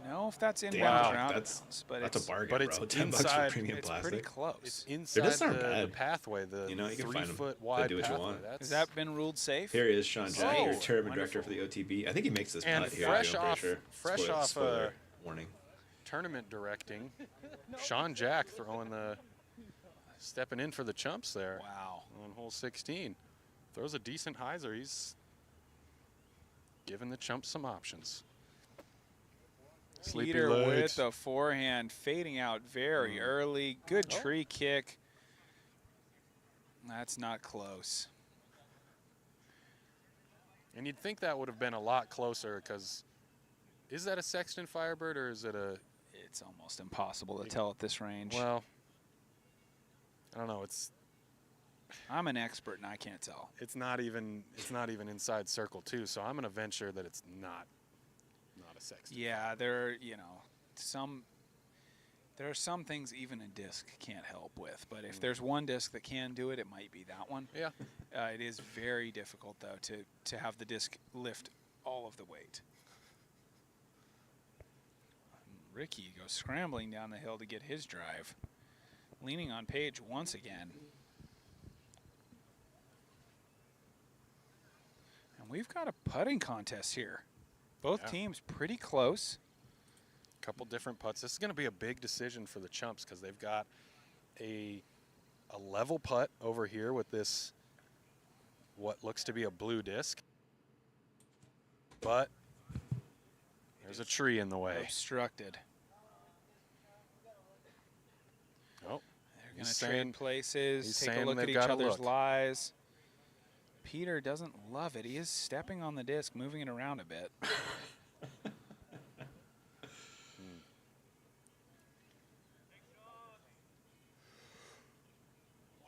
know if that's inbound Wow, round, that's but a it's bargain, but it's bro. $10 inside- for premium it's plastic. pretty close. It's inside doesn't sound the bad. pathway, the You know, you can find 'em. 3-foot They wide do what you pathway. want. That's Has that been ruled safe? Here is Sean Jack, Oh, your tournament director wonderful. for the OTB. I think he makes this And putt here. fresh too, I'm off- pretty sure. fresh Spoiler- off, spoiler warning. tournament directing. Sean Jack throwing stepping in for the Chumps there Wow. on hole 16. Throws a decent hyzer. He's giving the Chumps some options. Sleepy Peter with legs. the forehand fading out very early. Good tree kick. That's not close. And you'd think that would have been a lot closer because is that a Sexton Firebird or is it a, It's almost impossible to tell at this range. well, I don't know. I'm an expert and I can't tell. It's not even inside circle two, so I'm gonna venture that it's not a Sexton. Yeah, there are some things even a disc can't help with, but if there's one disc that can do it, it might be that one. Yeah. It is very difficult though to have the disc lift all of the weight. Ricky goes scrambling down the hill to get his drive, leaning on Page once again. And we've got a putting contest here. Both Yeah. teams pretty close. Couple different putts. This is going to be a big decision for the Chumps because they've got a level putt over here with this what looks to be a blue disc, but there's a tree in the way. Obstructed. Oh, They're going to trade places, he's take a saying look at they've each gotta other's look. lies. Peter doesn't love it. He is stepping on the disc, moving it around a bit.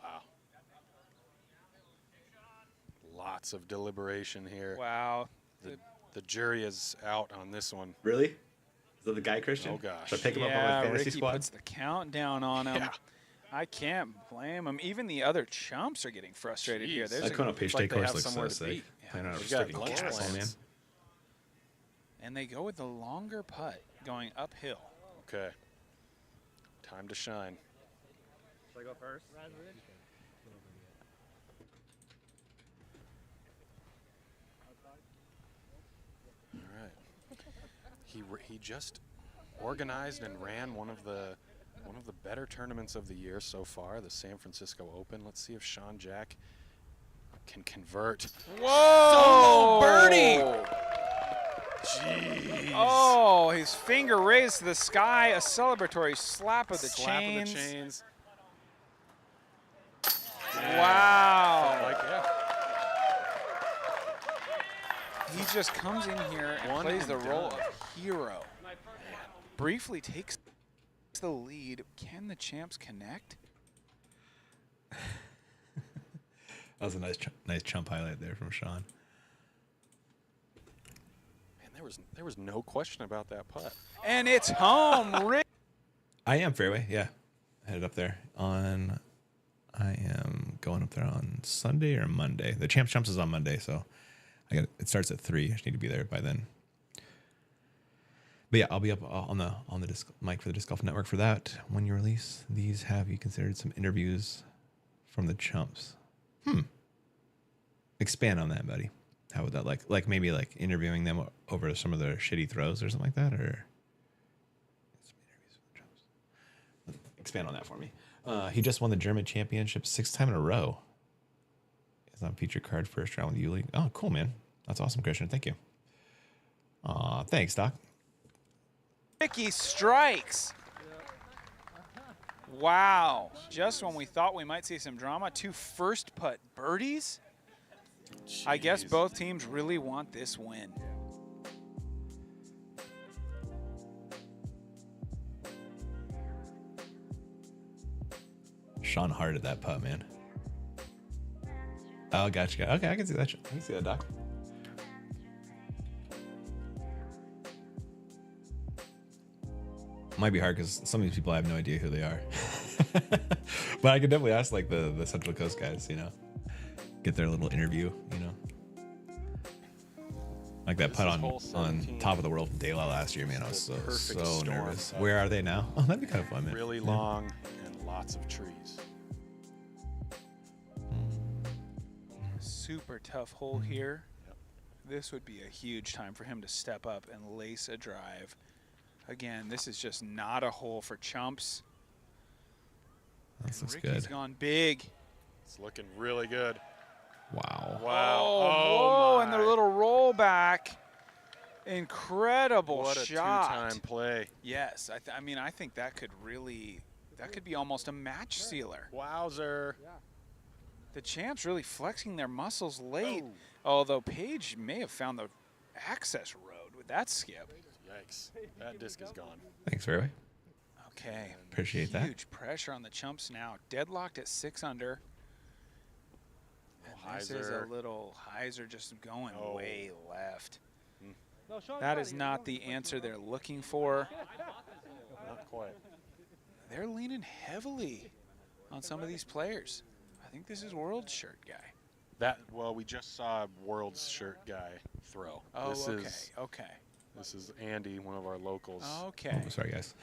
wow. Lots of deliberation here. Wow. The jury is out on this one. Really? Is that the guy, Christian? Oh, gosh. Should I pick him up on Yeah, my fantasy Ricky squad? puts the countdown on him. Yeah. I can't blame him. Even the other chumps are getting frustrated here. Jeez. There's That a, Kona Page like Day they course have looks somewhere so to sick. be. Playing on a They've got freaking lunch castle, man. plans. and they go with the longer putt going uphill. Okay. Time to shine. Should I go first? All right. He just organized and ran one of the better tournaments of the year so far, the San Francisco Open. Let's see if Sean Jack can convert. Whoa! birdie! Jeez. Oh, his finger raised to the sky, a celebratory slap of the Slap chains. of the chains. Wow. Like, yeah. He just comes in here and One plays and the role done. of hero. Briefly takes the lead. Can the champs connect? That was a nice chump highlight there from Sean. Man, there was no question about that putt. And it's home. Rick. I am fairway, yeah. Headed up there on. I am going up there on Sunday or Monday. The Champs is on Monday, so it starts at 3. I just need to be there by then. But yeah, I'll be up on the disc mic for the Disc Golf Network for that. When you release these, have you considered some interviews from the Chumps? Expand on that, buddy. How would that like maybe like interviewing them over some of their shitty throws or something like that, or some interviews with the Chumps? Expand on that for me. He just won the German Championship 6th time in a row. He's on feature card first round with U-League. Oh, cool, man. That's awesome, Christian. Thank you. Thanks, Doc. Ricky strikes. Wow. Just when we thought we might see some drama, 2 first putt birdies. I guess Jeez. both teams really want this win. Sean hearted that putt, man. Oh, gotcha. Okay, I can see that. I can see that, Doc. Might be hard because some of these people I have no idea who they are. But I could definitely ask like the Central Coast guys, you know, get their little interview, you know. Like that putt on top of the world from Daylight last year, man. I was so nervous. Where are they now? Oh, that'd be kind of fun, man. Really long and lots of trees. Super tough hole here. This would be a huge time for him to step up and lace a drive. Again, this is just not a hole for Chumps. This looks Ricky's good. gone big. It's looking really good. Wow. Wow. Oh, my. and their little rollback. Incredible What a shot. two-time play. Yes, I mean, I think that could be almost a match sealer. Wowzer. The Champs really flexing their muscles late, although Paige may have found the access road with that skip. Yikes. That disc is gone. Thanks, Fairway. Okay. Appreciate that. Huge pressure on the Chumps now. Deadlocked at 6 under. And this is a little hyzer just going way left. That is not the answer they're looking for. Not quite. They're leaning heavily on some of these players. I think this is World Shirt guy. Well, we just saw World's Shirt guy throw. Oh, This okay. This is Andy, one of our locals. Okay. Oh, sorry, guys.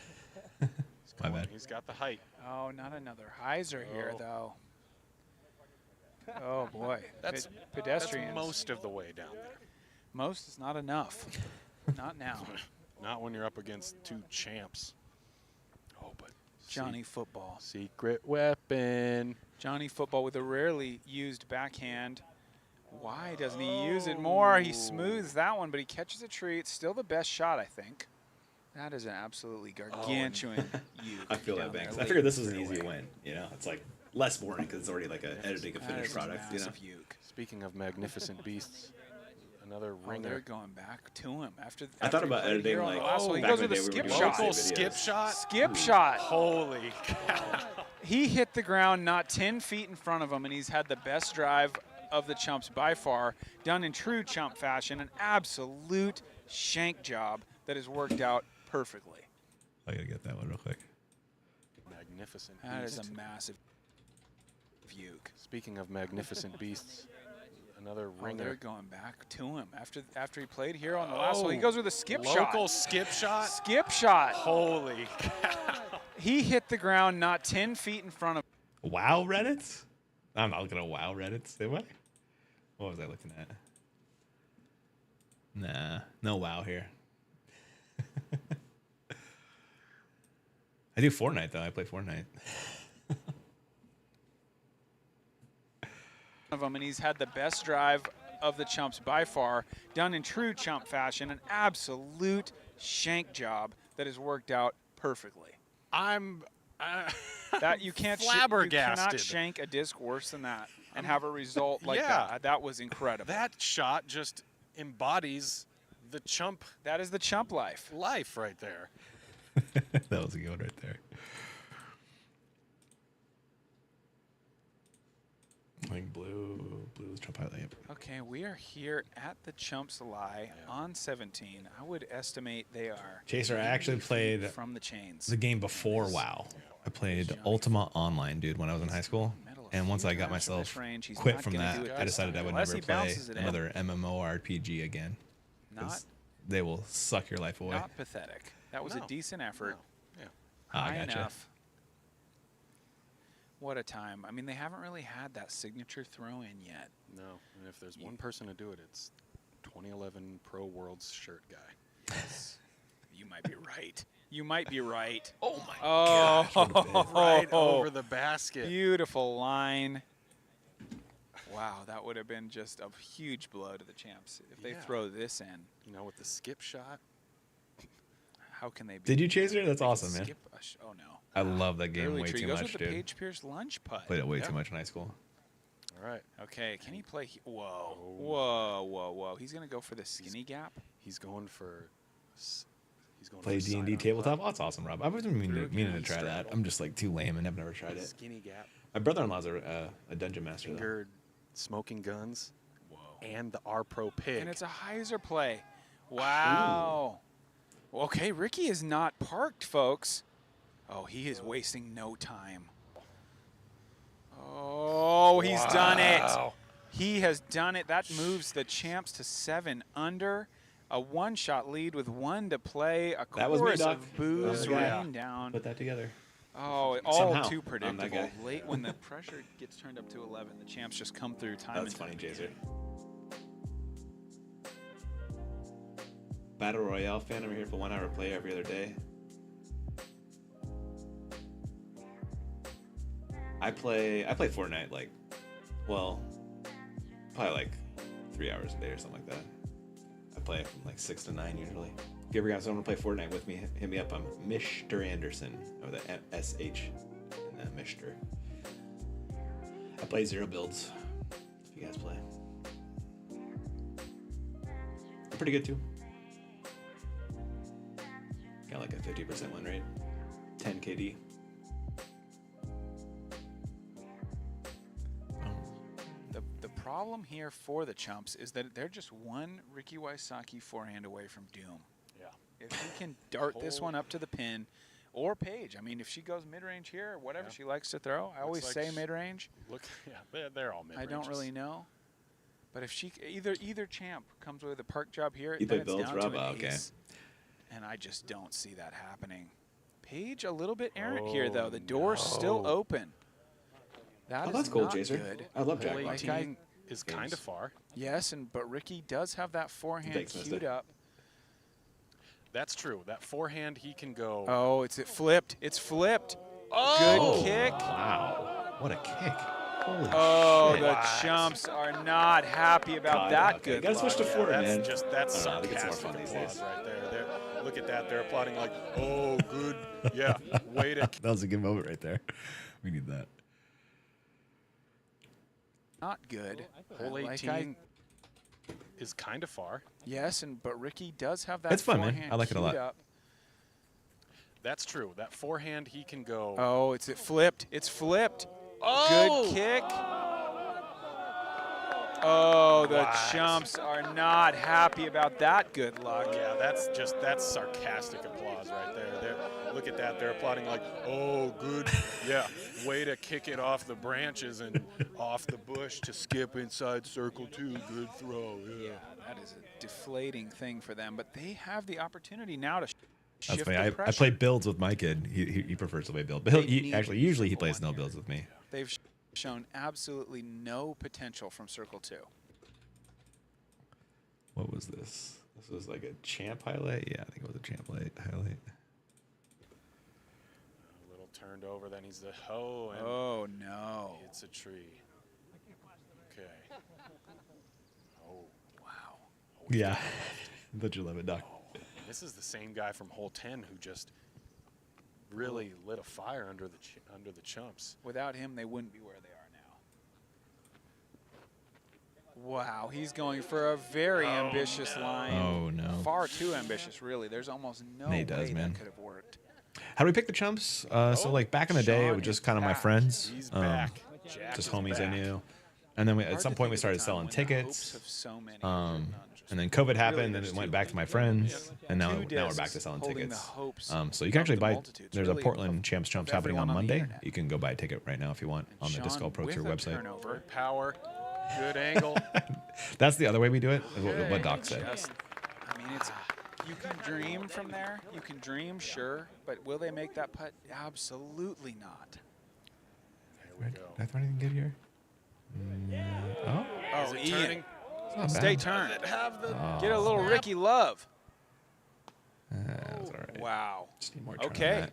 My bad. He's got the height. Oh, not another hyzer here, though. Oh, boy. That's pedestrians. That's most of the way down there. Most is not enough. Not now. Not when you're up against two champs. Oh, but Johnny Football. Secret weapon. Johnny Football with a rarely used backhand. Why doesn't he use it more? He smooths that one, but he catches a tree. It's still the best shot, I think. That is an absolutely gargantuan uke. I feel that down bang. there. I figured this was an easy win. You know, it's like less boring because it's already like an editing a That finished is a product. You know. massive uke. Speaking of magnificent beasts, another Oh, ringer. they're going back to him after. I thought about editing like he back goes in with the a day we were skip doing shot. Local videos. skip shot. Skip shot. Holy cow. He hit the ground not 10 feet in front of him, and he's had the best drive of the Chumps by far, done in true Chump fashion, an absolute shank job that has worked out perfectly. I gotta get that one real quick. Magnificent That is beast. a massive uke. Speaking of magnificent beasts, another Oh, they're ringer. going back to him after he played here on the last hole. He goes with a skip shot. Local skip shot. Skip shot. Holy cow. He hit the ground not 10 feet in front of him. Wow, Reddits? I'm not looking at wow Reddits, am I? What was I looking at? Nah, no wow here. I do Fortnite though. I play Fortnite. Of him, and he's had the best drive of the Chumps by far, done in true Chump fashion, an absolute shank job that has worked out perfectly. I'm That you can't you flabbergasted. cannot shank a disc worse than that and have a result like Yeah. that. That was incredible. That shot just embodies the Chump That is the Chump life. life right there. That was a good one right there. Like blue's Trump highlight. Okay, we are here at the Chumps Lie on 17. I would estimate they are Chaser, I actually played from the chains. the game before WoW. I played Ultima Online, dude, when I was in high school. And once I got myself quit from that, I decided I would Unless never he play bounces it in. another MMORPG again. Not 'Cause they will suck your life away. not pathetic. That was a No. decent effort. Yeah. Ah, High gotcha. enough. What a time. I mean, they haven't really had that signature throw in yet. No, and if there's one person to do it, it's 2011 Pro World's Shirt guy. You might be right. You might be right. Oh my Oh, Right over the basket. beautiful line. Wow, that would have been just a huge blow to the Champs if they Yeah. throw this in. You know, with the skip shot. How can they? Did you, Chaser? That's awesome, man. Skip oh no. I love that game Early way tree. too Goes much, with the dude. Paige Pierce lunge putt. Played it way Yeah. too much in high school. All right. Okay, can he play? Whoa, Oh. whoa, whoa, whoa. He's gonna go for the skinny gap. He's going for He's going Play for D&D side-on tabletop. putt. Oh, that's awesome, Rob. I was meaning to try that. I'm just like too lame and I've never tried it. Skinny gap. My brother-in-law's a dungeon master. Though. Fingered smoking guns. And the R Pro pig. And it's a hyzer play. Wow. Okay, Ricky is not parked, folks. Oh, he is wasting no time. Oh, he's done it. He has done it. That moves the Champs to 7 under. A one-shot lead with 1 to play. A That was me, chorus Doc. of boos rain down. Put that together. Oh, all Somehow, too I'm that predictable. guy. Late when the pressure gets turned up to 11, the Champs just come through time That's and funny, time Jaser. again. Battle Royale fan. I'm here for 1 hour play every other day. I play Fortnite like, well, probably like 3 hours a day or something like that. I play it from like 6 to 9 usually. If you ever got someone to play Fortnite with me, hit me up. I'm Mr. Anderson, or the SH in Mr. I play 0 builds. If you guys play, I'm pretty good too. Got like a 50% win rate, 10 KD. The problem here for the Chumps is that they're just one Ricky Wysocki forehand away from doom. Yeah. If he can dart this one up to the pin, or Paige. I mean, if she goes mid-range here or whatever she likes to throw, I always like say mid-range. Look, yeah, they're all mid-ranges. I don't really know. But if she either champ comes with a park job here, You then play it's builds, down Rob? to an Okay. ace. And I just don't see that happening. Paige a little bit errant here, though. The door's still open. That Oh, is that's cool, not Jaser. good. I love Jack Hole Box. 18 is kind of far. Yes, but Ricky does have that forehand Thanks, queued mister. up. That's true. That forehand, he can go. Oh, it flipped. It's flipped. Oh! Good kick. Wow. What a kick. Holy Oh, shit. the Chumps are not happy about that Okay, good gotta switch to luck. Fort, That's man. just that's I don't know, I think it's more sarcastic fun these applause days. right there. Look at that. They're applauding like, oh, good. Yeah, way to. That was a good moment right there. We need that. Not good. Hole Like 18 is kind of far. Yes, but Ricky does have that It's fun, man. forehand I like it a queued lot. up. That's true. That forehand, he can go. Oh, it flipped. It's flipped. Oh! Good kick. Oh, the What? Chumps are not happy about that good luck. Yeah, that's sarcastic applause right there. Look at that. They're applauding like, oh, good. Yeah, way to kick it off the branches and off the bush to skip inside circle 2. Good throw. Yeah. That is a deflating thing for them, but they have the opportunity now to That's shift funny. the I pressure. play builds with my kid. He prefers to play build. But usually he plays no builds with me. They've shown absolutely no potential from circle 2. What was this? This was like a champ highlight? Yeah, I think it was a champ highlight. A little turned over, then he's the and Oh, no. hits a tree. Okay. Oh, Wow. Yeah. Don't you love it, Doc? this is the same guy from hole 10 who just really lit a fire under the Chumps. Without him, they wouldn't be where they are now. Wow, he's going for a very ambitious line. Oh, no. Far too ambitious, really. There's almost no He does, way man. that could have worked. How do we pick the chumps? So like back in the day, it Sean was just is kind of my back. friends, He's back. Jack just is homies I back. knew. And then at Hard some to point think we of a started time selling when the tickets. hopes of so many And then COVID happened, and there's it went two. back to my friends, and now Two we're back discs to selling holding tickets. the hopes So you can of actually the buy. multitudes, There's a really, Portland of- Champs Chumps of happening on everyone on the Monday. internet. You can go buy a ticket right now if you want on the Disc Sean Golf Pro with Tour a website. turnover. Power, good angle. That's the other way we do it. Is what Doc said. Just, I mean, it's you can dream from there. You can dream, sure, but will they make that putt? Absolutely not. There we Did go. I throw anything good here? Oh, Oh, it Ian, turning? it's not stay bad. turned. Have the Get a little Ricky Love. That's all right. Wow. Just need more turn on Okay. that.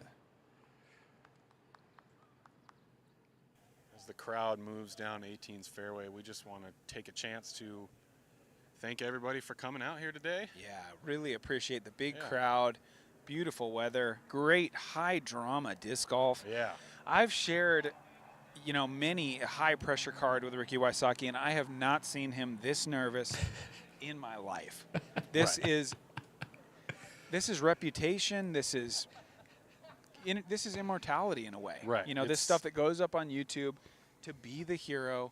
As the crowd moves down 18's fairway, we just want to take a chance to thank everybody for coming out here today. Yeah, really appreciate the big Yeah. crowd, beautiful weather, great high drama disc golf. Yeah. I've shared, many a high pressure card with Ricky Wysocki, and I have not seen him this nervous in my life. This is this is reputation. This is immortality in a way. Right. You know, this It's- stuff that goes up on YouTube, to be the hero,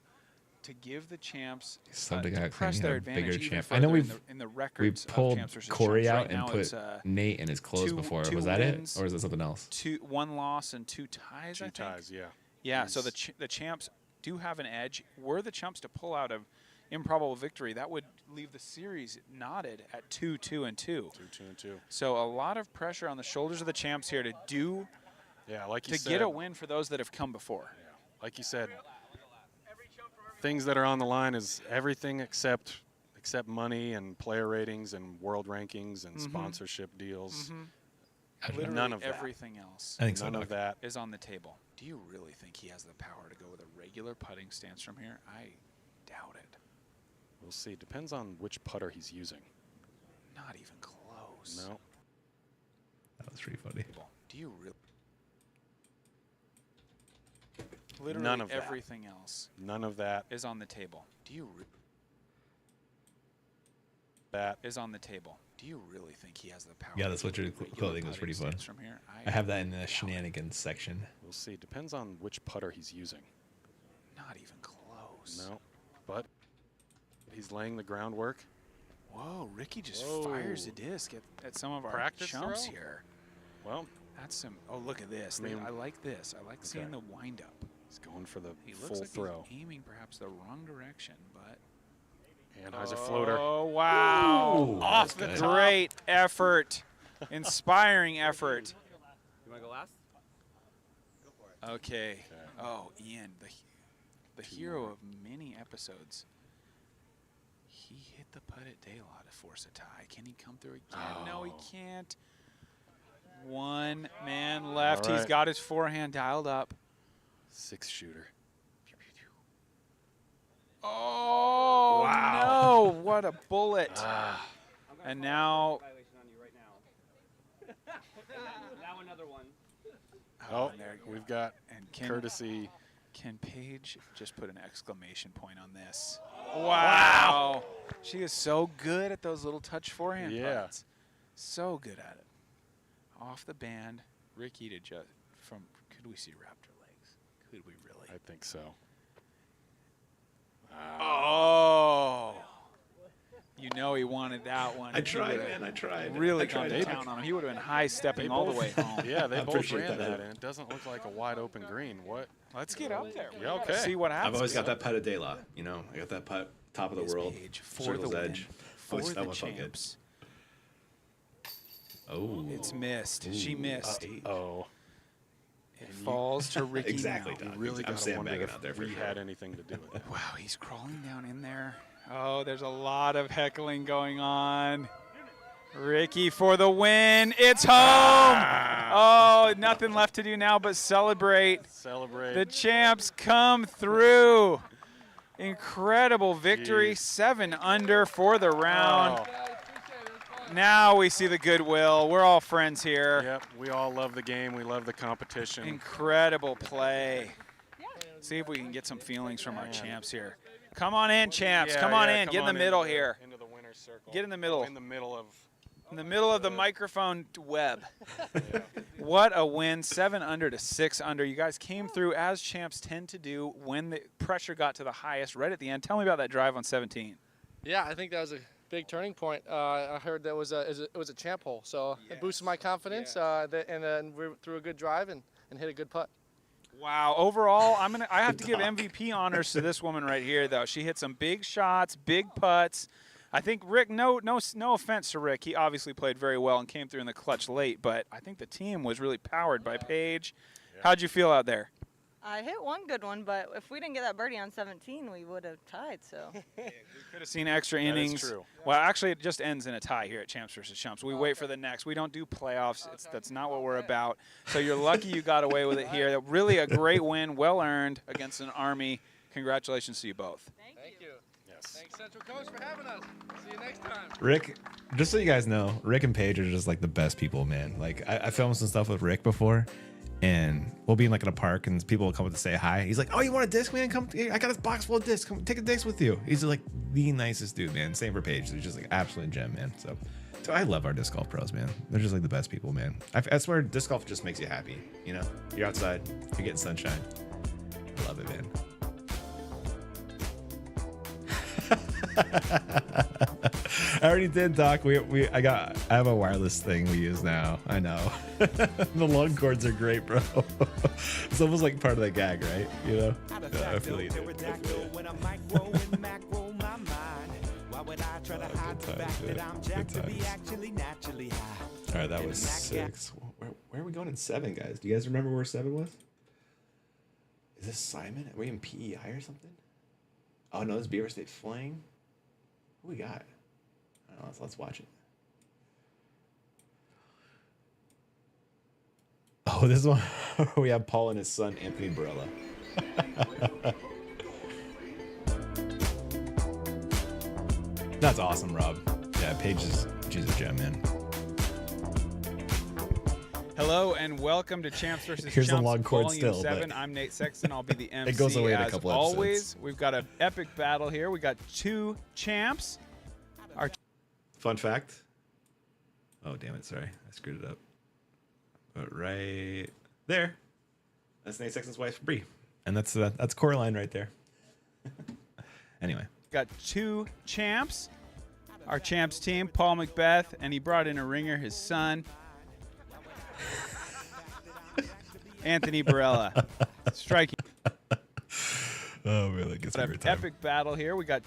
to give the champs Something to got press clean, their a advantage bigger even champ. further I know in we've the we records of pulled Champs versus Corey Chumps. out Right and now put it's, Nate in his clothes two- before. two Was that wins. it, or is it something else? 1 loss and 2 ties. I Two think. ties, yeah. Yeah. So He's- the champs do have an edge. Were the Chumps to pull out an improbable victory, that would leave the series knotted at 2-2-2. 2-2-2. So a lot of pressure on the shoulders of the champs here to do Yeah, like you to said. get a win for those that have come before. Yeah, like you said, things that are on the line is everything except money and player ratings and world rankings and sponsorship deals. Literally None of that. everything else I think so. None of that. is on the table. Do you really think he has the power to go with a regular putting stance from here? I doubt it. We'll see. Depends on which putter he's using. Not even close. No. That was pretty funny. Do you really? Literally None of that. everything else None of that. is on the table. Do you That. is on the table? Do you really think he has the power? Yeah, to that's go what your with a regular clothing was putting pretty fun. stance from here? I have that in the doubt it. shenanigans section. We'll see. Depends on which putter he's using. Not even close. No. But he's laying the groundwork. Whoa, Ricky just Whoa. fires a disc at some of our Practice Chumps throw? here. Well, That's some. Oh, look at this. I mean- I like this. I like seeing Okay. the windup. he's going for the He full looks like throw. he's aiming perhaps the wrong direction, but. Anheuser floater. Oh, wow. Ooh, Off that's the good. great effort. Inspiring effort. You want to go last? Okay. Oh, Ian, the hero of many episodes. He hit the putt at De La to force a tie. Can he come through again? No, he Oh. can't. One man left. All He's right. got his forehand dialed up. 6-shooter. Oh, Wow. no. What a bullet. Ah. And now. Violation on you right now. Now another one. Oh, and there- we've got and can, courtesy. Can Paige just put an exclamation point on this? Wow. She is so good at those little touch forehand Yeah. putts. So good at it. Off the band, Ricky to just from. Could we see Raptor legs? Could we really? I think so. Oh. You know he wanted that one. I He tried, would've man. I tried. Really I tried gone to to town on him. He would have been high stepping They all the both- way home. Yeah, they I both appreciate ran that. that, and it doesn't look like a wide open green. What? Let's get up there. Yeah, okay. See what happens. I've always got that putt of De La. You know, I got that putt, top of the His world, Paige for circle's the edge. win, for Always- that the one felt good. champs. Oh, It's missed. She missed. Oh, It falls to Ricky Exactly, now. Doc. you really I'm got to wonder sandbagging if out there for we sure. had anything to do with it. Wow, he's crawling down in there. Oh, there's a lot of heckling going on. Ricky for the win. It's home. Oh, nothing left to do now but celebrate. Celebrate. The champs come through. Incredible victory. Jeez. 7 under for the round. Oh, Now we see the goodwill. We're all friends here. yep, we all love the game. We love the competition. Incredible play. See if we can get some feelings from our champs here. Come on in, champs. Yeah, come on yeah, in. Get in the middle here. Into the winner's circle. Get in the middle. In the middle of. In the middle of the microphone web. What a win. 7 under to 6 under. You guys came through as champs tend to do when the pressure got to the highest right at the end. Tell me about that drive on 17. Yeah, I think that was a big turning point. I heard that it was a champ hole, so it boosted my confidence. And then we threw a good drive and hit a good putt. Wow. Overall, I have to give MVP honors to this woman right here, though. She hit some big shots, big putts. I think Rick, no offense to Rick, he obviously played very well and came through in the clutch late, but I think the team was really powered by Paige. Yeah. How'd you feel out there? I hit one good one, but if we didn't get that birdie on 17, we would have tied. So Could have seen extra That is innings. true. Well, actually, it just ends in a tie here at Champs versus Chumps. We wait for the next. We don't do playoffs. That's not what we're about. So you're lucky you got away with it here. Really a great win, well earned against an Army. Congratulations to you both. Thank you. Yes. Thanks, Central Coast, for having us. See you next time. Rick, just so you guys know, Rick and Paige are just like the best people, man. Like I filmed some stuff with Rick before, and we'll be in like in a park, and people will come up to say hi. He's like, "Oh, you want a disc, man? Come, I got a box full of discs. Come take a disc with you." He's like the nicest dude, man. Same for Paige. He's just like absolute gem, man. So I love our disc golf pros, man. They're just like the best people, man. I swear, disc golf just makes you happy. You know, you're outside, you're getting sunshine. I love it, man. I already did, Doc. I have a wireless thing we use now. I know. The long cords are great, bro. It's almost like part of the gag, right? You know? Yeah, I feel you. Dude. I feel you. Good times. All right, that was 6. Where are we going in 7, guys? Do you guys remember where 7 was? Is this Simon? Are we in PEI or something? Oh no, this is Beaver State Fling. Who we got? I don't know, let's watch it. Oh, this is one where we have Paul and his son Anthony Barella. That's awesome, Rob. Yeah, Paige is, she's a gem, man. Hello and welcome to Champs vs. Here's Chumps, the long cord Volume still, 7. but I'm Nate Sexton. I'll be the MC. it goes away in a as couple always. episodes. We've got an epic battle here. We got 2 champs. Our Fun fact. Oh, damn it. Sorry. I screwed it up. But right there. That's Nate Sexton's wife, Bree. And that's Coraline right there. Anyway. got 2 champs. Our champs team, Paul Macbeth, and he brought in a ringer, his son, Anthony Barella. Striking. Oh, man, that gets me every time. Epic battle here. We got.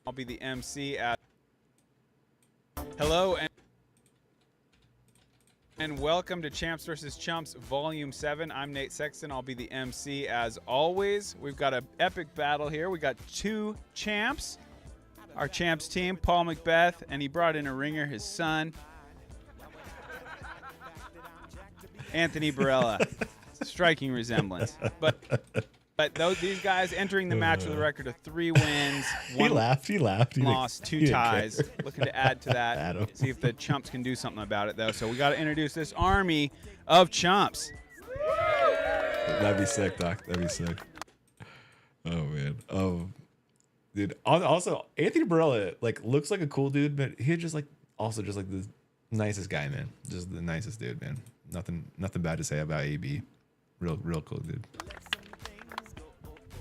I'll be the MC. Hello and welcome to Champs vs. Chumps, Volume 7. I'm Nate Sexton. I'll be the MC as always. We've got an epic battle here. We got 2 champs. Our champs team, Paul Macbeth, and he brought in a ringer, his son, Anthony Barella. Striking resemblance. But these guys entering the match with a record of 3 wins, 1 He laughed. loss, 2 ties. Care. Looking to add to that. Adam. See if the Chumps can do something about it, though. So we got to introduce this army of Chumps. That'd be sick, Doc. That'd be sick. Oh, man. Oh, dude. Also, Anthony Barella, like, looks like a cool dude, but he just, like, also just, like, the nicest guy, man. Just the nicest dude, man. Nothing bad to say about AB. Real cool dude.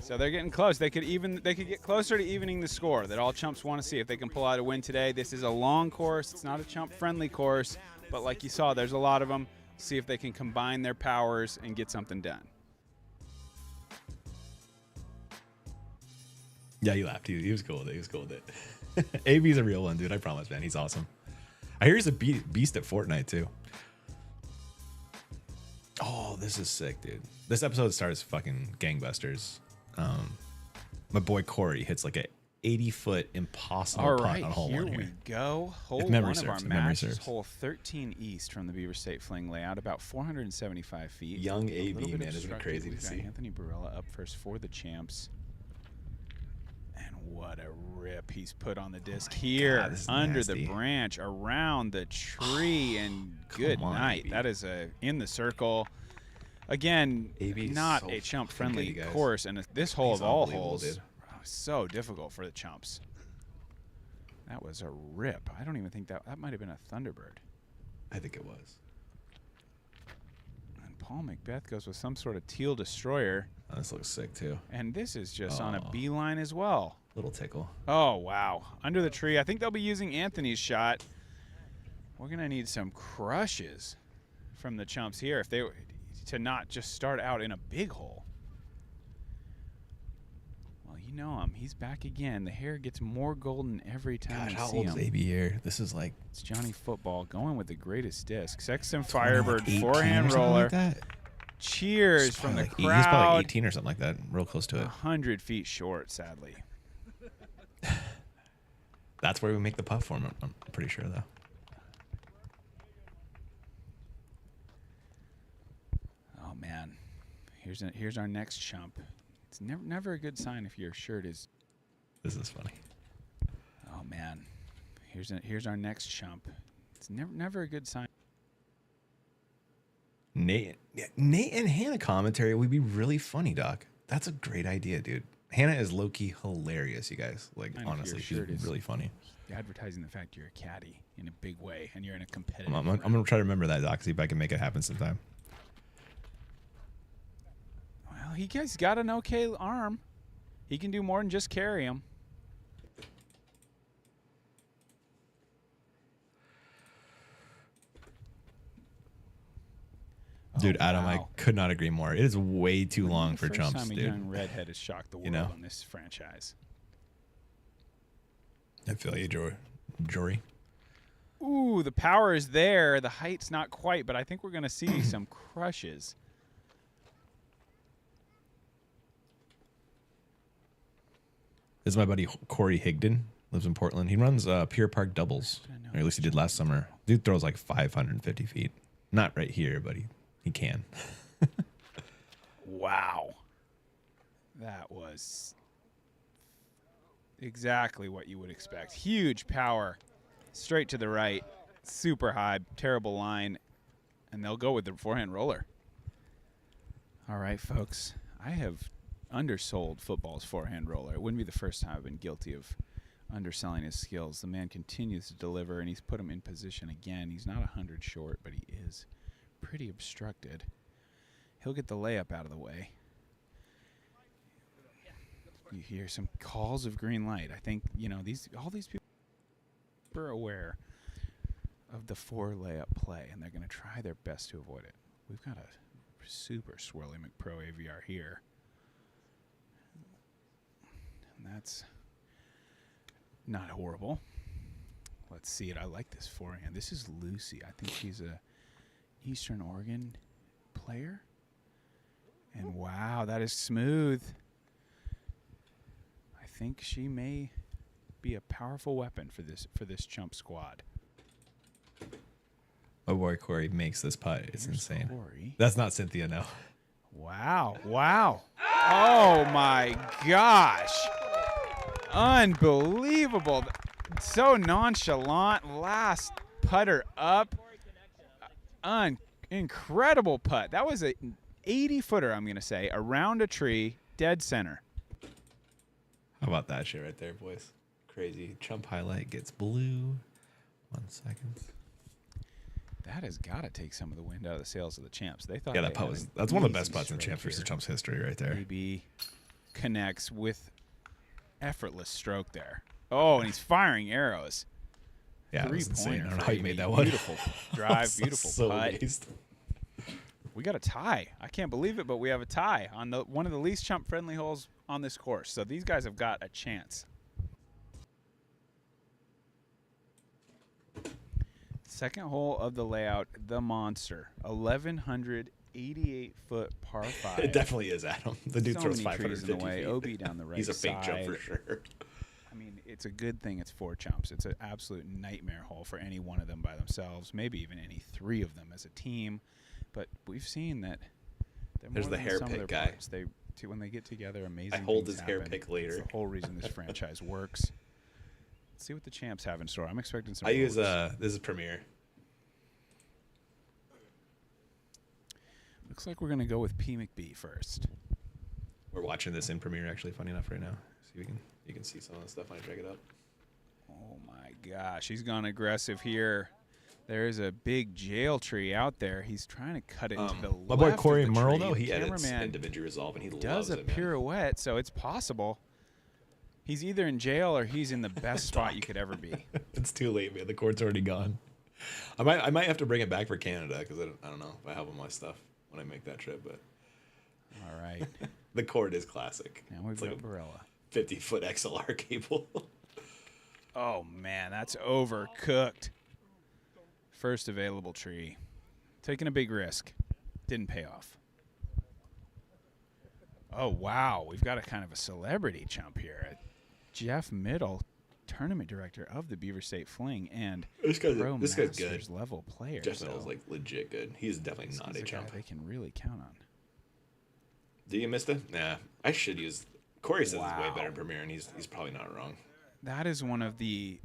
So they're getting close. They could get closer to evening the score that all Chumps want to see if they can pull out a win today. This is a long course. It's not a Chump-friendly course, but like you saw, there's a lot of them. See if they can combine their powers and get something done. Yeah, he laughed. He was cool with it. He was cool with it. AB's a real one, dude. I promise, man. He's awesome. I hear he's a beast at Fortnite, too. Oh, this is sick, dude. This episode starts fucking gangbusters. My boy Corey hits like a 80-foot impossible putt on hole 1 here. We go. Hole 1 of our match is hole 13 east from the Beaver State Fling layout, about 475 feet. Young AB, man, isn't it crazy to see? Anthony Barella up first for the Champs. And what a rip he's put on the disc here. God, under nasty. The branch, around the tree, and good night. AB. That is in the circle. Again, AB not so a Chump-friendly good, course, and this hole He's of all unbelievable, holes, dude. so difficult for the Chumps. That was a rip. I don't even think that might have been a Thunderbird. I think it was. And Paul Macbeth goes with some sort of teal destroyer. Oh, this looks sick, too. And this is just on a beeline as well. Little tickle. Oh, wow. Under the tree. I think they'll be using Anthony's shot. We're going to need some crushes from the Chumps here if they to not just start out in a big hole. Well, you know him. He's back again. The hair gets more golden every time Gosh, I how see old him. is AB here? This is like... It's Johnny Football going with the greatest disc. Sexton Firebird, 18 forehand or something roller. like that? Cheers from the He's probably crowd. like 18 or something like that. Real close to it. 100 feet short, sadly. That's where we make the putt for him, I'm pretty sure, though. Oh, man. Here's our next Chump. It's never a good sign if your shirt is... This is funny. Oh, man. Here's our next Chump. It's never a good sign. Nate and Hannah commentary would be really funny, Doc. That's a great idea, dude. Hannah is low-key hilarious, you guys. Like, honestly, she's really funny. Advertising the fact you're a caddy in a big way and you're in a competitive. I'm gonna try to remember that, Doc. See if I can make it happen sometime. Well, he's got an okay arm. He can do more than just carry him. Dude, Oh, Adam, wow. I could not agree more. It is way too long for First Chumps, time a dude. young redhead has shocked the world know? on this franchise. I feel you, Jory. Ooh, the power is there. The height's not quite, but I think we're going to see some crushes. This is my buddy Corey Higdon. Lives in Portland. He runs Pier Park doubles, or at least he did last summer. Dude throws like 550 feet. Not right here, but he can. Wow. That was exactly what you would expect. Huge power. Straight to the right. Super high. Terrible line. And they'll go with the forehand roller. All right, folks. I have undersold football's forehand roller. It wouldn't be the first time I've been guilty of underselling his skills. The man continues to deliver, and he's put him in position again. He's not 100 short, but he is pretty obstructed. He'll get the layup out of the way. You hear some calls of green light. I think, all these people are aware of the 4 layup play, and they're going to try their best to avoid it. We've got a super swirly McPro AVR here. And that's not horrible. Let's see it. I like this forehand. This is Lucy. I think she's a Eastern Oregon player. And wow, that is smooth. I think she may be a powerful weapon for this Chump squad. My boy Corey makes this putt. It's Here's insane. Corey. That's not Cynthia, no. Wow. Oh my gosh. Unbelievable. So nonchalant. Last putter up. Incredible putt. That was an 80-footer, I'm going to say, around a tree, dead center. How about that shit right there, boys? Crazy. Chump highlight gets blue. 1 second. That has got to take some of the wind out of the sails of the Champs. They thought Yeah, that they putt had was. an That's one of the easy best putts in stroke Champs versus here. Chumps history right there. Maybe connects with effortless stroke there. Oh, and he's firing arrows. Yeah, it was insane. I Three-pointer don't know for how you AB. made that one. Beautiful drive, beautiful so putt. amazed. We got a tie. I can't believe it, but we have a tie on one of the least Chump-friendly holes on this course. So these guys have got a chance. Second hole of the layout, the monster. 1,188-foot par 5. It definitely is, Adam. The dude So throws many trees 550 in the way. feet. OB down the right He's a fake jump side. for sure. I mean, it's a good thing it's 4 Chumps. It's an absolute nightmare hole for any one of them by themselves, maybe even any 3 of them as a team. But we've seen that they're There's more the than hair some of pick their guy. parts. When they get together, amazing I hold things his hair happen. pick later. It's the whole reason this franchise works. Let's see what the Champs have in store. I'm expecting some I use rollers. this is Premiere. Looks like we're going to go with P. McBee first. We're watching this in Premiere actually, funny enough, right now. See, you can see some of the stuff when I drag it up. Oh, my gosh. He's gone aggressive here. There is a big jail tree out there. He's trying to cut it to the left. My boy of Corey the Merle, tree. though, he The edits cameraman individual resolve, and he does loves a it, man. pirouette, so it's possible. He's either in jail or he's in the best spot you could ever be. It's too late, man. The court's already gone. I might have to bring it back for Canada because I don't know if I have all my stuff when I make that trip, but All right. the court is classic. Now we've It's got like a Barella. 50-foot XLR cable. Oh, man, that's overcooked. First available tree. Taking a big risk. Didn't pay off. Oh, wow. We've got a kind of a celebrity Chump here. Jeff Middle, tournament director of the Beaver State Fling and This guy's good. Masters level player. Jeff so Middle's like legit good. He's definitely this not is a a guy chump. they can really count on. Do you miss it? Nah, I should use. Corey says he's way Wow. better in Premiere, and he's probably not wrong. That is one of the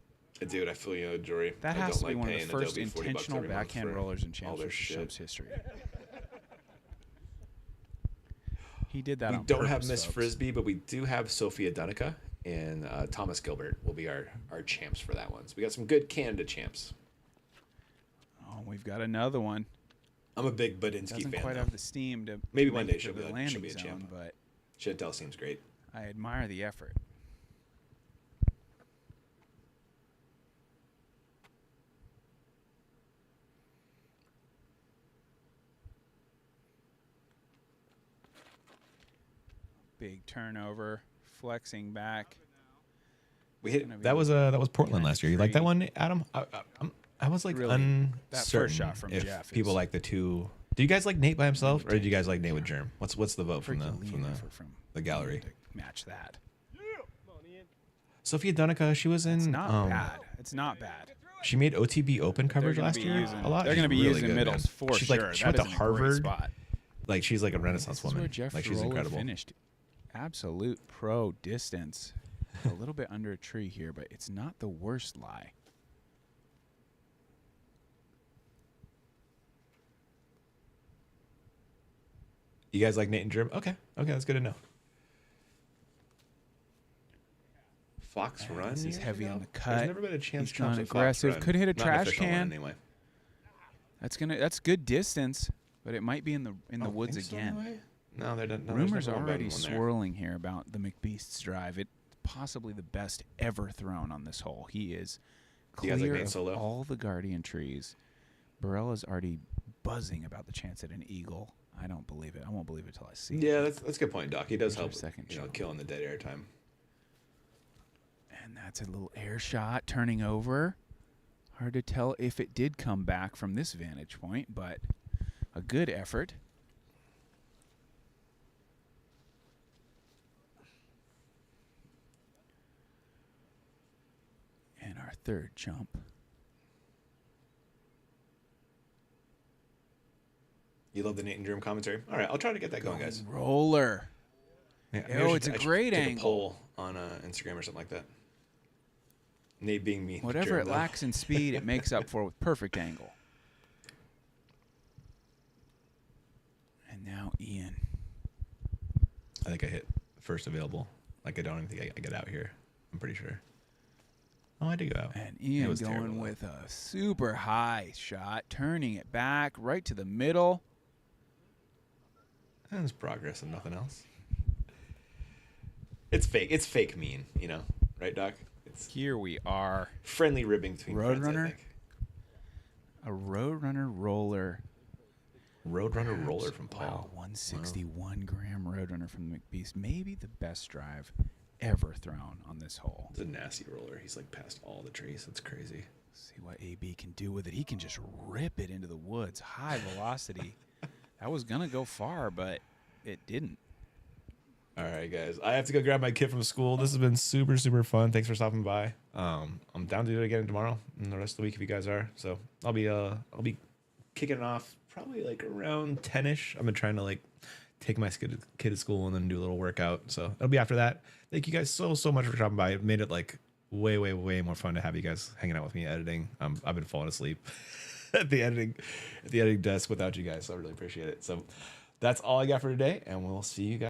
Dude, I feel you, Jory. that I has don't to be like one of the paying first Adobe $40 intentional every month backhand for rollers in all Champs their versus shit. Chumps history. He did that We on don't have purpose, Miss folks. Frisbee, but we do have Sophia Dunica, and Thomas Gilbert will be our champs for that one. So we got some good Canada champs. Oh, we've got another one. I'm a big Budinsky Doesn't fan, quite though. have the steam to Maybe make one it day to she'll the be a landing champ. zone, but Chantel seems great. I admire the effort. Big turnover, flexing back. We hit Gonna be That was Portland behind last the year. You like that tree. one, Adam? I was like Really, uncertain that first shot from if Jeff people is like the two. Do you guys like Nate by himself, or did you guys like Nate with Germ? What's the vote from Freaking effort from the gallery? to match that. Sophia Dunica, she was in. It's not bad. It's not bad. She made OTB Open coverage gonna last be year using- a lot. they're gonna She's be really using good, middles man. for she's sure. Like, she That went to is in a great Harvard. spot. Like she's like a Renaissance This is where woman. Jeff Like she's Roller incredible. finished. Absolute pro distance. A little bit under a tree here, but it's not the worst lie. You guys like Nate and Germ? Okay, that's good to know. Fox Run. This is years heavy ago? on the cut. There's never been a chance. He's gone Chumps at Fox aggressive. Run. Could hit a Not an trash official one, can. anyway. That's good distance, but it might be in the Don't woods think so, again. anyway? No, they're not. Rumors are already swirling here about the McBeast's drive. It's possibly the best ever thrown on this hole. He is You guys like clear Nate of Solo? all the guardian trees. Barella's already buzzing about the chance at an eagle. I don't believe it. I won't believe it till I see it. Yeah, that's a good point, Doc. He does Here's our help. second chump. Killing the dead air time. And that's a little air shot turning over. Hard to tell if it did come back from this vantage point, but a good effort. And our third chump. You love the Nate and Germ commentary. All right, I'll try to get that going, guys. Roller. Yeah, Maybe I Oh, should- it's a I should great take angle. A poll on Instagram or something like that. Nate being me. Whatever Germ, it though. lacks in speed, it makes up for with perfect angle. And now Ian. I think I hit first available. Like I don't even think I get out here. I'm pretty sure. Oh, I did go out. And It Ian was going terrible, though. with a super high shot, turning it back right to the middle. And it's progress and nothing else. It's fake. It's fake mean, right, Doc? It's Here we are. friendly ribbing between friends, I Roadrunner? think. A Roadrunner roller. Roadrunner roller from Wow, Paul. 161 gram Roadrunner from the McBeast. Maybe the best drive ever thrown on this hole. It's a nasty roller. He's like past all the trees. That's crazy. See what AB can do with it. He can just rip it into the woods. High velocity. That was going to go far, but it didn't. All right, guys. I have to go grab my kid from school. This has been super, super fun. Thanks for stopping by. I'm down to do it again tomorrow and the rest of the week if you guys are. So I'll be kicking it off probably like around 10ish. I've been trying to like take my kid to school and then do a little workout. So it'll be after that. Thank you guys so much for stopping by. It made it like way more fun to have you guys hanging out with me editing. I've been falling asleep at the editing desk without you guys, so I really appreciate it. So that's all I got for today, and we'll see you guys.